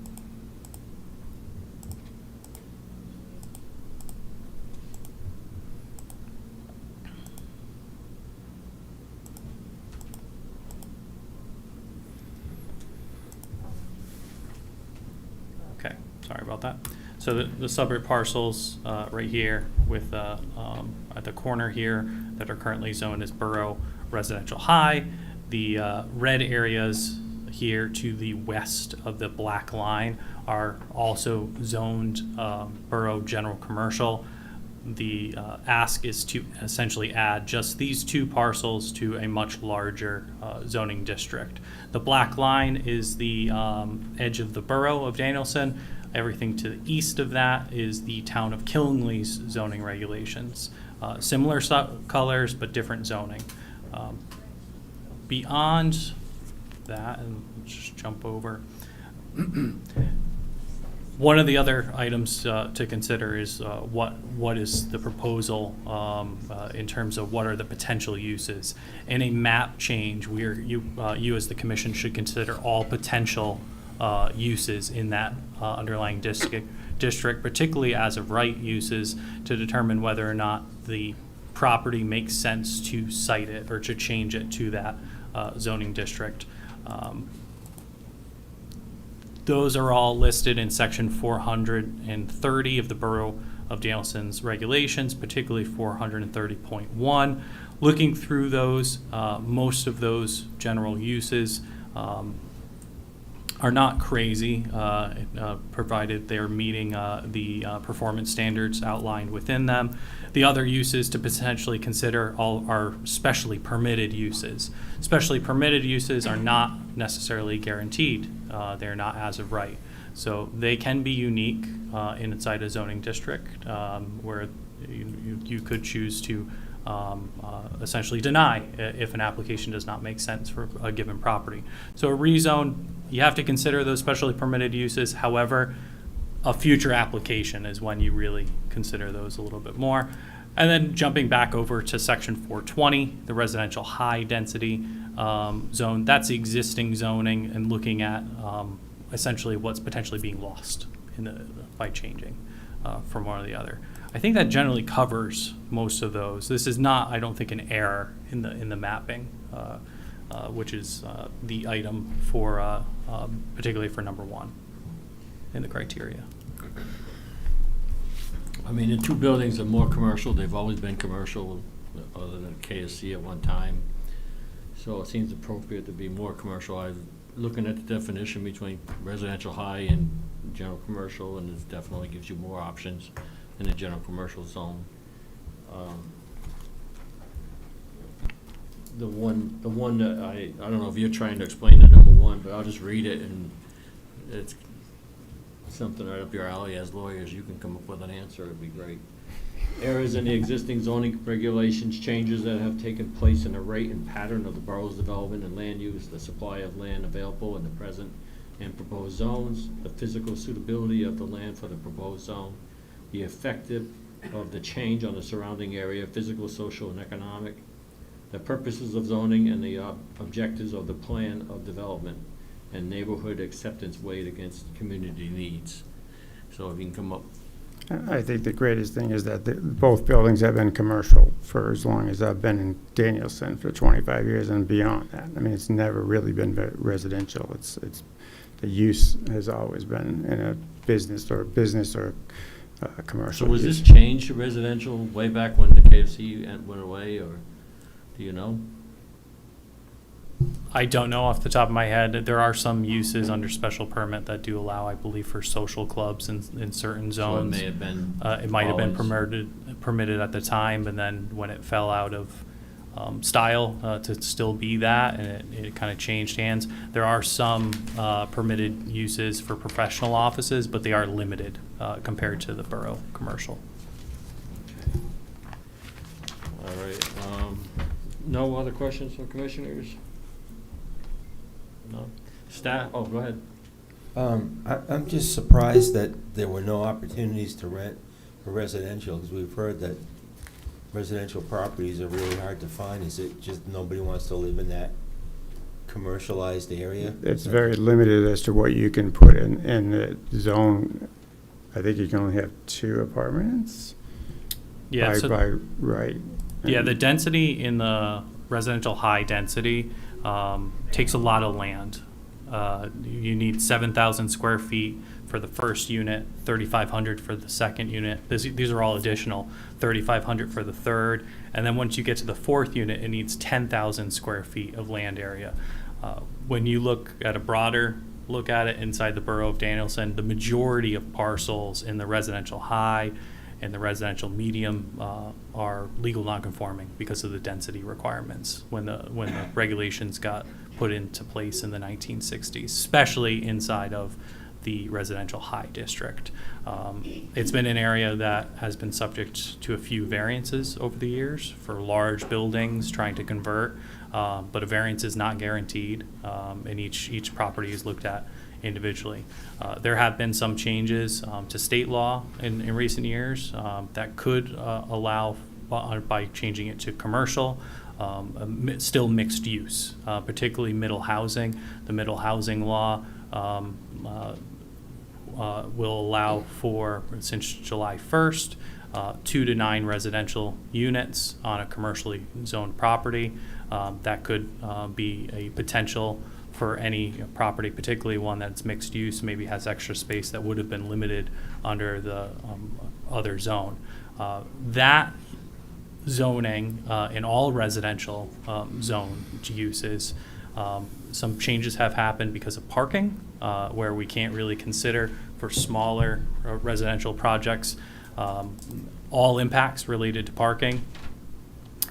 Okay, sorry about that. So the suburb parcels right here with at the corner here that are currently zoned as borough residential high. The red areas here to the west of the black line are also zoned borough general commercial. The ask is to essentially add just these 2 parcels to a much larger zoning district. The black line is the edge of the borough of Danielson. Everything to the east of that is the town of Killingly's zoning regulations. Similar colors, but different zoning. Beyond that, and let's just jump over. One of the other items to consider is what is the proposal in terms of what are the potential uses. In a map change, you as the commission should consider all potential uses in that underlying district, particularly as of right uses, to determine whether or not the property makes sense to site it or to change it to that zoning district. Those are all listed in section 430 of the Borough of Danielson's regulations, particularly 430.1. Looking through those, most of those general uses are not crazy, provided they're meeting the performance standards outlined within them. The other uses to potentially consider are specially permitted uses. Specially permitted uses are not necessarily guaranteed. They're not as of right. So they can be unique inside a zoning district where you could choose to essentially deny if an application does not make sense for a given property. So a rezone, you have to consider those specially permitted uses. However, a future application is when you really consider those a little bit more. And then jumping back over to section 420, the residential high density zone, that's the existing zoning, and looking at essentially what's potentially being lost by changing from one or the other. I think that generally covers most of those. This is not, I don't think, an error in the mapping, which is the item for particularly for number 1 in the criteria. I mean, the 2 buildings are more commercial. They've always been commercial, other than KSC at one time. So it seems appropriate to be more commercial. I'm looking at the definition between residential high and general commercial, and it definitely gives you more options in the general commercial zone. The one that I don't know if you're trying to explain the number 1, but I'll just read it, and it's something right up your alley. As lawyers, you can come up with an answer. It'd be great. Errors in the existing zoning regulations, changes that have taken place in the rate and pattern of the borough's development and land use, the supply of land available in the present and proposed zones, the physical suitability of the land for the proposed zone, the effect of the change on the surrounding area, physical, social, and economic, the purposes of zoning and the objectives of the plan of development, and neighborhood acceptance weighed against community needs. So if you can come up I think the greatest thing is that both buildings have been commercial for as long as I've been in Danielson, for 25 years and beyond that. I mean, it's never really been residential. It's the use has always been in a business or commercial. So was use. this changed to residential way back when the KFC went away, or do you know? I don't know off the top of my head. There are some uses under special permit that do allow, I believe, for social clubs in certain So it zones. may have been. It might have been always- permitted at the time, and then when it fell out of style to still be that, and it kind of changed hands. There are some permitted uses for professional offices, but they are limited compared to the borough commercial. All right, no other questions from commissioners? No? Staff, oh, go ahead. I'm just surprised that there were no opportunities to rent for residential, because we've heard that residential properties are really hard to find. Is it just nobody wants to live in that commercialized area? It's very limited as to what you can put in the zone. I think you can only have 2 apartments. Yeah, by right. Yeah, the density in the residential high density takes a lot of land. You need 7,000 square feet for the first unit, 3,500 for the second unit. These are all additional, 3,500 for the third. And then once you get to the fourth unit, it needs 10,000 square feet of land area. When you look at a broader look at it inside the borough of Danielson, the majority of parcels in the residential high and the residential medium are legal nonconforming because of the density requirements when the regulations got put into place in the 1960s, especially inside of the residential high district. It's been an area that has been subject to a few variances over the years for large buildings trying to convert, but a variance is not guaranteed, and each property is looked at individually. There have been some changes to state law in recent years that could allow, by changing it to commercial, still mixed use, particularly middle housing. The middle housing law will allow for, since July 1st, 2 to 9 residential units on a commercially zoned property. That could be a potential for any property, particularly one that's mixed use, maybe has extra space that would have been limited under the other zone. That zoning in all residential zone uses, some changes have happened because of parking, where we can't really consider for smaller residential projects all impacts related to parking.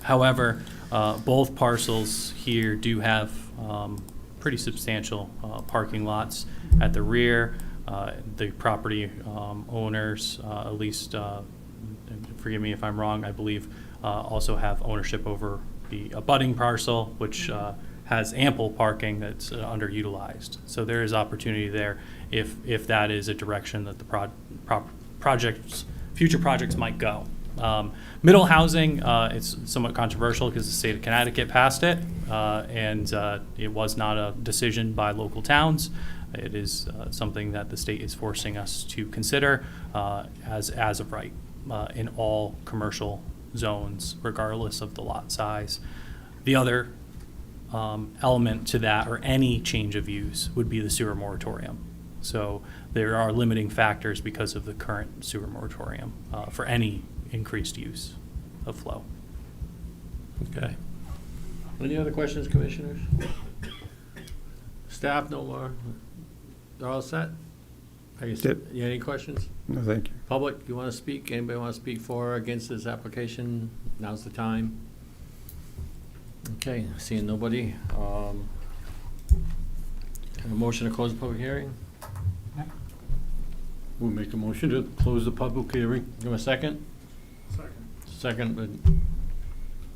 However, both parcels here do have pretty substantial parking lots at the rear. The property owners, at least, forgive me if I'm wrong, I believe also have ownership over the abutting parcel, which has ample parking that's underutilized. So there is opportunity there if that is a direction that the future projects might go. Middle housing, it's somewhat controversial because the state of Connecticut passed it, and it was not a decision by local towns. It is something that the state is forcing us to consider as of right in all commercial zones, regardless of the lot size. The other element to that, or any change of use, would be the sewer moratorium. So there are limiting factors because of the current sewer moratorium for any increased use of flow. Okay. Any other questions, commissioners? Staff, no more? They're all set? Any questions? No, thank you. Public, you want to speak? Anybody want to speak for or against this application? Now's the time. Okay, seeing nobody. A motion to close the public hearing? We'll make a motion to close the public hearing. Give a second? Second. Second with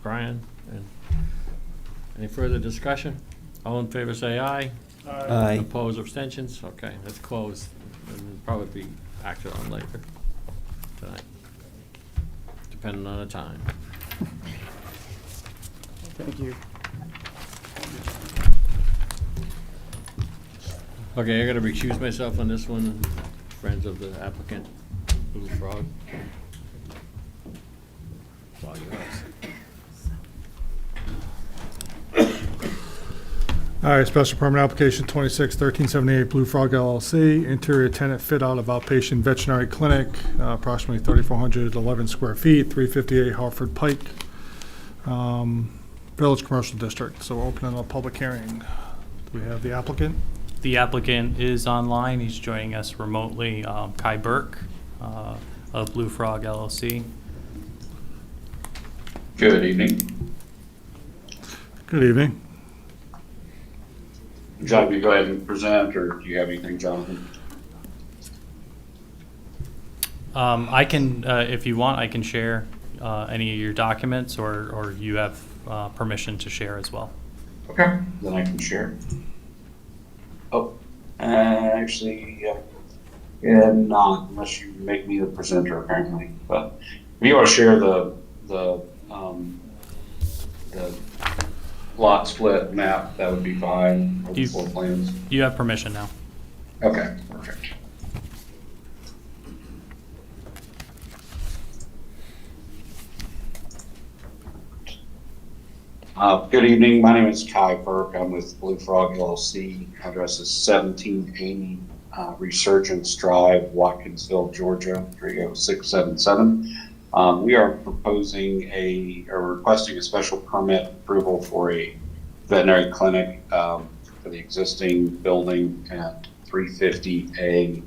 Brian. And any further discussion? All in favor say aye. Aye. Opposed, abstentions? Okay, that's closed. And probably be acted on later tonight, depending on the time. Thank you. Okay, I gotta recuse myself on this one, friends of the applicant. Blue Frog. Well, yes. All right, special permit application 26-1378 Blue Frog LLC, interior tenant fit out of outpatient veterinary clinic, approximately 3,411 square feet, 358 Hartford Pike, Village Commercial District. So we're opening a public hearing. Do we have the applicant? The applicant is online. He's joining us remotely. Kai Burke of Blue Frog LLC. Good evening. Good evening. John, you go ahead and present, or do you have anything, Jonathan? I can, if you want, I can share any of your documents, or you have permission to share as well. Okay, then I can share. Oh, actually, yeah, not unless you make me the presenter, apparently. But if you want to share the lot split map, that would be fine. Or the floor plans. You have permission now. Okay, perfect. Good evening. My name is Kai Burke. I'm with Blue Frog LLC. Address is 1780 Resurgence Drive, Watkinsville, Georgia 30677. We are proposing requesting a special permit approval for a veterinary clinic for the existing building at 350A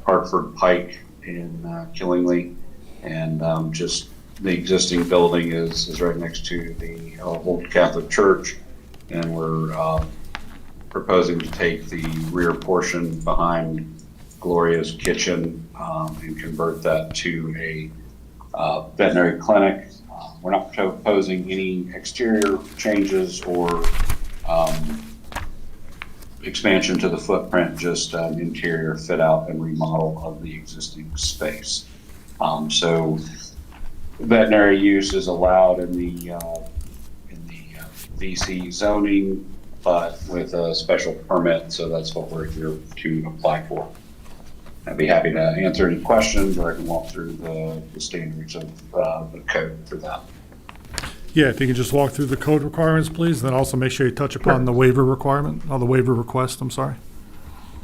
Hartford Pike in Killingly. And just the existing building is right next to the Old Catholic Church. And we're proposing to take the rear portion behind Gloria's Kitchen and convert that to a veterinary clinic. We're not proposing any exterior changes or expansion to the footprint, just interior fit out and remodel of the existing space. So veterinary use is allowed in the VC zoning, but with a special permit. So that's what we're here to apply for. I'd be happy to answer any questions, or I can walk through the standards of the code for that. Yeah, if you can just walk through the code requirements, please, then also make sure you touch upon the waiver requirement, or the waiver request, I'm sorry.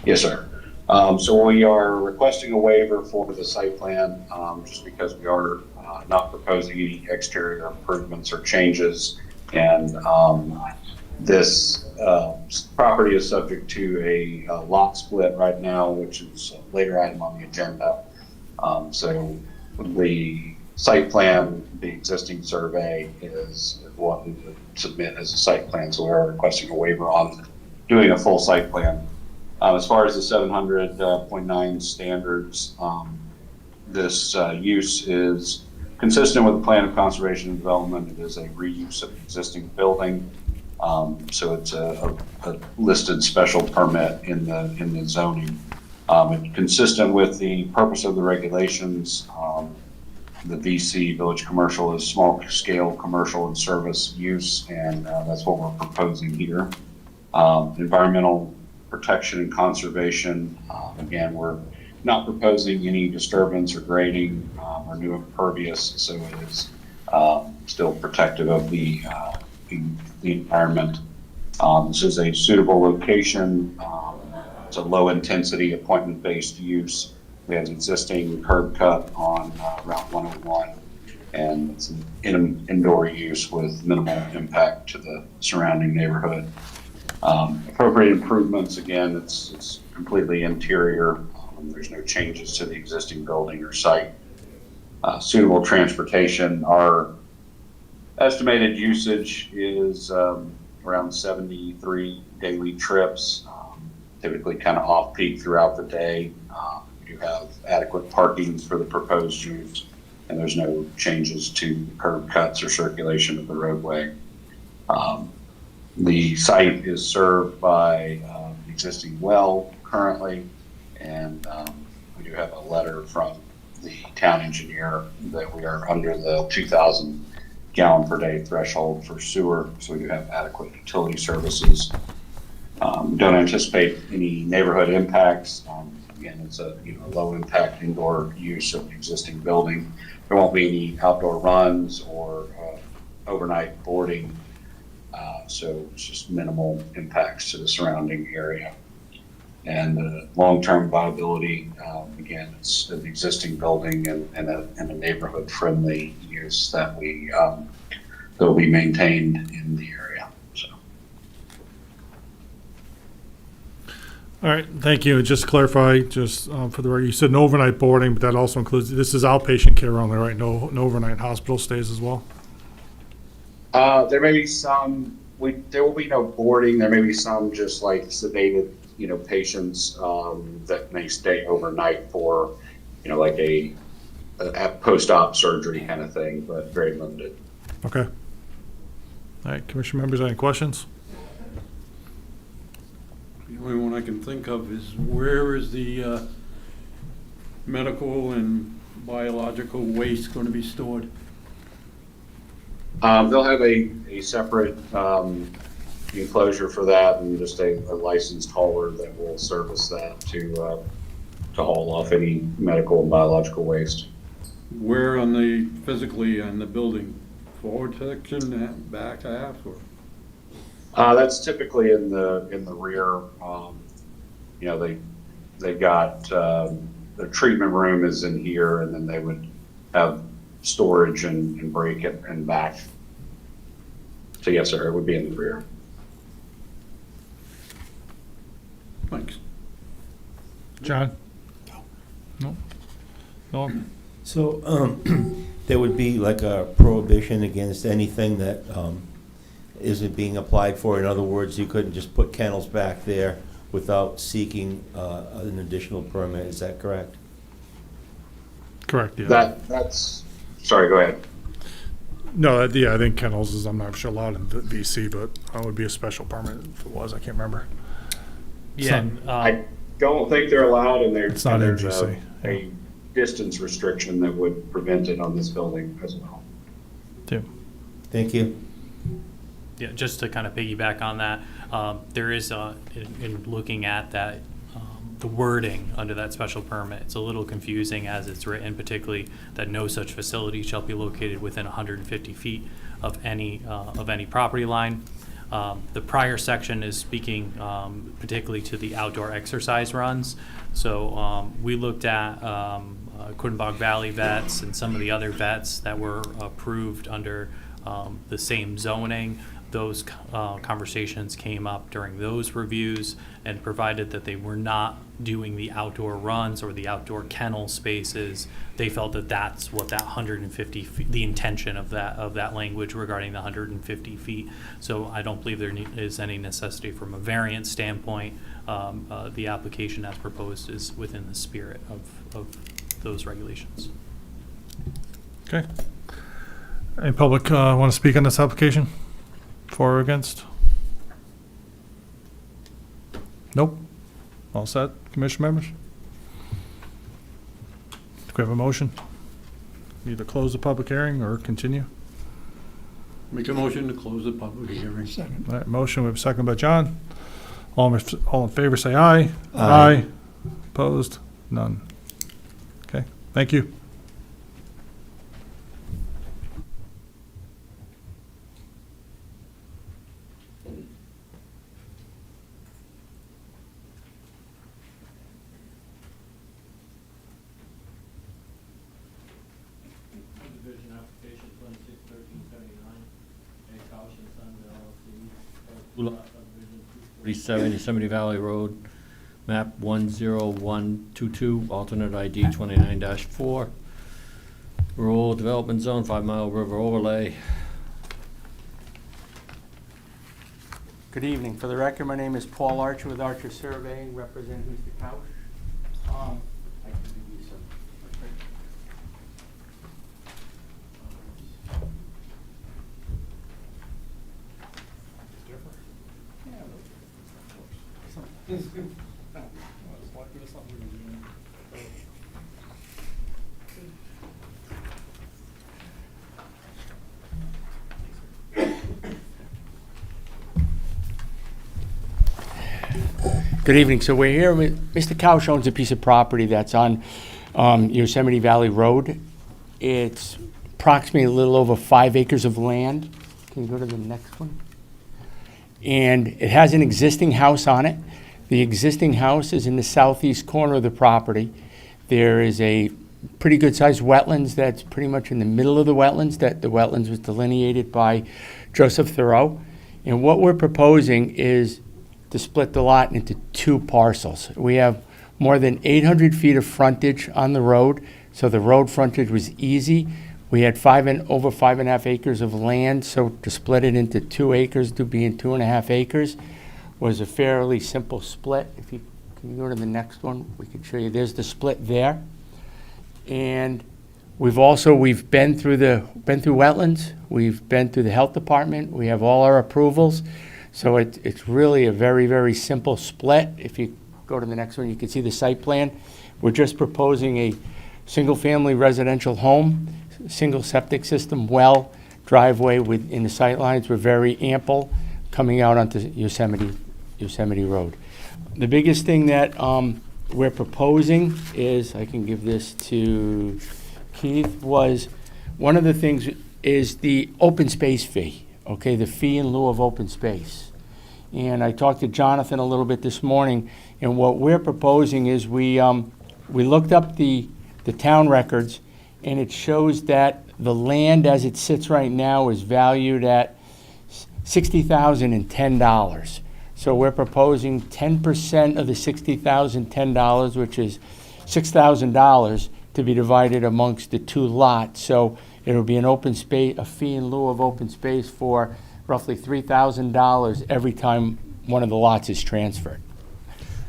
Yes, sir. So we are requesting a waiver for the site plan, just because we are not proposing any exterior improvements or changes. And this property is subject to a lot split right now, which is a later item on the agenda. So the site plan, the existing survey is what we would submit as a site plan. So we're requesting a waiver on doing a full site plan. As far as the 700.9 standards, this use is consistent with the plan of conservation and development. It is a reuse of the existing building. So it's a listed special permit in the zoning. It's consistent with the purpose of the regulations. The VC, Village Commercial, is small scale commercial and service use, and that's what we're proposing here. Environmental protection and conservation, again, we're not proposing any disturbance or grading or new impervious, so it is still protective of the environment. This is a suitable location. It's a low intensity appointment based use. We have an existing curb cut on Route 101, and it's an indoor use with minimal impact to the surrounding neighborhood. Appropriate improvements, again, it's completely interior. There's no changes to the existing building or site. Suitable transportation. Our estimated usage is around 73 daily trips, typically kind of off-peak throughout the day. You have adequate parking for the proposed use, and there's no changes to curb cuts or circulation of the roadway. The site is served by the existing well currently, and we do have a letter from the town engineer that we are under the 2,000 gallon per day threshold for sewer, so we do have adequate utility services. Don't anticipate any neighborhood impacts. Again, it's a low impact indoor use of the existing building. There won't be any outdoor runs or overnight boarding, so it's just minimal impacts to the surrounding area. And long-term viability, again, it's an existing building and a neighborhood-friendly use that will be maintained in the area. So. All right, thank you. Just to clarify, just for the record, you said no overnight boarding, but that also includes, this is outpatient care only, right? No overnight hospital stays as well? There may be some, there will be no boarding. There may be some just like sedated, patients that may stay overnight for, like a post-op surgery kind of thing, but very limited. Okay. All right, commission members, any questions? The only one I can think of is where is the medical and biological waste going to be stored? They'll have a separate enclosure for that, and just a licensed hauler that will service that to haul off any medical and biological waste. Where physically on the building? Forward section, back half, or? That's typically in the rear. They got the treatment room is in here, and then they would have storage and break it and back. So yes, sir, it would be in the rear. Thanks. John? No. No? So, there would be like a prohibition against anything that isn't being applied for? In other words, you couldn't just put kennels back there without seeking an additional permit, is that correct? Correct, yeah. That's, sorry, go ahead. No, I think kennels is, I'm not sure allowed in VC, but it would be a special permit if it was, I can't remember. Yeah. I don't think they're allowed, and It's not there's MGC. a distance restriction that would prevent it on this building as well. Thank you. Yeah, just to kind of piggyback on that, there is, in looking at that, the wording under that special permit, it's a little confusing as it's written, particularly that no such facility shall be located within 150 feet of any property line. The prior section is speaking particularly to the outdoor exercise runs. So we looked at Quinnipiac Valley vets and some of the other vets that were approved under the same zoning. Those conversations came up during those reviews, and provided that they were not doing the outdoor runs or the outdoor kennel spaces, they felt that that's what that 150 feet, the intention of that language regarding the 150 feet. So I don't believe there is any necessity from a variance standpoint. The application as proposed is within the spirit of those regulations. Okay. Any public want to speak on this application? For or against? Nope. All set, commission members? Do we have a motion? Either close the public hearing or continue? Make a motion to close the public hearing. Second. All right, motion, we have a second by John. All in favor, say aye. Aye. Opposed? None. Okay, thank you. Subdivision application 261379, A. Kaush and Sons LLC. 47 Yosemite Valley Road, map 10122, alternate ID 29-4. Rural Development Zone, 5 Mile River Overlay. Good evening. For the record, my name is Paul Archer with Archer Surveying, representing Mr. Kaush. I can give you some. Good evening. So we're here with Mr. Couch owns a piece of property that's on Yosemite Valley Road. It's approximately a little over 5 acres of land. Can you go to the next one? And it has an existing house on it. The existing house is in the southeast corner of the property. There is a pretty good-sized wetlands that's pretty much in the middle of the wetlands, that the wetlands was delineated by Joseph Thoreau. And what we're proposing is to split the lot into 2 parcels. We have more than 800 feet of frontage on the road, so the road frontage was easy. We had over 5.5 acres of land, so to split it into 2 acres to being 2.5 acres was a fairly simple split. If you can go to the next one, we can show you. There's the split there. And we've been through wetlands, we've been through the health department, we have all our approvals. So it's really a very, very simple split. If you go to the next one, you can see the site plan. We're just proposing a single-family residential home, single septic system, well, driveway in the sight lines were very ample coming out onto Yosemite Road. The biggest thing that we're proposing is, I can give this to Keith, was one of the things is the open space fee, okay, the fee in lieu of open space. And I talked to Jonathan a little bit this morning, and what we're proposing is we looked up the town records, and it shows that the land as it sits right now is valued at $60,010. So we're proposing 10% of the $60,010, which is $6,000, to be divided amongst the 2 lots. So it'll be a fee in lieu of open space for roughly $3,000 every time one of the lots is transferred.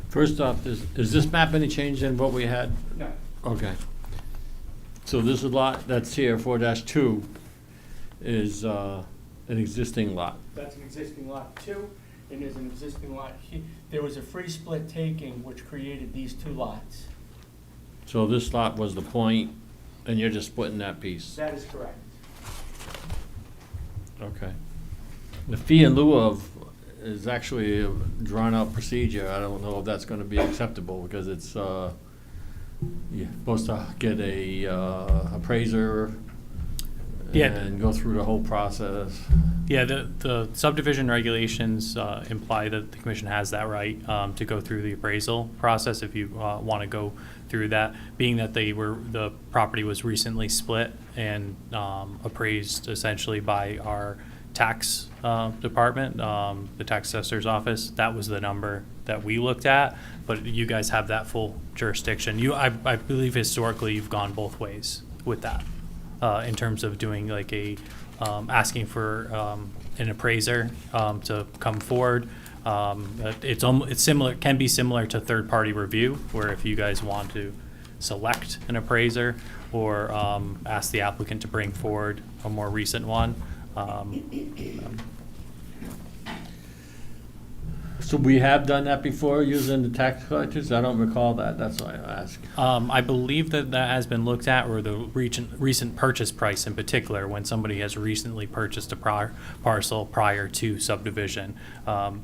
First off, is this map any change than what we had? No. Okay. So this lot that's here, 4-2, is an existing lot. That's an existing lot 2, and there's an existing lot here. There was a free split taking which created these 2 lots. So this lot was the point, and you're just splitting that piece? That is correct. Okay. The fee in lieu of is actually a drawn-out procedure. I don't know if that's gonna be acceptable, because it's, you're supposed to get a appraiser and go through the whole process. Yeah, the subdivision regulations imply that the commission has that right to go through the appraisal process if you want to go through that, being that the property was recently split and appraised essentially by our tax department, the tax assessor's office. That was the number that we looked at, but you guys have that full jurisdiction. I believe historically you've gone both ways with that in terms of doing like asking for an appraiser to come forward. It's similar, can be similar to third-party review, where if you guys want to select an appraiser or ask the applicant to bring forward a more recent one. So we have done that before using the tax collectors? I don't recall that, that's why I ask. I believe that has been looked at, or the recent purchase price in particular, when somebody has recently purchased a parcel prior to subdivision,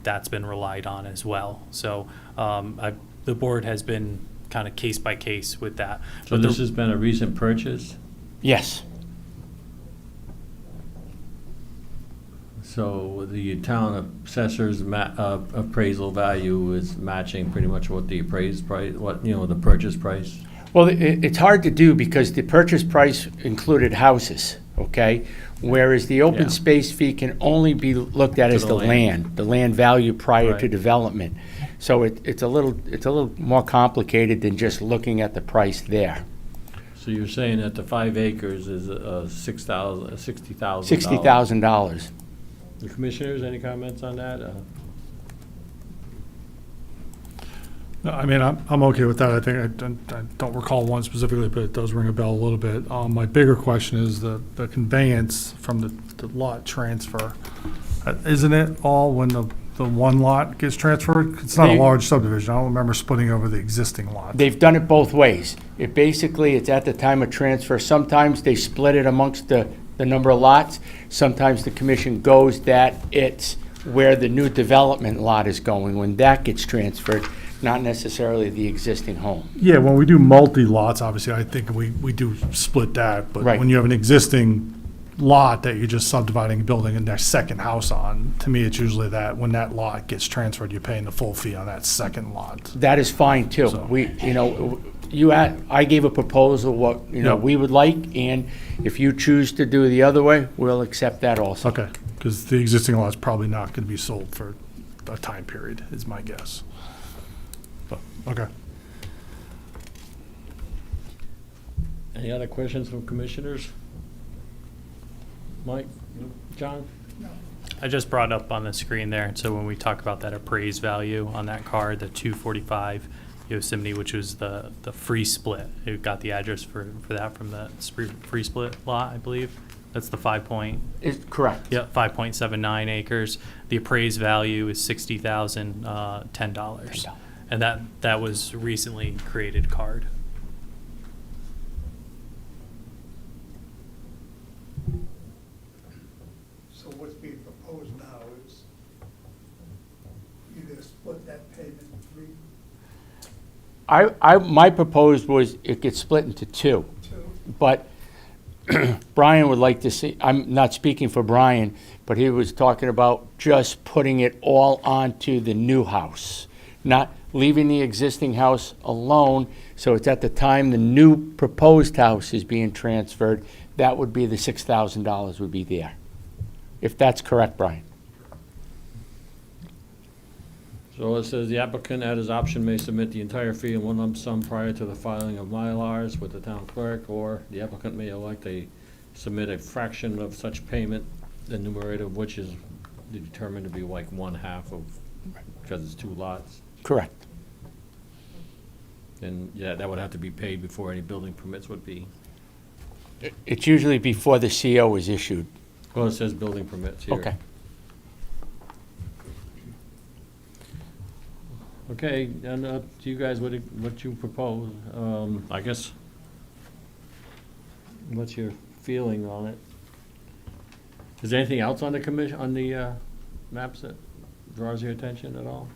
that's been relied on as well. So the board has been kind of case by case with that. So this has been a recent purchase? Yes. So the town assessor's appraisal value is matching pretty much what the appraised price, the purchase price? Well, it's hard to do because the purchase price included houses, okay? Whereas the open space fee can only be looked at as the land value prior to development. So it's a little more complicated than just looking at the price there. So you're saying that the 5 acres is $60,000? $60,000. The commissioners, any comments on that? No, I mean, I'm okay with that. I think, I don't recall one specifically, but it does ring a bell a little bit. My bigger question is the conveyance from the lot transfer. Isn't it all when the one lot gets transferred? It's not a large subdivision. I don't remember splitting over the existing lot. They've done it both ways. It's at the time of transfer. Sometimes they split it amongst the number of lots. Sometimes the commission goes that it's where the new development lot is going. When that gets transferred, not necessarily the existing home. Yeah, when we do multi-lots, obviously, I think we do split that. But Right. when you have an existing lot that you're just subdividing and building their second house on, to me, it's usually that when that lot gets transferred, you're paying the full fee on that second lot. That is fine too. So- I gave a proposal what, Yeah. we would like, and if you choose to do the other way, we'll accept that also. Okay, because the existing lot's probably not going to be sold for a time period, is my guess. But, okay. Any other questions from commissioners? Mike? John? I just brought up on the screen there, so when we talk about that appraised value on that card, the 245 Yosemite, which was the free split, who got the address for that from the free split lot, I believe. That's the 5 point. Correct. Yep, 5.79 acres. The appraised value is $60,010. And that was recently created card. So what's being proposed now is you're gonna split that payment in three? My proposed was it gets split into two. But Brian would like to see, I'm not speaking for Brian, but he was talking about just putting it all onto the new house, not leaving the existing house alone, so it's at the time the new proposed house is being transferred, that would be the $6,000 would be there. If that's correct, Brian. So it says the applicant at his option may submit the entire fee in one lump sum prior to the filing of Mylars with the town clerk, or the applicant may elect to submit a fraction of such payment, the numerator of which is determined to be like 1/2 of, because it's two lots. Correct. And yeah, that would have to be paid before any building permits would be. It's usually before the CO is issued. Well, it says building permits here. Okay. Okay, and to you guys, what you propose, I guess, what's your feeling on it? Is there anything else on the commission, on the maps that draws your attention at all?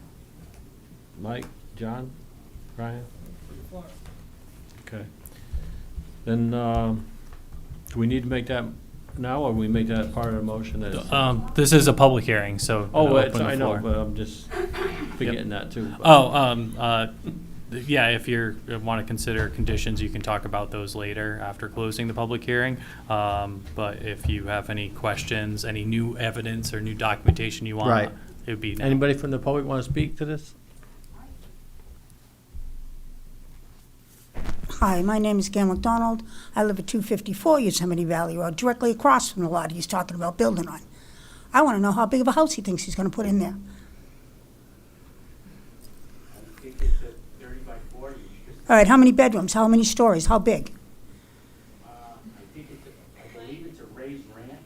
Mike, John, Brian? Okay. Then, do we need to make that now, or we make that part of the motion? This is a public hearing, so. Oh, I'll it's, open the I know, floor. but I'm just forgetting that too. Yeah, if you want to consider conditions, you can talk about those later after closing the public hearing. But if you have any questions, any new evidence or new documentation you want, Right. it would be now. Anybody from the public want to speak to this? Hi, my name is Gail McDonald. I live at 254 Yosemite Valley Road, directly across from the lot he's talking about building on. I want to know how big of a house he thinks he's going to put in there. I think it's a 30 by 40. All right, how many bedrooms? How many stories? How big? I believe it's a raised ranch.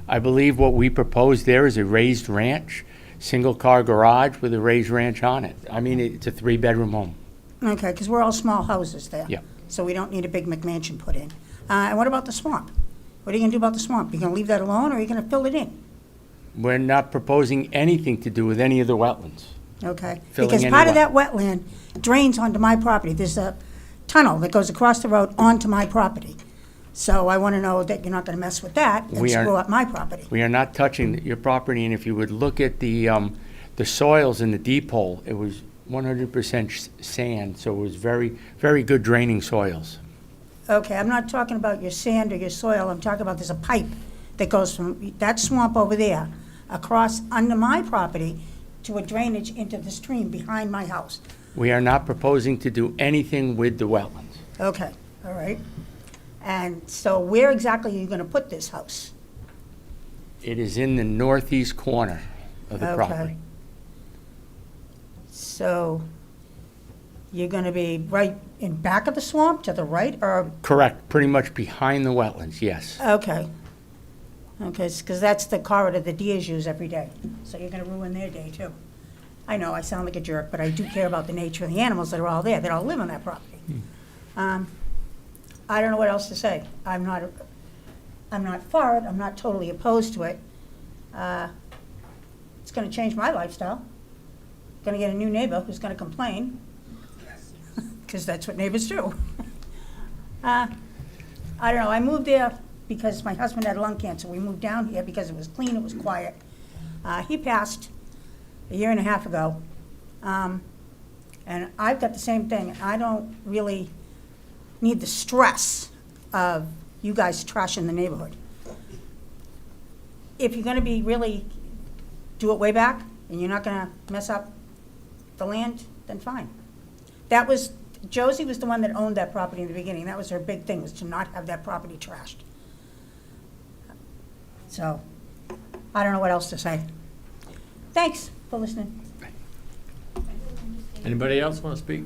I believe what we propose there is a raised ranch, single-car garage with a raised ranch on it. I mean, it's a 3-bedroom home. Okay, because we're all small houses there. Yeah. So we don't need a big McMansion put in. And what about the swamp? What are you going to do about the swamp? You going to leave that alone, or are you going to fill it in? We're not proposing anything to do with any of the wetlands. Okay, Filling because any part of wet- that wetland drains onto my property. There's a tunnel that goes across the road onto my property. So I want to know that you're not going to mess with that and We are- screw up my property. We are not touching your property, and if you would look at the soils in the deep hole, it was 100% sand, so it was very, very good draining soils. Okay, I'm not talking about your sand or your soil. I'm talking about there's a pipe that goes from that swamp over there across under my property to a drainage into the stream behind my house. We are not proposing to do anything with the wetlands. Okay, all right. And so where exactly are you going to put this house? It is in the northeast corner of the Okay. property. So you're going to be right in back of the swamp to the right, or? Correct, pretty much behind the wetlands, yes. Okay. Okay, because that's the corridor the deers use every day. So you're going to ruin their day, too. I know, I sound like a jerk, but I do care about the nature of the animals that are all there, that all live on that property. I don't know what else to say. I'm not for it, I'm not totally opposed to it. It's going to change my lifestyle. gonna get a new neighbor who's gonna complain, because that's what neighbors do. I don't know, I moved there because my husband had lung cancer. We moved down here because it was clean, it was quiet. He passed a year and a half ago. And I've got the same thing. I don't really need the stress of you guys trashing the neighborhood. If you're gonna be really, do it way back, and you're not gonna mess up the land, then fine. That was, Josie was the one that owned that property in the beginning. That was her big thing, was to not have that property trashed. So, I don't know what else to say. Thanks for listening. Anybody else want to speak?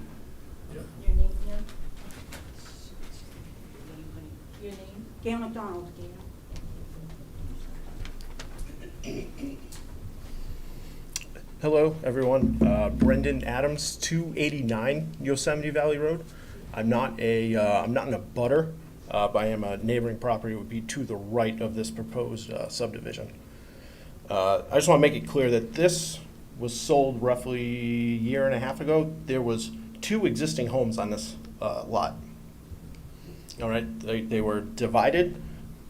Your name again? Your name? Gail McDonald. Hello, everyone. Brendan Adams, 289 Yosemite Valley Road. I'm not in a butter, but I am a neighboring property. It would be to the right of this proposed subdivision. I just want to make it clear that this was sold roughly a year and a half ago. There was 2 existing homes on this lot. All right, they were divided,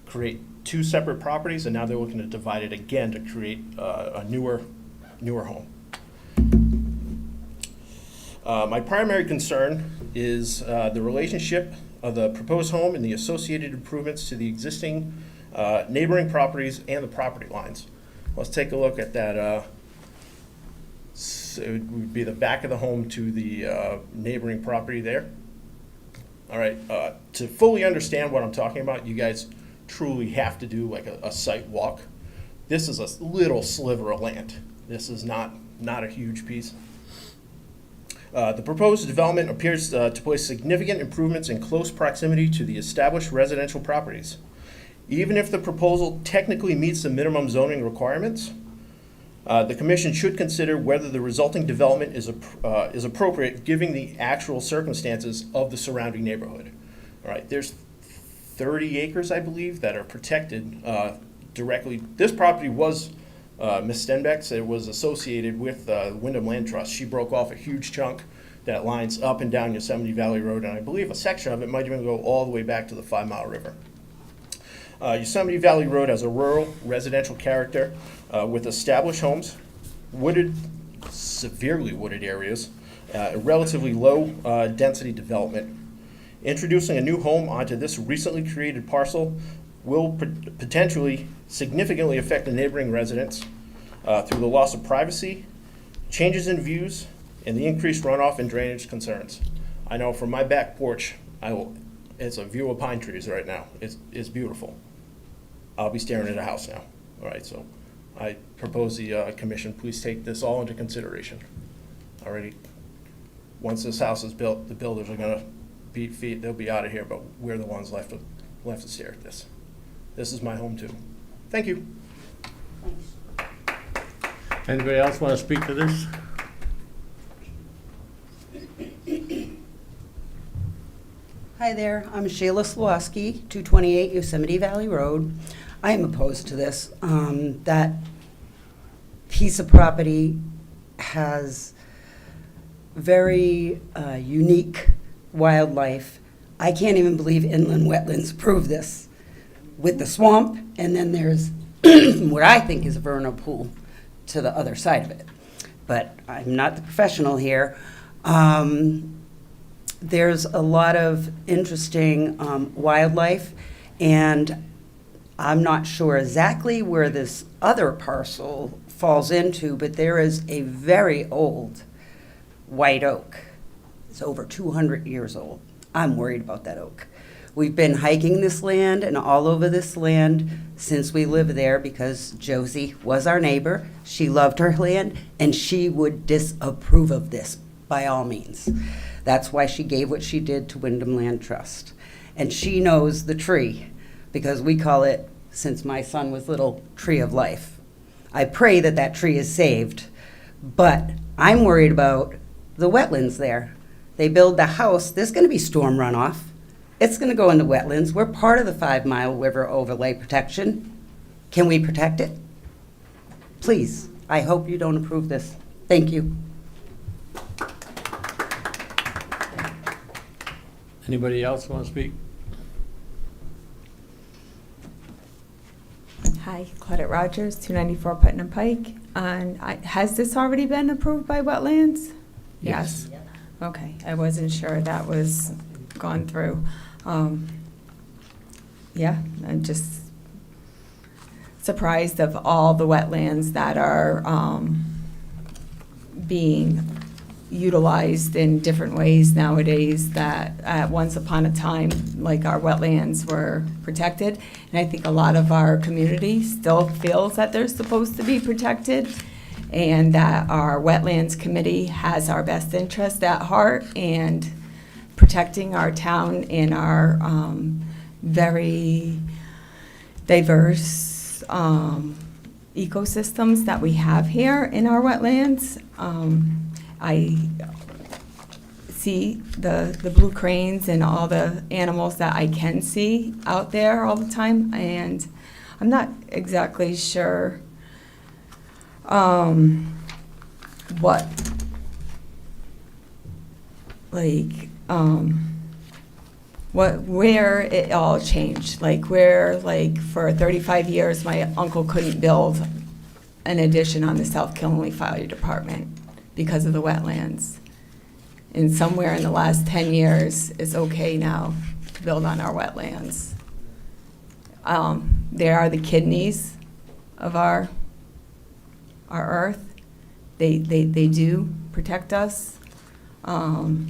create 2 separate properties, and now they're looking to divide it again to create a newer home. My primary concern is the relationship of the proposed home and the associated improvements to the existing neighboring properties and the property lines. Let's take a look at that. So it would be the back of the home to the neighboring property there. All right, to fully understand what I'm talking about, you guys truly have to do like a site walk. This is a little sliver of land. This is not a huge piece. The proposed development appears to place significant improvements in close proximity to the established residential properties. Even if the proposal technically meets the minimum zoning requirements, the commission should consider whether the resulting development is appropriate given the actual circumstances of the surrounding neighborhood. All right, there's 30 acres, I believe, that are protected directly. This property was Ms. Stenbeck's. It was associated with Wyndham Land Trust. She broke off a huge chunk that lines up and down Yosemite Valley Road, and I believe a section of it might even go all the way back to the 5 Mile River. Yosemite Valley Road has a rural residential character with established homes, wooded, severely wooded areas, a relatively low density development. Introducing a new home onto this recently created parcel will potentially significantly affect the neighboring residents through the loss of privacy, changes in views, and the increased runoff and drainage concerns. I know from my back porch, it's a view of pine trees right now. It's beautiful. I'll be staring at a house now. All right, so I propose the commission please take this all into consideration. Already, once this house is built, the builders are gonna beat feet. They'll be out of here, but we're the ones left to stare at this. This is my home too. Thank you. Anybody else want to speak to this? Hi there, I'm Shayla Slawski, 228 Yosemite Valley Road. I am opposed to this. That piece of property has very unique wildlife. I can't even believe inland wetlands approved this with the swamp, and then there's what I think is a vernal pool to the other side of it. But I'm not the professional here. There's a lot of interesting wildlife, and I'm not sure exactly where this other parcel falls into, but there is a very old white oak. It's over 200 years old. I'm worried about that oak. We've been hiking this land and all over this land since we lived there because Josie was our neighbor. She loved her land, and she would disapprove of this by all means. That's why she gave what she did to Wyndham Land Trust. And she knows the tree, because we call it, since my son was little, Tree of Life. I pray that that tree is saved, but I'm worried about the wetlands there. They build the house, there's gonna be storm runoff. It's gonna go into wetlands. We're part of the 5 Mile River Overlay Protection. Can we protect it? Please, I hope you don't approve this. Thank you. Anybody else want to speak? Hi, Claudette Rogers, 294 Putnam Pike. And has this already been approved by wetlands? Yes. Okay, I wasn't sure that was gone through. Yeah, I'm just surprised of all the wetlands that are being utilized in different ways nowadays that once upon a time, like our wetlands were protected. And I think a lot of our community still feels that they're supposed to be protected and that our wetlands committee has our best interest at heart and protecting our town and our very diverse ecosystems that we have here in our wetlands. I see the blue cranes and all the animals that I can see out there all the time, and I'm not exactly sure what, like, where it all changed, like where, like, for 35 years, my uncle couldn't build an addition on the South Killenly Fire Department because of the wetlands. And somewhere in the last 10 years, it's okay now to build on our wetlands. They are the kidneys of our earth. They do protect us. The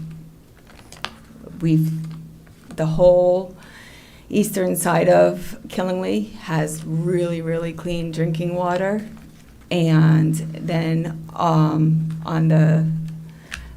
whole eastern side of Killingley has really, really clean drinking water. And then on the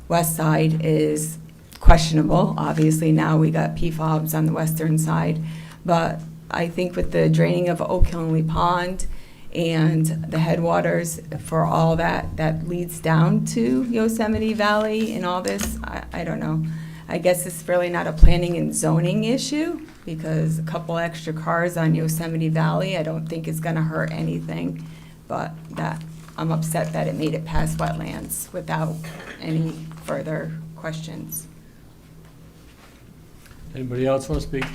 west side is questionable. Obviously, now we got PFOBs on the western side. But I think with the draining of Old Killingley Pond and the headwaters for all that leads down to Yosemite Valley and all this, I don't know. I guess it's really not a planning and zoning issue because a couple extra cars on Yosemite Valley I don't think is going to hurt anything. But that I'm upset that it made it past wetlands without any further questions. Anybody else want to speak?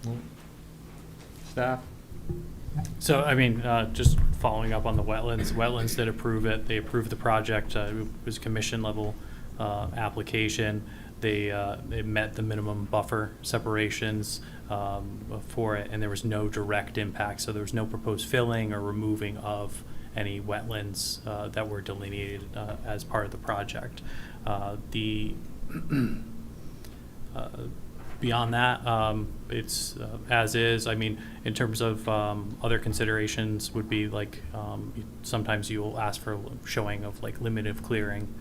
No? Staff? So, I mean, just following up on the wetlands did approve it. They approved the project. It was a commission level application. It met the minimum buffer separations for it, and there was no direct impact. So there was no proposed filling or removing of any wetlands that were delineated as part of the project. Beyond that, it's as is. I mean, in terms of other considerations would be like sometimes you'll ask for showing of like limit of clearing,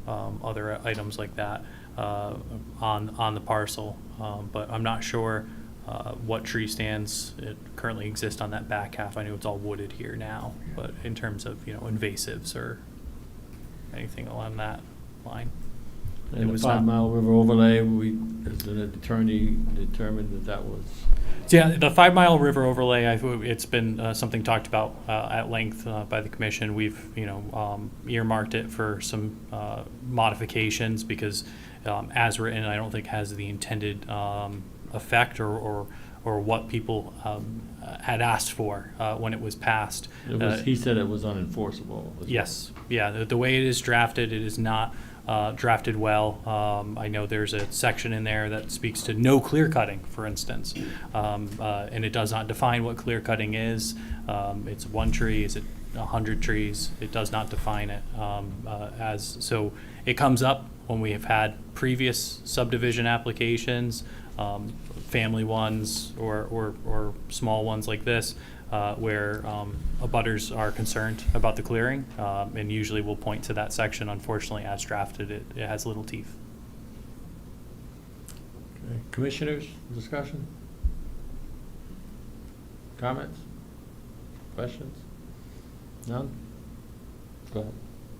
other items like that on the parcel. But I'm not sure what tree stands currently exist on that back half. I know it's all wooded here now, but in terms of invasives or anything along that line. And the 5 Mile River overlay, the attorney determined that was. Yeah, the 5 Mile River overlay, it's been something talked about at length by the commission. We've earmarked it for some modifications because as written, I don't think has the intended effect or what people had asked for when it was passed. He said it was unenforceable. Yes, yeah, the way it is drafted, it is not drafted well. I know there's a section in there that speaks to no clear cutting, for instance, and it does not define what clear cutting is. It's 1 tree, is it 100 trees? It does not define it so it comes up when we have had previous subdivision applications, family ones or small ones like this, where abutters are concerned about the clearing, and usually we'll point to that section. Unfortunately, as drafted, it has little teeth. Okay. Commissioners, discussion? Comments? Questions? None? Go ahead.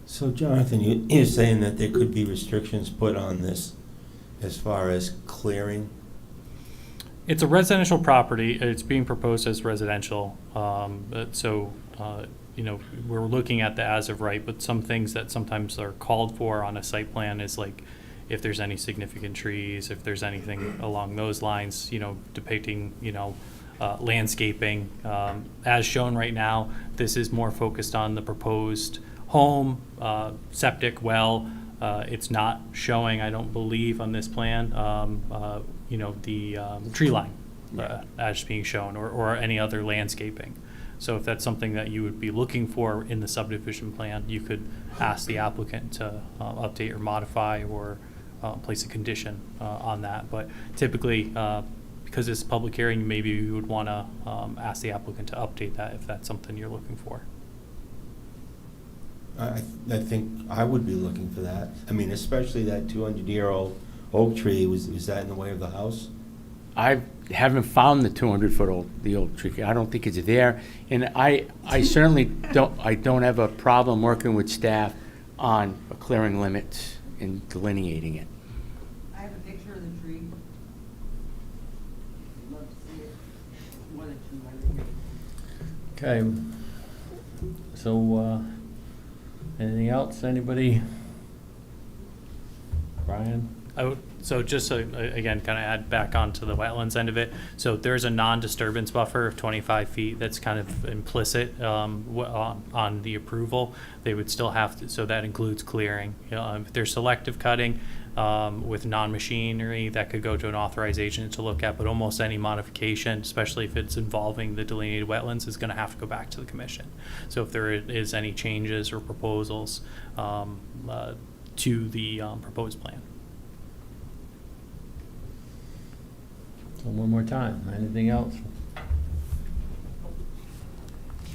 So Jonathan, you're saying that there could be restrictions put on this as far as clearing? It's a residential property. It's being proposed as residential. you know, we're looking at the as of right, but some things that sometimes are called for on a site plan is like, if there's any significant trees, if there's anything along those lines, you know, depicting, you know, landscaping. As shown right now, this is more focused on the proposed home, septic well. It's not showing, I don't believe, on this plan, you know, the tree line as being shown, or any other landscaping. So if that's something that you would be looking for in the subdivision plan, you could ask the applicant to update or modify, or place a condition on that. But typically, because it's a public hearing, maybe you would want to ask the applicant to update that if that's something you're looking for. I think I would be looking for that. I mean, especially that 200-year-old oak tree, was that in the way of the house? I haven't found the 200-foot the old tree. I don't think it's there. And I certainly don't have a problem working with staff on clearing limits and delineating it. I have a picture of the tree. Love to see it. More than 200. Okay. So, anything else? Anybody? Brian? So just so, again, kind of add back onto the wetlands end of it. So there's a non-disturbance buffer of 25 feet that's kind of implicit on the approval. They would still have to, so that includes clearing. If there's selective cutting with non-machinery, that could go to an authorized agent to look at, but almost any modification, especially if it's involving the delineated wetlands, is going to have to go back to the commission. So if there is any changes or proposals to the proposed plan. So one more time, anything else?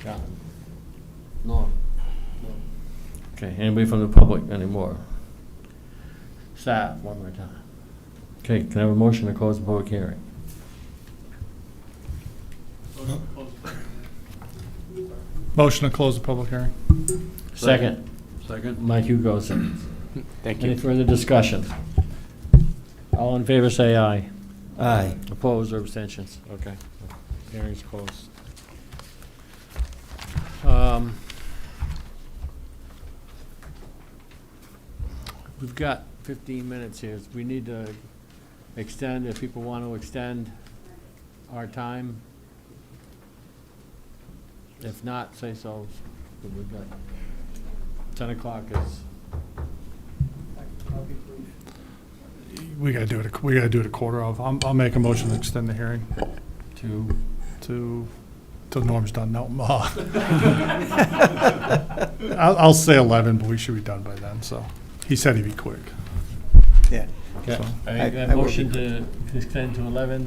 John? No. Okay, anybody from the public anymore? Staff, one more time. Okay, can I have a motion to close the public hearing? Motion to close the public hearing. Second. Second. Mike Hugo seconds. Thank you. Any further discussion? All in favor, say aye. Aye. Opposed or abstentions? Okay. Hearing's closed. We've got 15 minutes here. We need to extend, if people want to extend our time. If not, say so. We've got 10 o'clock is. We gotta do it a quarter of. I'll make a motion to extend the hearing To till Norm's done. No, I'll say 11, but we should be done by then. So he said he'd be quick. Yeah. Okay. So- I motion to extend to 11.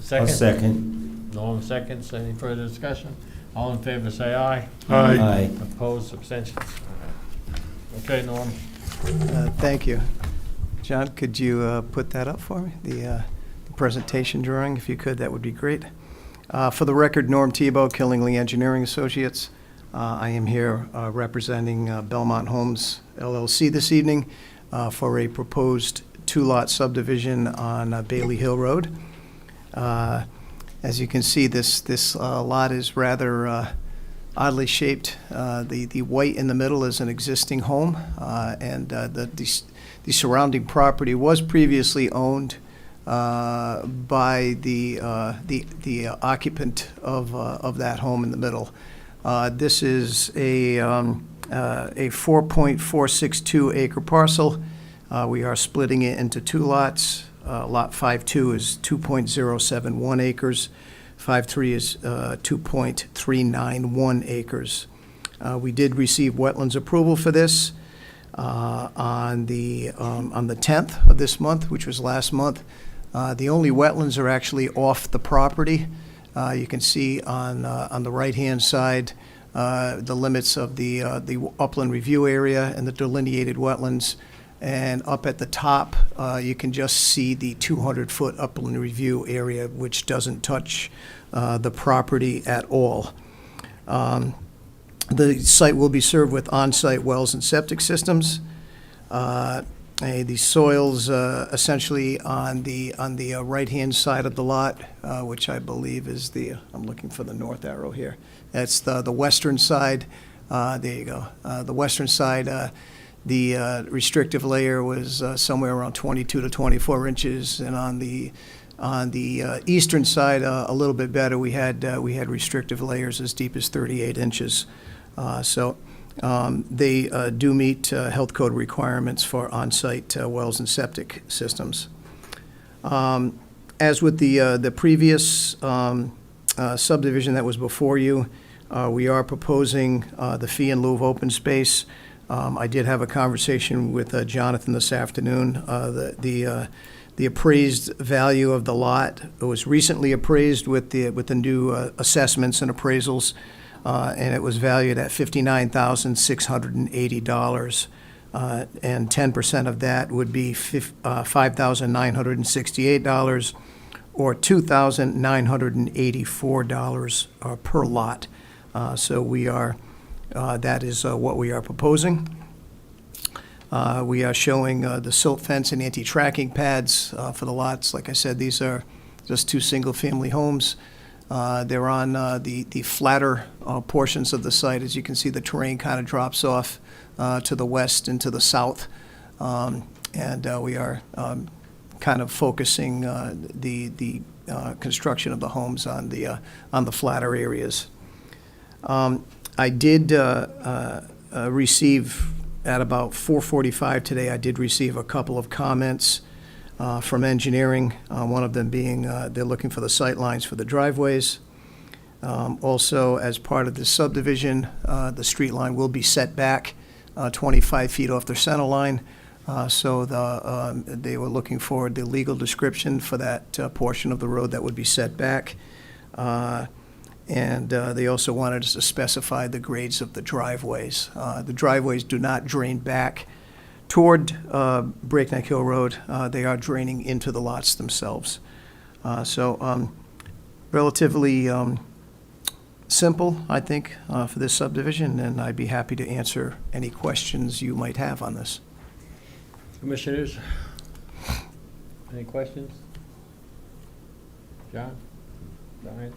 Second? I'll second. Norm seconds. Any further discussion? All in favor, say aye. Aye. Opposed, abstentions? Okay, Norm. Thank you. John, could you put that up for me? The presentation drawing, if you could, that would be great. For the record, Norm Tebow, Killingly Engineering Associates. I am here representing Belmont Homes LLC this evening for a proposed two-lot subdivision on Bailey Hill Road. As you can see, this lot is rather oddly shaped. The white in the middle is an existing home, and the surrounding property was previously owned by the occupant of that home in the middle. This is a 4.462 acre parcel. We are splitting it into two lots. Lot 5-2 is 2.071 acres. 5-3 is 2.391 acres. We did receive wetlands approval for this on the 10th of this month, which was last month. The only wetlands are actually off the property. You can see on the right-hand side the limits of the upland review area and the delineated wetlands. And up at the top, you can just see the 200-foot upland review area, which doesn't touch the property at all. The site will be served with on-site wells and septic systems. The soils essentially on the right-hand side of the lot, which I believe is I'm looking for the north arrow here. That's the western side. There you go. The western side, the restrictive layer was somewhere around 22 to 24 inches, and on the eastern side, a little bit better. We had restrictive layers as deep as 38 inches. They do meet health code requirements for on-site wells and septic systems. As with the previous subdivision that was before you, we are proposing the fee in lieu of open space. I did have a conversation with Jonathan this afternoon. The appraised value of the lot was recently appraised with the new assessments and appraisals. And it was valued at $59,680, and 10% of that would be $5,968, or $2,984 per lot. So that is what we are proposing. We are showing the silt fence and anti-tracking pads for the lots. Like I said, these are just two single-family homes. They're on the flatter portions of the site. As you can see, the terrain kind of drops off to the west and to the south. And we are kind of focusing the construction of the homes on the flatter areas. I did receive, at about 4:45 today, I did receive a couple of comments from engineering, one of them being they're looking for the sight lines for the driveways. Also, as part of this subdivision, the street line will be set back 25 feet off the center line. So they were looking for the legal description for that portion of the road that would be set back. And they also wanted us to specify the grades of the driveways. The driveways do not drain back toward Breakneck Hill Road. They are draining into the lots themselves. Relatively simple, I think, for this subdivision, and I'd be happy to answer any questions you might have on this. Commissioners, any questions? John? Brian?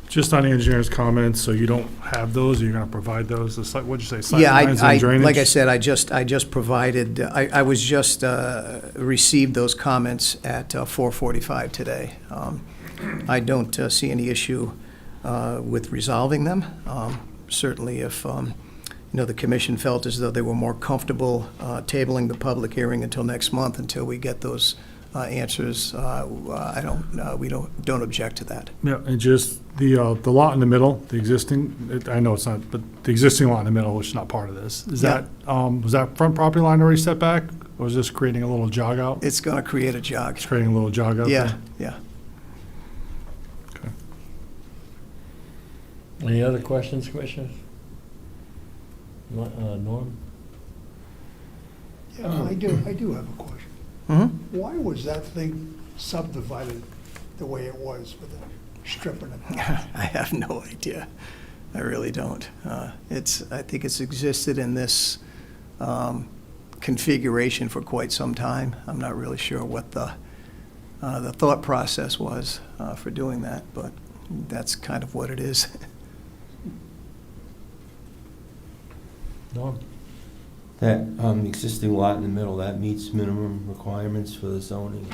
Just on the engineer's comments, so you don't have those, or you're gonna provide those, what'd you say, sight Yeah, lines and drainage? like I said, I just provided, I was just received those comments at 4:45 today. I don't see any issue with resolving them. Certainly if, the commission felt as though they were more comfortable tabling the public hearing until next month until we get those answers, we don't object to that. Yeah, and just the lot in the middle, the existing, I know it's not, but the existing lot in the middle, which is not part of this, is Yeah. that, was that front property line already set back? Or is this creating a little jog out? It's going to create a jog. It's creating a little jog out Yeah, there? yeah. Okay. Any other questions, Commissioners? Norm? Yeah, I do have a question. Mm-hmm. Why was that thing subdivided the way it was with a strip in it? I have no idea. I really don't. I think it's existed in this configuration for quite some time. I'm not really sure what the thought process was for doing that, but that's kind of what it is. Norm? That existing lot in the middle, that meets minimum requirements for the zoning?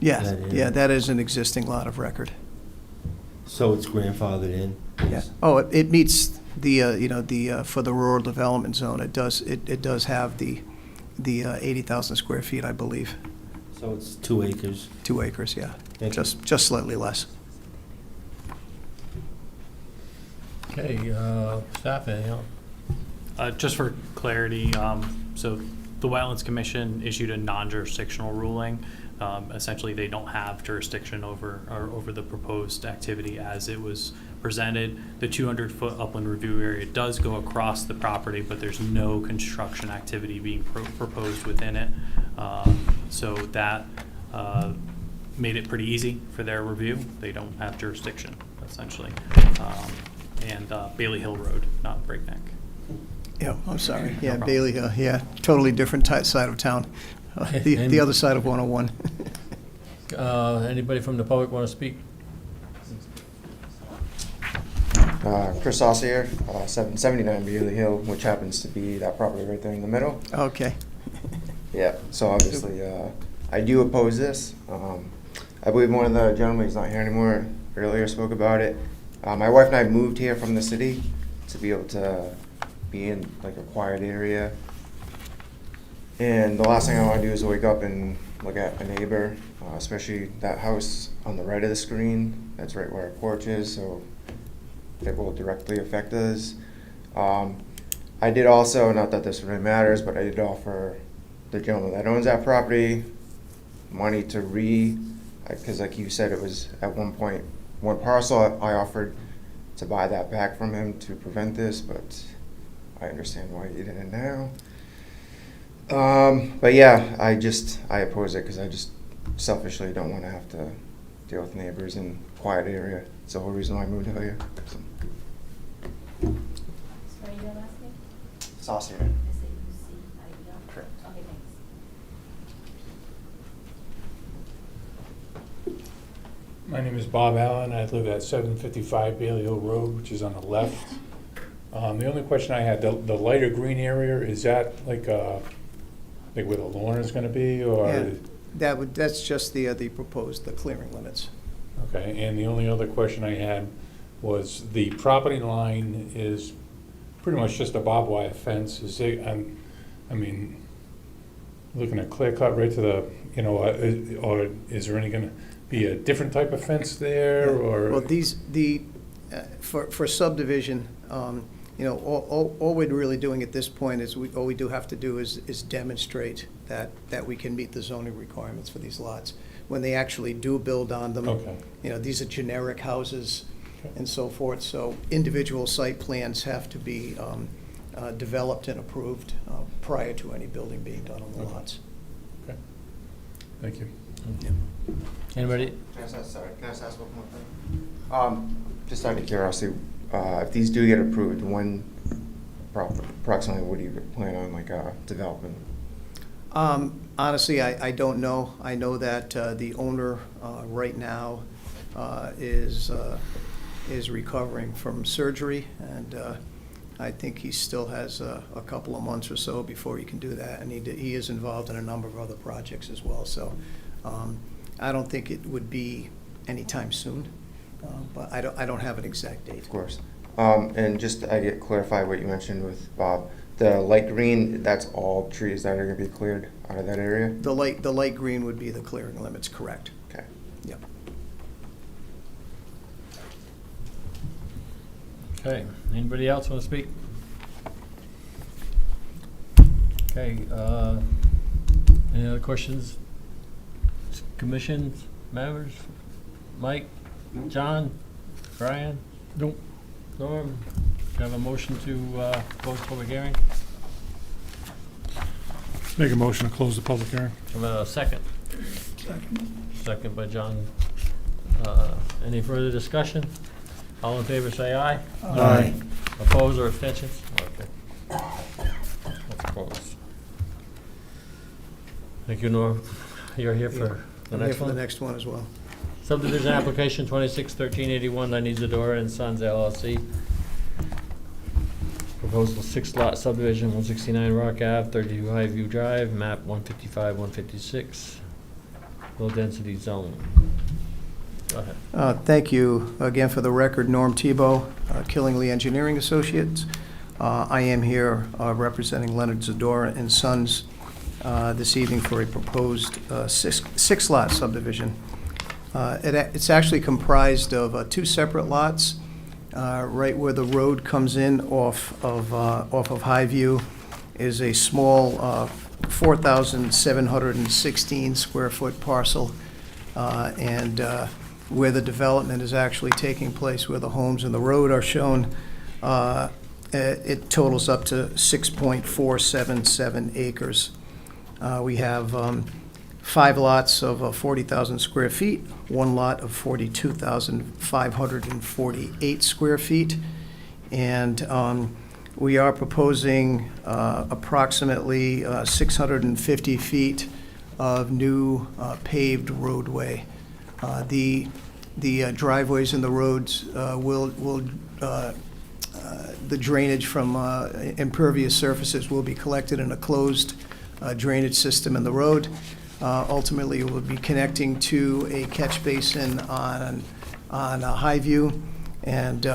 Yes, That yeah, area? that is an existing lot of record. So it's grandfathered in? Yeah. Oh, it meets the for the rural development zone. It does have the 80,000 square feet, I believe. So it's 2 acres? 2 acres, yeah. Thank you. Just slightly less. Okay, staff, anything else? Just for clarity, so the Wetlands Commission issued a non-jurisdictional ruling. Essentially, they don't have jurisdiction over the proposed activity as it was presented. The 200-foot upland review area does go across the property, but there's no construction activity being proposed within it. So that made it pretty easy for their review. They don't have jurisdiction, essentially. And Bailey Hill Road, not Breakneck. Yeah, I'm sorry. No Yeah, problem. Bailey Hill, yeah, totally different side of town. the other side of 101. Anybody from the public want to speak? Chris Saucier, 779 Beverly Hill, which happens to be that property right there in the middle. Okay. Yeah, so obviously, I do oppose this. I believe one of the gentlemen, he's not here anymore, earlier spoke about it. My wife and I moved here from the city to be able to be in like a quiet area. And the last thing I want to do is wake up and look at a neighbor, especially that house on the right of the screen. That's right where our porch is, so it will directly affect us. I did also, not that this really matters, but I did offer the gentleman that owns that property money to because like you said, it was at one point one parcel. I offered to buy that back from him to prevent this, but I understand why he didn't now. But yeah, I oppose it because I just selfishly don't want to have to deal with neighbors in a quiet area. It's the whole reason why I moved out here. So. Sorry, your last name? Saucier. S-A-U-C-I-E-R? Correct. Okay, thanks. My name is Bob Allen. I live at 755 Bailey Hill Road, which is on the left. The only question I had, the lighter green area, is that like where the lawn is going to be, or? Yeah, that's just the proposed, the clearing limits. Okay, and the only other question I had was the property line is pretty much just a barbed wire fence. Is it, I mean, looking at clear cut right to the, or is there any going to be a different type of fence there, or? Well, for subdivision, all we're really doing at this point is all we do have to do is demonstrate that we can meet the zoning requirements for these lots. When they actually do build on them, Okay. These are generic houses and so forth, so individual site plans have to be developed and approved prior to any building being done on the lots. Okay. Thank you. Anybody? Can I just ask one more thing? Just out of curiosity, if these do get approved, when approximately would you plan on developing? Honestly, I don't know. I know that the owner right now is recovering from surgery, and I think he still has a couple of months or so before he can do that, and he is involved in a number of other projects as well. So I don't think it would be anytime soon, but I don't have an exact date. Of course. And just to clarify what you mentioned with Bob, the light green, that's all trees that are going to be cleared out of that area? The light green would be the clearing limits, correct? Okay. Yep. Okay, anybody else want to speak? Okay, any other questions? Commissions, members? Mike, John, Brian? Nope. Norm, do you have a motion to close the public hearing? Make a motion to close the public hearing. Have a second? Second by John. Any further discussion? All in favor, say aye. Aye. Oppose or abstentions? Okay. That's closed. Thank you, Norm. You're here for the I'm here next for the one? next one as well. Subdivision application 261381, Lanizadora and Sons LLC. Proposal 6-lot subdivision, 169 Rock Ave, 32 Highview Drive, map 155, 156, low-density zone. Go ahead. Thank you again. For the record, Norm Tebow, Killingly Engineering Associates. I am here representing Leonard Zadora and Sons this evening for a proposed six-lot subdivision. It's actually comprised of 2 separate lots. Right where the road comes in off of Highview is a small 4,716 square foot parcel, and where the development is actually taking place, where the homes and the road are shown, it totals up to 6.477 acres. We have 5 lots of 40,000 square feet, 1 lot of 42,548 square feet, and we are proposing approximately 650 feet of new paved roadway. The driveways and the roads the drainage from impervious surfaces will be collected in a closed drainage system in the road. Ultimately, it will be connecting to a catch basin on Highview, and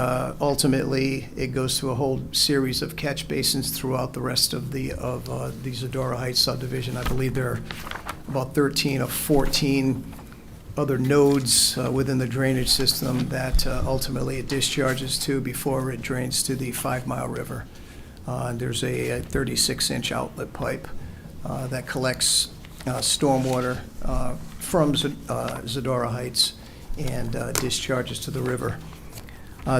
ultimately, it goes through a whole series of catch basins throughout the rest of the Zadora Heights subdivision. I believe there are about 13 of 14 other nodes within the drainage system that ultimately it discharges to before it drains to the 5 Mile River. There's a 36-inch outlet pipe that collects stormwater from Zadora Heights and discharges to the river.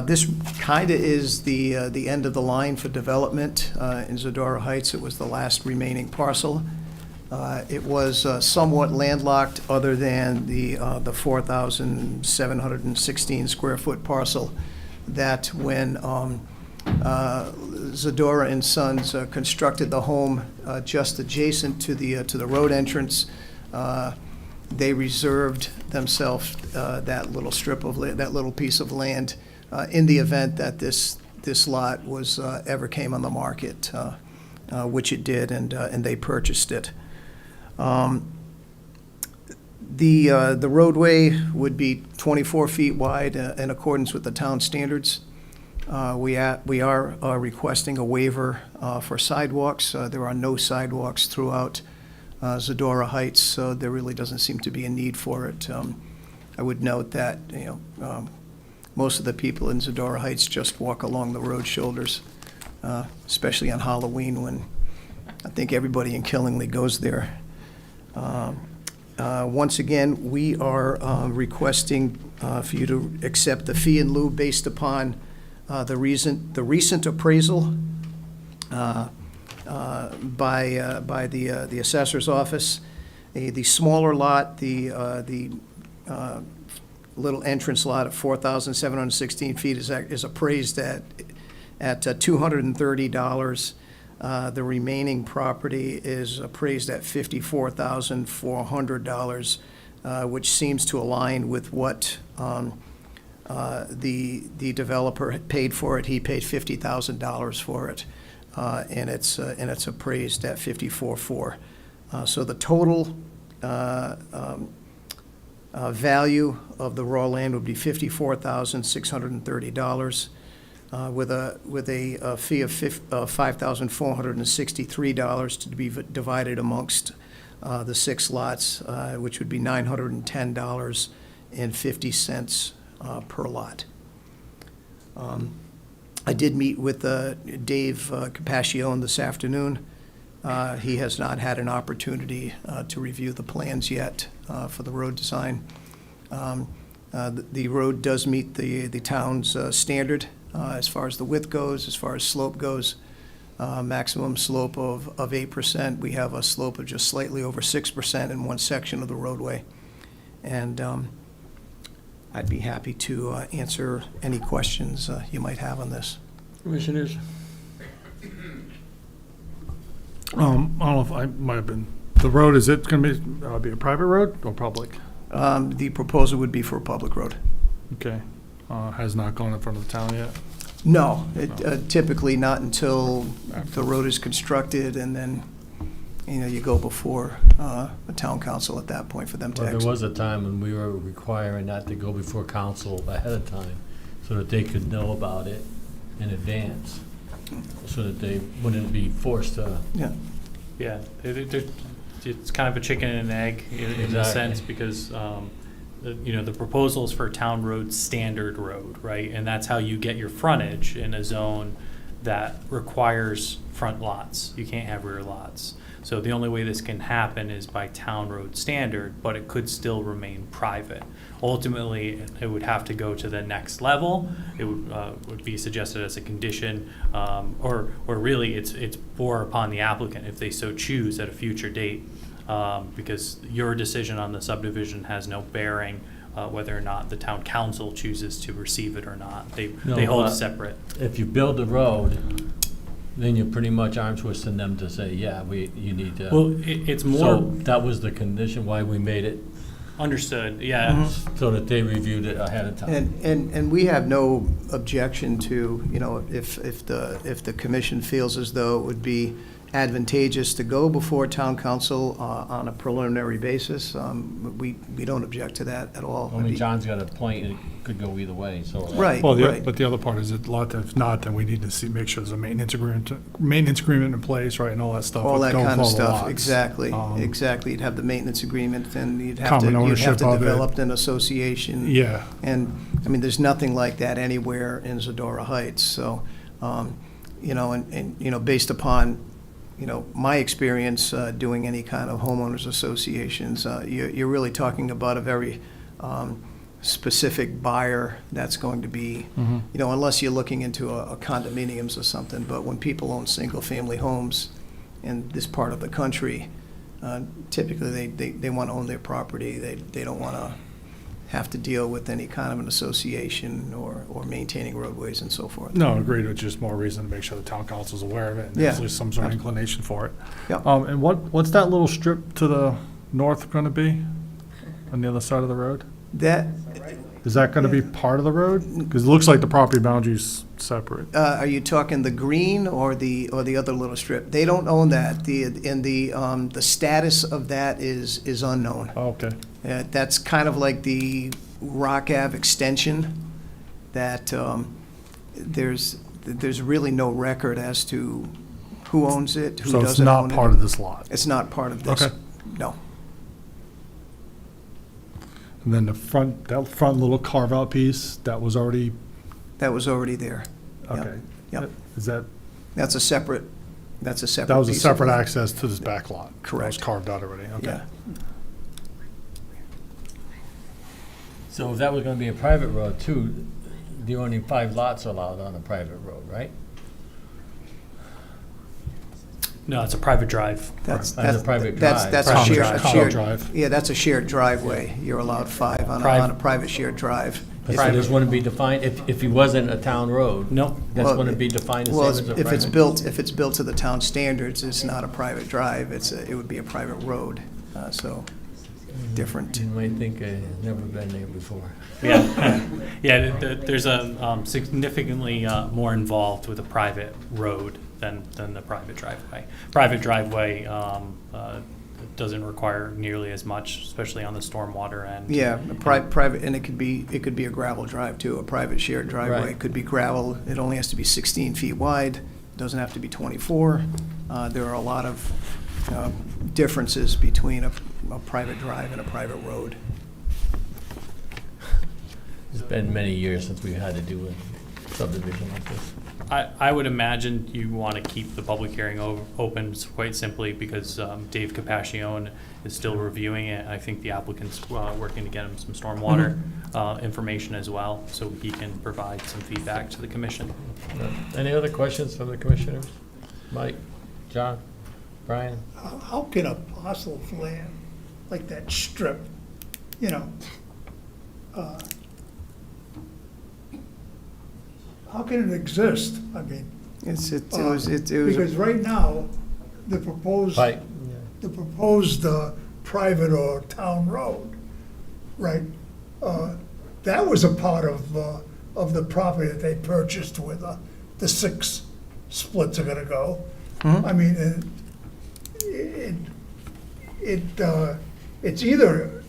This kind of is the end of the line for development in Zadora Heights. It was the last remaining parcel. It was somewhat landlocked, other than the 4,716 square foot parcel that when Zadora and Sons constructed the home just adjacent to the road entrance, they reserved themselves that little strip of that little piece of land in the event that this lot was ever came on the market, which it did, and they purchased it. The roadway would be 24 feet wide in accordance with the town standards. We are requesting a waiver for sidewalks. There are no sidewalks throughout Zadora Heights, so there really doesn't seem to be a need for it. I would note that most of the people in Zadora Heights just walk along the road shoulders, especially on Halloween, when I think everybody in Killingly goes there. Once again, we are requesting for you to accept the fee in lieu based upon the recent appraisal by the assessor's office. The smaller lot, the little entrance lot at 4,716 feet is appraised at $230. The remaining property is appraised at $54,400, which seems to align with what the developer had paid for it. He paid $50,000 for it, and it's appraised at $54,400. So the total value of the raw land would be $54,630. With a fee of $5,463 to be divided amongst the 6 lots, which would be $910.50 per lot. I did meet with Dave Capacchione this afternoon. He has not had an opportunity to review the plans yet for the road design. The road does meet the town's standard as far as the width goes, as far as slope goes. Maximum slope of 8%. We have a slope of just slightly over 6% in one section of the roadway. And I'd be happy to answer any questions you might have on this. Commissioners? I don't know if I might have been, the road, is it going to be a private road or public? The proposal would be for a public road. Okay. Has not gone in front of the town yet? No, typically not until the road is constructed, and then, you go before the town council at that point for them to Well, exit. there was a time when we were requiring that to go before council ahead of time, so that they could know about it in advance, so that they wouldn't be forced to. Yeah. Yeah, it's kind of a chicken and an egg in a Exactly. sense, because the proposal is for a town road standard road, right? And that's how you get your frontage in a zone that requires front lots. You can't have rear lots. So the only way this can happen is by town road standard, but it could still remain private. Ultimately, it would have to go to the next level. It would be suggested as a condition, or really it's bore upon the applicant if they so choose at a future date. Because your decision on the subdivision has no bearing whether or not the town council chooses to receive it or not. They hold separate. If you build the road, then you're pretty much arm twisting them to say, yeah, you need to. Well, it's more. So that was the condition why we made it, Understood, yeah. so that they reviewed it ahead of time. And we have no objection to, you know, if the commission feels as though it would be advantageous to go before town council on a preliminary basis, we don't object to that at all. I mean, John's got a point, and it could go either way, so. Right, Well, right. but the other part is, if not, then we need to make sure there's a maintenance agreement in place, right, and all that stuff. All that going kind of for all the stuff, lots. exactly, Um, exactly. You'd have the maintenance agreement, and you'd have Common to ownership of it. develop an association. Yeah. And, I mean, there's nothing like that anywhere in Zadora Heights, so, you know, and, you know, based upon, you know, my experience doing any kind of homeowners associations, you're really talking about a very specific buyer that's going to be, you know, unless you're looking into a condominiums or something, but when people own single-family homes in this part of the country, typically they want to own their property. They don't want to have to deal with any kind of an association or maintaining roadways and so forth. No, agreed, it's just more reason to make sure the town council's aware of it, and Yeah. there's at least some sort of inclination for it. Yep. And what's that little strip to the north gonna be, on the other side of the road? That, Is that gonna be part of the road? Because it looks like the property boundary's separate. are you talking the green or the other little strip? They don't own that. The status of that is unknown. Oh, okay. That's kind of like the Rock Ave extension, that there's really no record as to who owns it, who So doesn't it's not own it. part of this lot? It's not part of this. Okay. No. And then that front little carve-out piece, that was already, That was already there. Yep. okay. Yep. Is that, That's a separate piece of that was a separate land. access to this back lot? Correct. That was carved out already, okay. Yeah. So if that was gonna be a private road too, the only 5 lots are allowed on a private road, right? No, it's a private drive. That's a private That's drive. a Common shared, drive. Drive. yeah, that's a shared driveway. You're allowed 5 on a private shared drive. So this wouldn't be defined, if he wasn't a town road? No. This Well, wouldn't be defined the same Well, as a private? if it's built to the town standards, it's not a private drive. It would be a private road, so different. You might think I've never been there before. Yeah, yeah, there's a significantly more involved with a private road than the private driveway. Private driveway doesn't require nearly as much, especially on the stormwater end. Yeah, private, and it could be a gravel drive too. A private shared driveway Right. could be gravel. It only has to be 16 feet wide. Doesn't have to be 24. There are a lot of differences between a private drive and a private road. It's been many years since we've had to do a subdivision like this. I would imagine you want to keep the public hearing open quite simply because Dave Capascione is still reviewing it. I think the applicant's working to get him some stormwater information as well, so he can provide some feedback to the commission. Any other questions from the commissioners? Mike, John, Brian? How can a parcel of land like that strip, you know, how can it exist? I mean, because right now, the proposed Right. private or town road, right? That was a part of the property that they purchased where the 6 splits are gonna go. I mean, it's either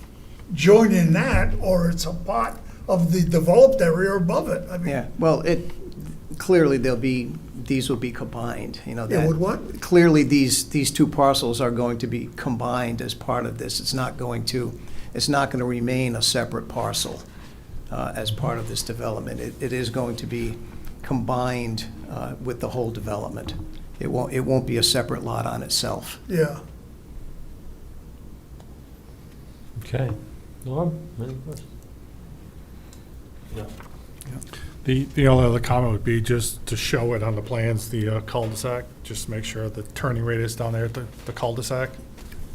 joining that or it's a part of the developed area above it. I mean, Yeah, well, clearly these will be combined, you know. It that- would what? Clearly, these 2 parcels are going to be combined as part of this. It's not going to remain a separate parcel as part of this development. It is going to be combined with the whole development. It won't be a separate lot on itself. Yeah. Okay. Norm, any questions? The only other comment would be just to show it on the plans, the cul-de-sac, just make sure the turning radius down there at the cul-de-sac.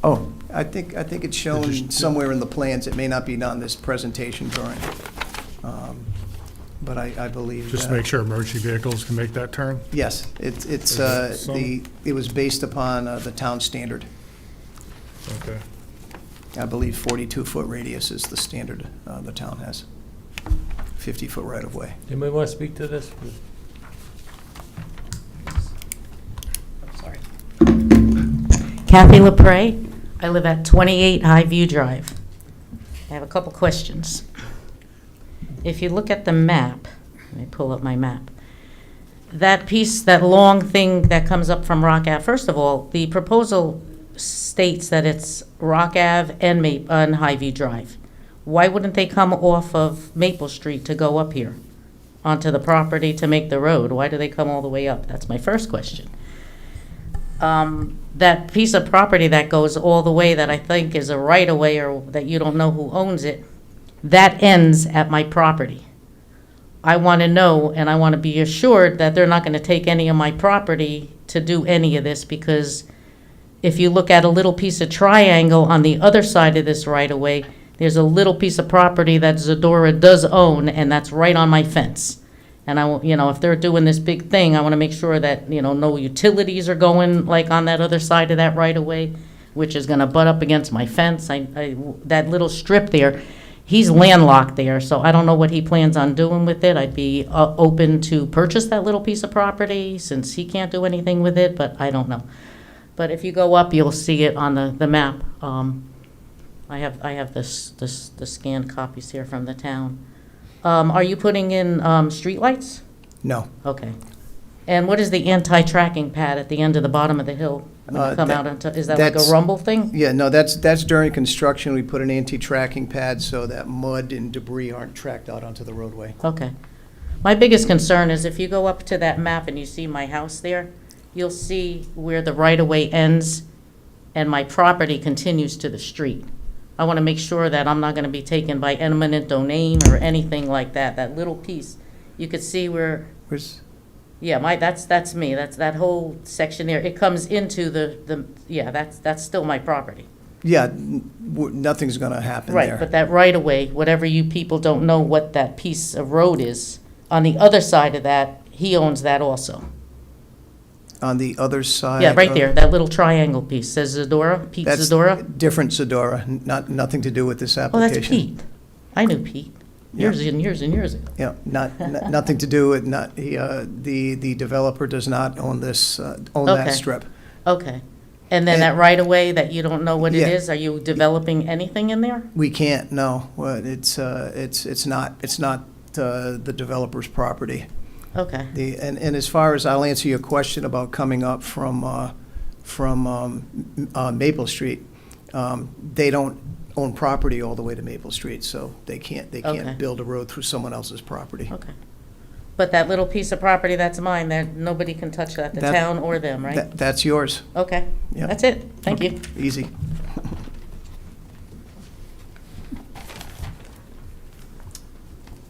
Oh, I think it's shown somewhere in the plans. It may not be on this presentation drawing. but I believe. Just to make sure emergency vehicles can make that turn? Yes, it's, Is there some- it was based upon the town standard. Okay. I believe 42-foot radius is the standard the town has. 50-foot right-of-way. Anybody want to speak to this? Sorry. Kathy LaPre. I live at 28 Highview Drive. I have a couple questions. If you look at the map, let me pull up my map. That piece, that long thing that comes up from Rock Ave, first of all, the proposal states that it's Rock Ave and Highview Drive. Why wouldn't they come off of Maple Street to go up here onto the property to make the road? Why do they come all the way up? That's my first question. That piece of property that goes all the way that I think is a right-of-way or that you don't know who owns it, that ends at my property. I want to know and I want to be assured that they're not going to take any of my property to do any of this, because if you look at a little piece of triangle on the other side of this right-of-way, there's a little piece of property that Zadora does own, and that's right on my fence. And if they're doing this big thing, I want to make sure that, no utilities are going like on that other side of that right-of-way, which is going to butt up against my fence. That little strip there, he's landlocked there, so I don't know what he plans on doing with it. I'd be open to purchase that little piece of property since he can't do anything with it, but I don't know. But if you go up, you'll see it on the map. I have the scanned copies here from the town. Are you putting in streetlights? No. Okay. And what is the anti-tracking pad at the end of the bottom of the hill? When you come out onto, is that like a rumble thing? Yeah, no, that's during construction. We put an anti-tracking pad so that mud and debris aren't tracked out onto the roadway. Okay. My biggest concern is if you go up to that map and you see my house there, you'll see where the right-of-way ends and my property continues to the street. I want to make sure that I'm not going to be taken by eminent domain or anything like that. That little piece, you could see where. Where's? Yeah, that's me. That's that whole section there. It comes into that's still my property. Yeah, nothing's going to happen there. Right, but that right-of-way, whatever you people don't know what that piece of road is, on the other side of that, he owns that also. On the other side? Yeah, right there, that little triangle piece, says Zadora, Pete That's Zadora. different Zadora, nothing to do with this Oh, application. that's Pete. I knew Pete, years and years and years ago. Yeah, nothing to do with, the developer does not own this, that Okay. strip. Okay. And then that right-of-way that you don't know what it Yeah. is, are you developing anything in there? We can't, no. Well, it's not the developer's property. Okay. And as far as, I'll answer your question about coming up from Maple Street, they don't own property all the way to Maple Street, so they can't Okay. build a road through someone else's property. Okay. But that little piece of property that's mine, that nobody can touch that, the That- town or them, right? That's yours. Okay. Yeah. That's it. Thank you. Easy.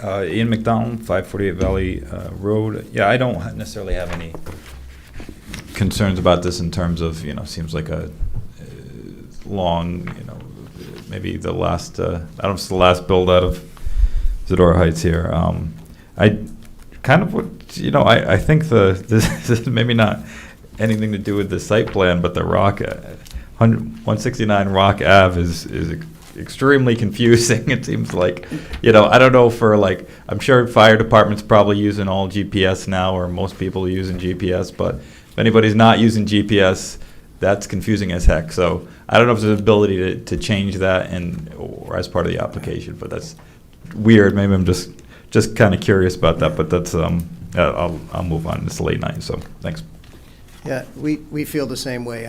Ian McDonald, 548 Valley Road. Yeah, I don't necessarily have any concerns about this in terms of, seems like a long, maybe the last, I don't know if it's the last build out of Zadora Heights here. I kind of would, I think this is maybe not anything to do with the site plan, but the 169 Rock Ave is extremely confusing. It seems like, I don't know I'm sure fire department's probably using all GPS now, or most people are using GPS, but if anybody's not using GPS, that's confusing as heck. So I don't know if there's an ability to change that or as part of the application, but that's weird. Maybe I'm just kind of curious about that, but that's, I'll move on. It's late night, so thanks. Yeah, we feel the same way.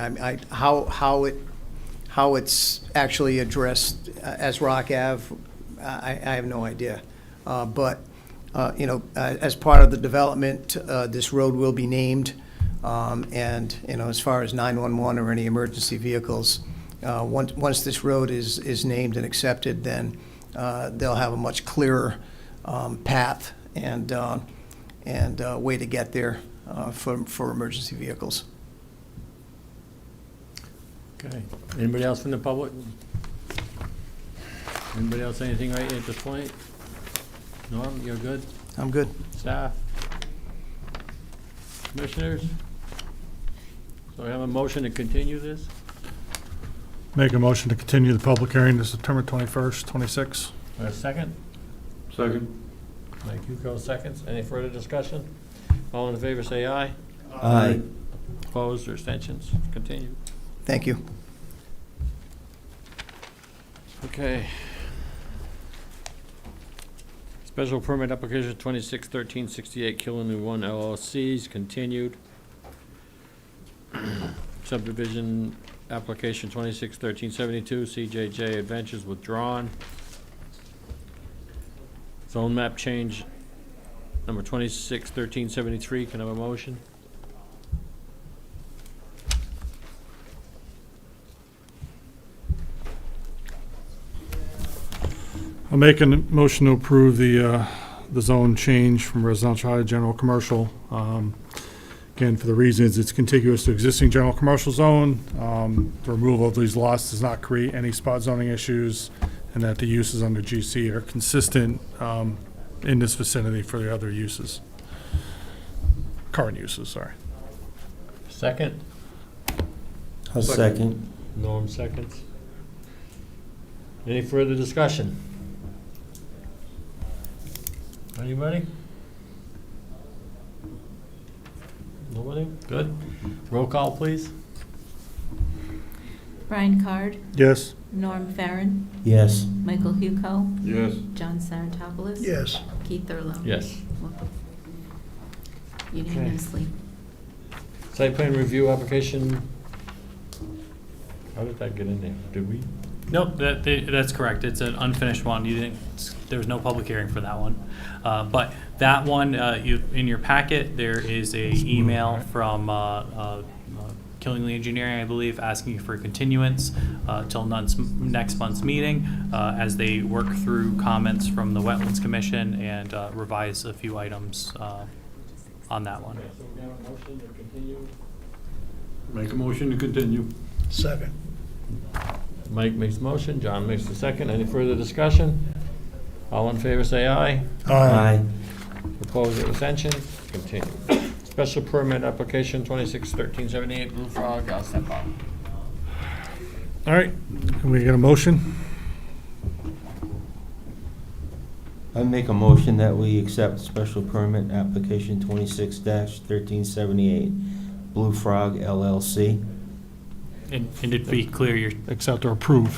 How it's actually addressed as Rock Ave, I have no idea. But as part of the development, this road will be named. And, as far as 911 or any emergency vehicles, once this road is named and accepted, then they'll have a much clearer path and way to get there for emergency vehicles. Okay. Anybody else from the public? Anybody else say anything right at this point? Norm, you're good? I'm good. Staff? Commissioners? So we have a motion to continue this? Make a motion to continue the public hearing to September 21st, 26. We have a second? Second. Mike Hugo seconds. Any further discussion? All in favor, say aye. Aye. Opposed or abstentions? Continue. Thank you. Okay. Special permit application 261368 Killenly One LLC is continued. Subdivision application 261372 CJJ Adventures withdrawn. Zone map change number 261373. Can I have a motion? I'll make a motion to approve the zone change from residential high to general commercial. Again, for the reasons it's contiguous to existing general commercial zone. The removal of these lots does not create any spot zoning issues, and that the uses under GC are consistent in this vicinity for the other uses. Current uses, sorry. Second? I'll second. Norm seconds. Any further discussion? Anybody? Nobody? Good. Roll call, please. Brian Card, Yes. Norm Farren, Yes. Michael Huco, Yes. John Sarantopoulos. Yes. Keith Thurlow. Yes. Unanimously. Site plan review application. How did that get in there? Did we? Nope, that's correct. It's an unfinished one. You didn't, there was no public hearing for that one. But that one, in your packet, there is a email from Killingley Engineering, I believe, asking for a continuance till next month's meeting as they work through comments from the Wetlands Commission and revise a few items on that one. So we got a motion to continue. Make a motion to continue. Second. Mike makes the motion, John makes the second. Any further discussion? All in favor, say aye. Aye. Opposed or abstentions? Continue. Special permit application 261378 Blue Frog, I'll step up. All right, can we get a motion? I make a motion that we accept special permit application 26-1378 Blue Frog LLC. And to be clear, you're Accept or approve?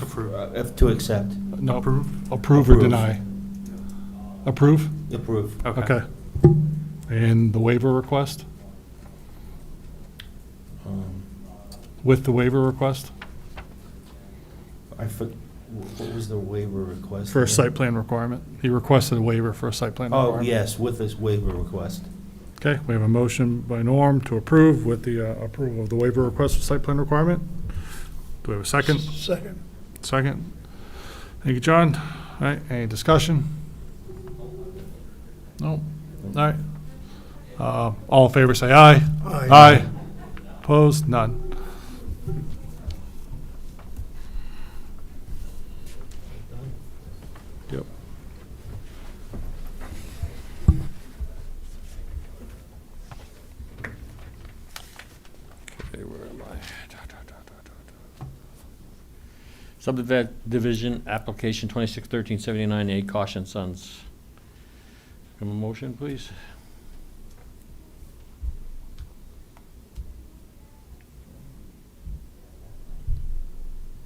To accept. No. Approve? Approve or Approve. deny? Approve? Approve. Okay. And the waiver request? With the waiver request? What was the waiver request? For a again? site plan requirement. He requested a waiver for a site plan Oh, requirement. yes, with this waiver request. Okay, we have a motion by Norm to approve with the approval of the waiver request for site plan requirement. Do we have a second? Second. Second. Thank you, John. All right, any discussion? No? All right. All in favor, say aye. Aye. Aye. Opposed? None. Yep. Okay, where am I? Subdivision application 261379 Caution Sons. Have a motion, please?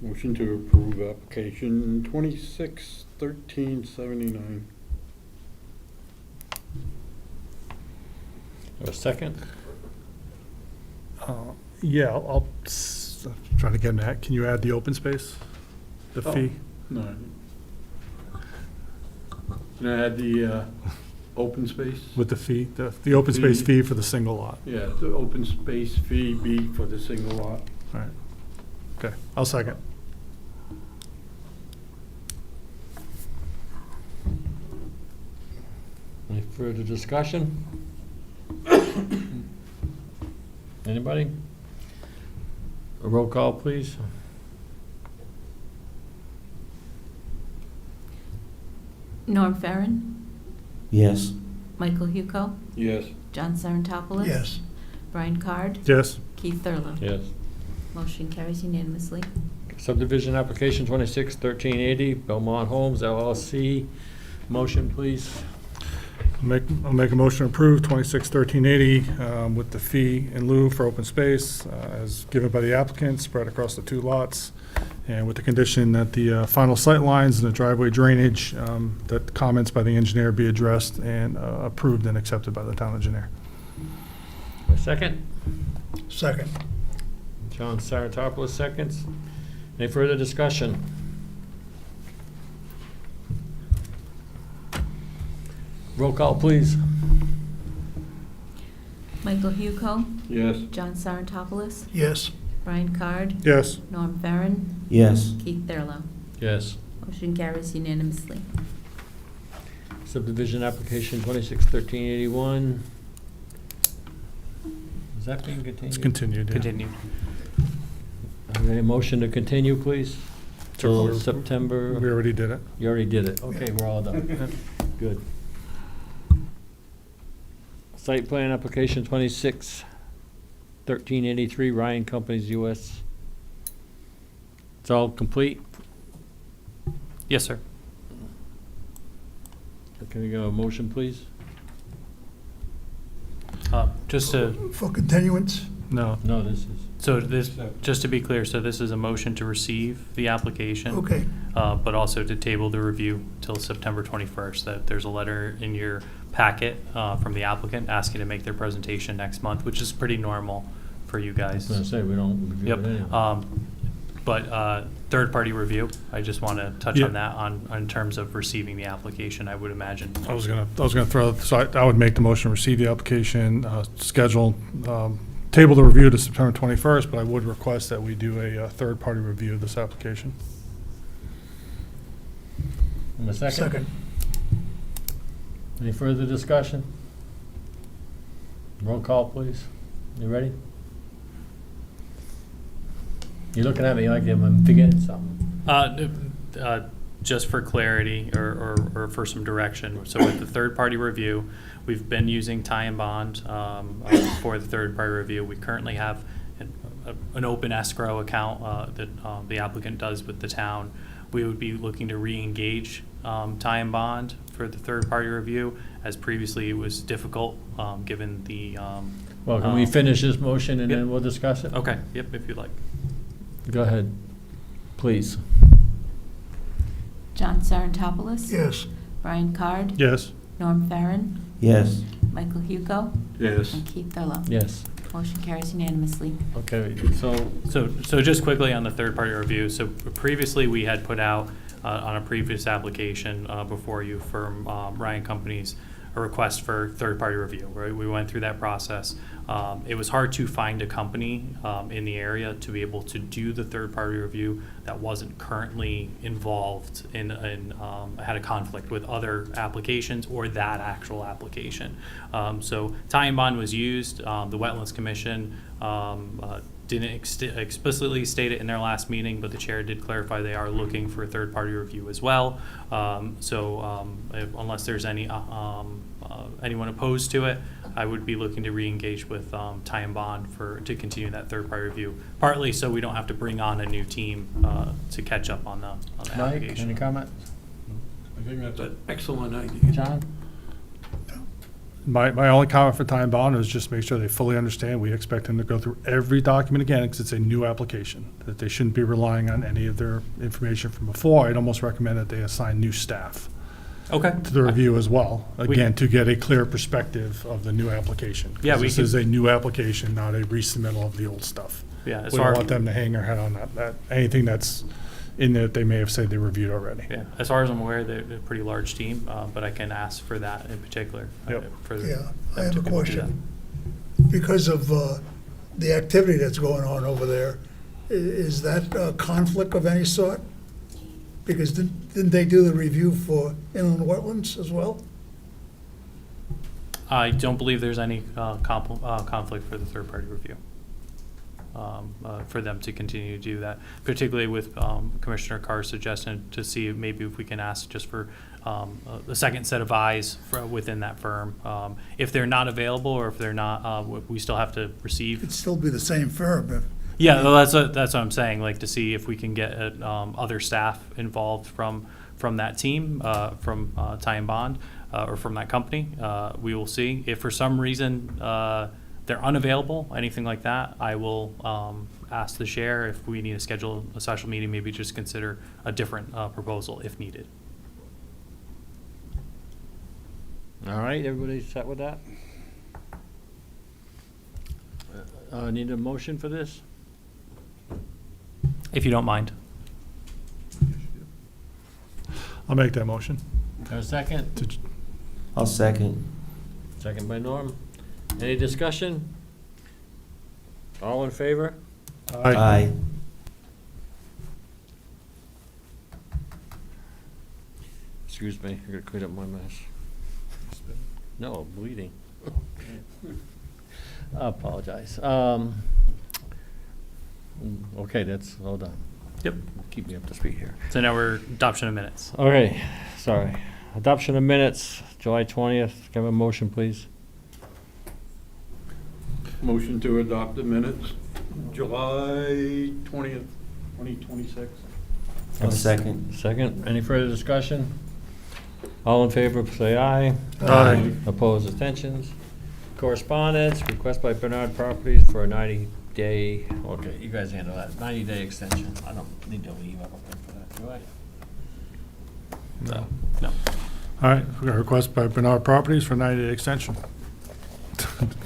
Motion to approve application 261379. Have a second? Yeah, I'll try to get that. Can you add the open space? The Oh. fee? No. Can I add the open space? With the fee, the open space Fee. fee for the single lot. Yeah, the open space fee be for the single lot. All right. Okay, I'll second. Any further discussion? Anybody? A roll call, please. Norm Farren, Yes. Michael Huco, Yes. John Sarantopoulos. Yes. Brian Card. Yes. Keith Thurlow. Yes. Motion carries unanimously. Subdivision application 261380, Belmont Homes LLC. Motion, please. I'll make a motion to approve 261380 with the fee in lieu for open space as given by the applicant, spread across the 2 lots, and with the condition that the final sight lines and the driveway drainage, that comments by the engineer be addressed and approved and accepted by the town engineer. A second? Second. John Sarantopoulos seconds. Any further discussion? Roll call, please. Michael Huco, Yes. John Sarantopoulos, Yes. Brian Card. Yes. Norm Farren, Yes. Keith Thurlow. Yes. Motion carries unanimously. Subdivision application 261381. Is that being continued? It's continued, yeah. Continue. Okay, motion to continue, please? Till We September. already did it. You already did it. Okay, we're all done. Good. Site plan application 261383, Ryan Companies US. It's all complete? Yes, sir. Can we get a motion, please? Just to, For continuance? No. No, this is. so this, just to be clear, so this is a motion to receive the application. Okay. But also to table the review till September 21st. That there's a letter in your packet from the applicant asking to make their presentation next month, which is pretty normal for you I guys. was gonna say, we don't review it Yep. anyway. But third-party review, I just want to touch Yeah. on that in terms of receiving the application, I would imagine. I was gonna throw, so I would make the motion, receive the application, schedule, table the review to September 21st, but I would request that we do a third-party review of this application. And a second? Second. Any further discussion? Roll call, please. You ready? You're looking at me like I'm forgetting something. Just for clarity or for some direction, so with the third-party review, we've been using Tie and Bond for the third-party review. We currently have an open escrow account that the applicant does with the town. We would be looking to re-engage Tie and Bond for the third-party review, as previously it was difficult given the. Well, can we finish this motion and Yep. then we'll discuss it? Okay, yep, if you'd like. Go ahead, please. John Sarantopoulos. Yes. Brian Card. Yes. Norm Farren, Yes. Michael Huco, Yes. and Keith Thurlow. Yes. Motion carries unanimously. Okay, so, So just quickly on the third-party review, so previously we had put out on a previous application before you from Ryan Companies, a request for third-party review, right? We went through that process. It was hard to find a company in the area to be able to do the third-party review that wasn't currently involved in had a conflict with other applications or that actual application. So Tie and Bond was used. The Wetlands Commission didn't explicitly state it in their last meeting, but the chair did clarify they are looking for a third-party review as well. Unless there's anyone opposed to it, I would be looking to re-engage with Tie and Bond to continue that third-party review. Partly so we don't have to bring on a new team to catch up on the Mike, application. any comment? I think that's an excellent idea. John? My only comment for Tie and Bond is just make sure they fully understand, we expect them to go through every document again, because it's a new application, that they shouldn't be relying on any of their information from before. I'd almost recommend that they assign new staff Okay. to the review as well, We- again, to get a clear perspective of the new application. 'Cause Yeah, we this can- is a new application, not a resubmittal of the old stuff. Yeah, as We don't far- want them to hang their head on that, anything that's in there that they may have said they reviewed already. Yeah, as far as I'm aware, they're a pretty large team, but I can ask for that in particular. Yep. For Yeah, I them have to a do question. Because of the activity that's going on over there, is that a conflict of any sort? Because didn't they do the review for inland wetlands as well? I don't believe there's any conflict for the third-party review, for them to continue to do that, particularly with Commissioner Carr's suggestion to see maybe if we can ask just for a second set of eyes within that firm. If they're not available, or if they're not, we still have to receive. It'd still be the same firm if. Yeah, well, that's what I'm saying, like, to see if we can get other staff involved from that team, from Ty and Bond, or from that company. We will see. If for some reason they're unavailable, anything like that, I will ask the chair if we need to schedule a special meeting, maybe just consider a different proposal if needed. All right, everybody set with that? Need a motion for this? If you don't mind. I'll make that motion. Have a second? I'll second. Second by Norm. Any discussion? All in favor? Aye. Excuse me, I gotta clean up my mess. No, bleeding. I apologize. Okay, that's all done. Yep. Keep me up to speed here. So now we're adoption of minutes. Okay, sorry. Adoption of minutes, July 20th. Can I have a motion, please? Motion to adopt the minutes, July 20th, 2026. I'll second. Second. Any further discussion? All in favor, say aye. Aye. Opposed, abstentions. Correspondence, request by Bernard Properties for a 90-day, okay, you guys handle that, 90-day extension. I don't need to leave, I don't think, for that, do I? No. No. All right, we got a request by Bernard Properties for 90-day extension.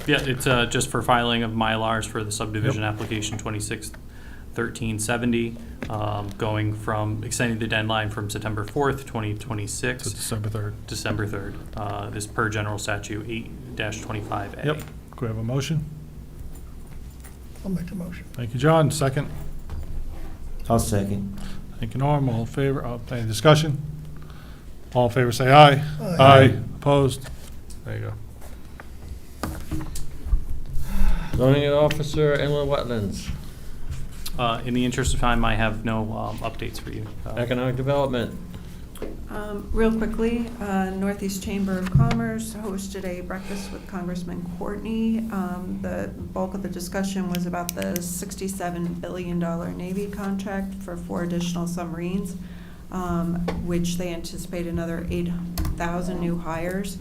Yeah, it's just for filing of Mylars for the subdivision application 261370, going from, extending the deadline from September 4th, 2026. To December 3rd. December 3rd. This per general statute 8-25A. Yep. Could we have a motion? I'll make the motion. Thank you, John. Second. I'll second. Thank you, Norm. All in favor? Any discussion? All in favor, say aye. Aye. Opposed? There you go. Zoning officer, inland wetlands, In the interest of time, I have no updates for you. economic development. Real quickly, Northeast Chamber of Commerce hosted a breakfast with Congressman Courtney. The bulk of the discussion was about the $67 billion Navy contract for 4 additional submarines, which they anticipate another 8,000 new hires.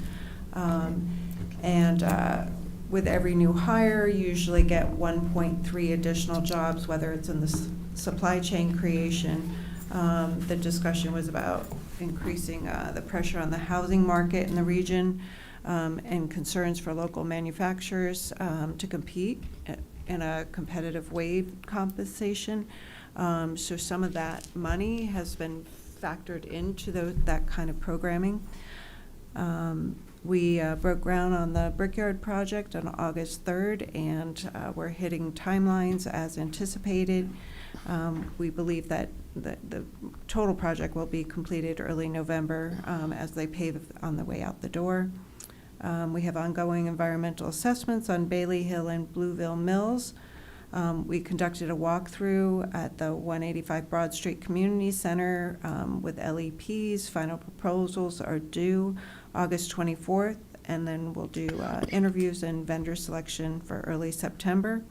With every new hire, you usually get 1.3 additional jobs, whether it's in the supply chain creation. The discussion was about increasing the pressure on the housing market in the region, and concerns for local manufacturers to compete in a competitive wage compensation. So some of that money has been factored into that kind of programming. We broke ground on the Brickyard project on August 3rd, and we're hitting timelines as anticipated. We believe that the total project will be completed early November as they pave on the way out the door. We have ongoing environmental assessments on Bailey Hill and Blueville Mills. We conducted a walkthrough at the 185 Broad Street Community Center with LEPs. Final proposals are due August 24th, and then we'll do interviews and vendor selection for early September.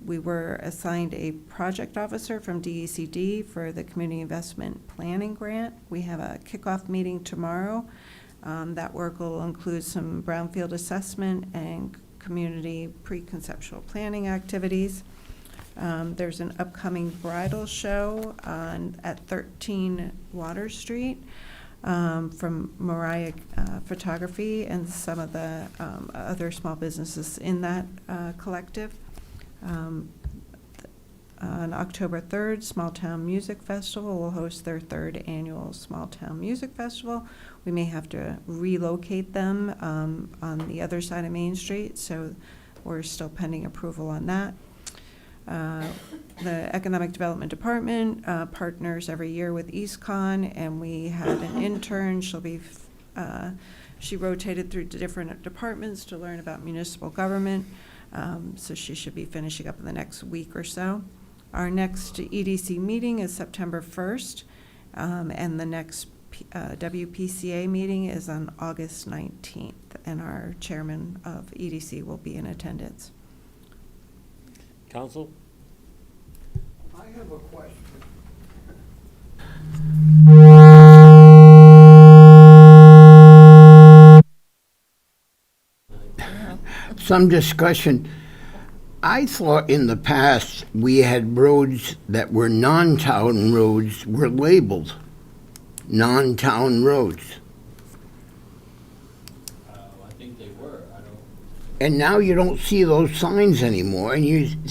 We were assigned a project officer from DECD for the Community Investment Planning Grant. We have a kickoff meeting tomorrow. That work will include some brownfield assessment and community pre-conceptual planning activities. There's an upcoming bridal show at 13 Water Street from Mariah Photography and some of the other small businesses in that collective. On October 3rd, Small Town Music Festival will host their 3rd annual Small Town Music Festival. We may have to relocate them on the other side of Main Street, so we're still pending approval on that. The Economic Development Department partners every year with EastCon, and we had an intern. She rotated through different departments to learn about municipal government. So she should be finishing up in the next week or so. Our next EDC meeting is September 1st, and the next WPCA meeting is on August 19th, and our chairman of EDC will be in attendance. Council? I have a question. Some discussion. I thought in the past we had roads that were non-town roads were labeled non-town roads. I think they were, I don't. And now you don't see those signs anymore, and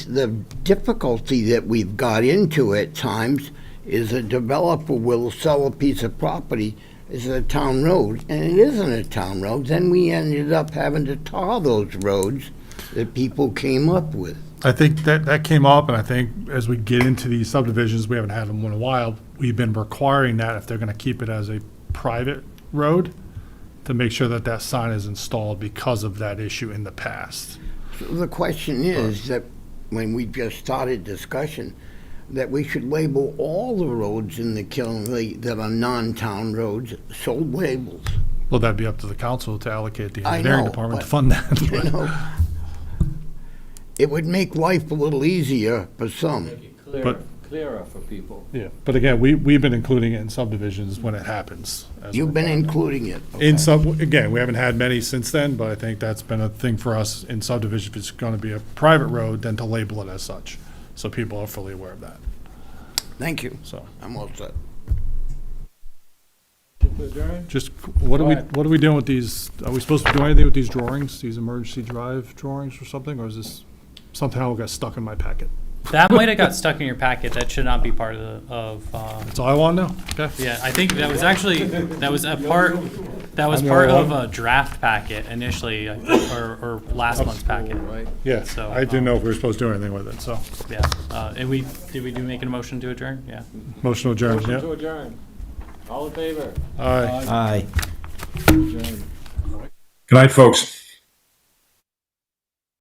the difficulty that we've got into at times is a developer will sell a piece of property as a town road, and it isn't a town road. Then we ended up having to tar those roads that people came up with. I think that came up, and I think as we get into these subdivisions, we haven't had them in a while, we've been requiring that if they're gonna keep it as a private road, to make sure that that sign is installed because of that issue in the past. So the question is that when we just started discussion, that we should label all the roads in the Killingley that are non-town roads, so labels. Well, that'd be up to the council to allocate the I engineering know, department to but, fund that. You know, it would make life a little easier for some. Make it clearer, But- clearer for people. Yeah, but again, we've been including it in subdivisions when it happens. as a You've been requirement. including it. In okay. sub, again, we haven't had many since then, but I think that's been a thing for us in subdivision. If it's gonna be a private road, then to label it as such, so people are fully aware of that, Thank you. so. I'm all set. Just, what are we doing with these, are we supposed to do anything with these drawings, these emergency drive drawings or something, or is this somehow got stuck in my packet? That might have got stuck in your packet. That should not be part of That's all I want to know, okay? yeah, I think that was actually, that was part of a draft packet initially, I think, or last month's packet. Right? Yeah, So, I didn't know if we were supposed to do anything with it, so. Yeah, and did we make a motion to adjourn? Yeah. Motion to adjourn, Motion yeah. to adjourn. All in favor? Aye. Aye. Adjourn. Good night, folks.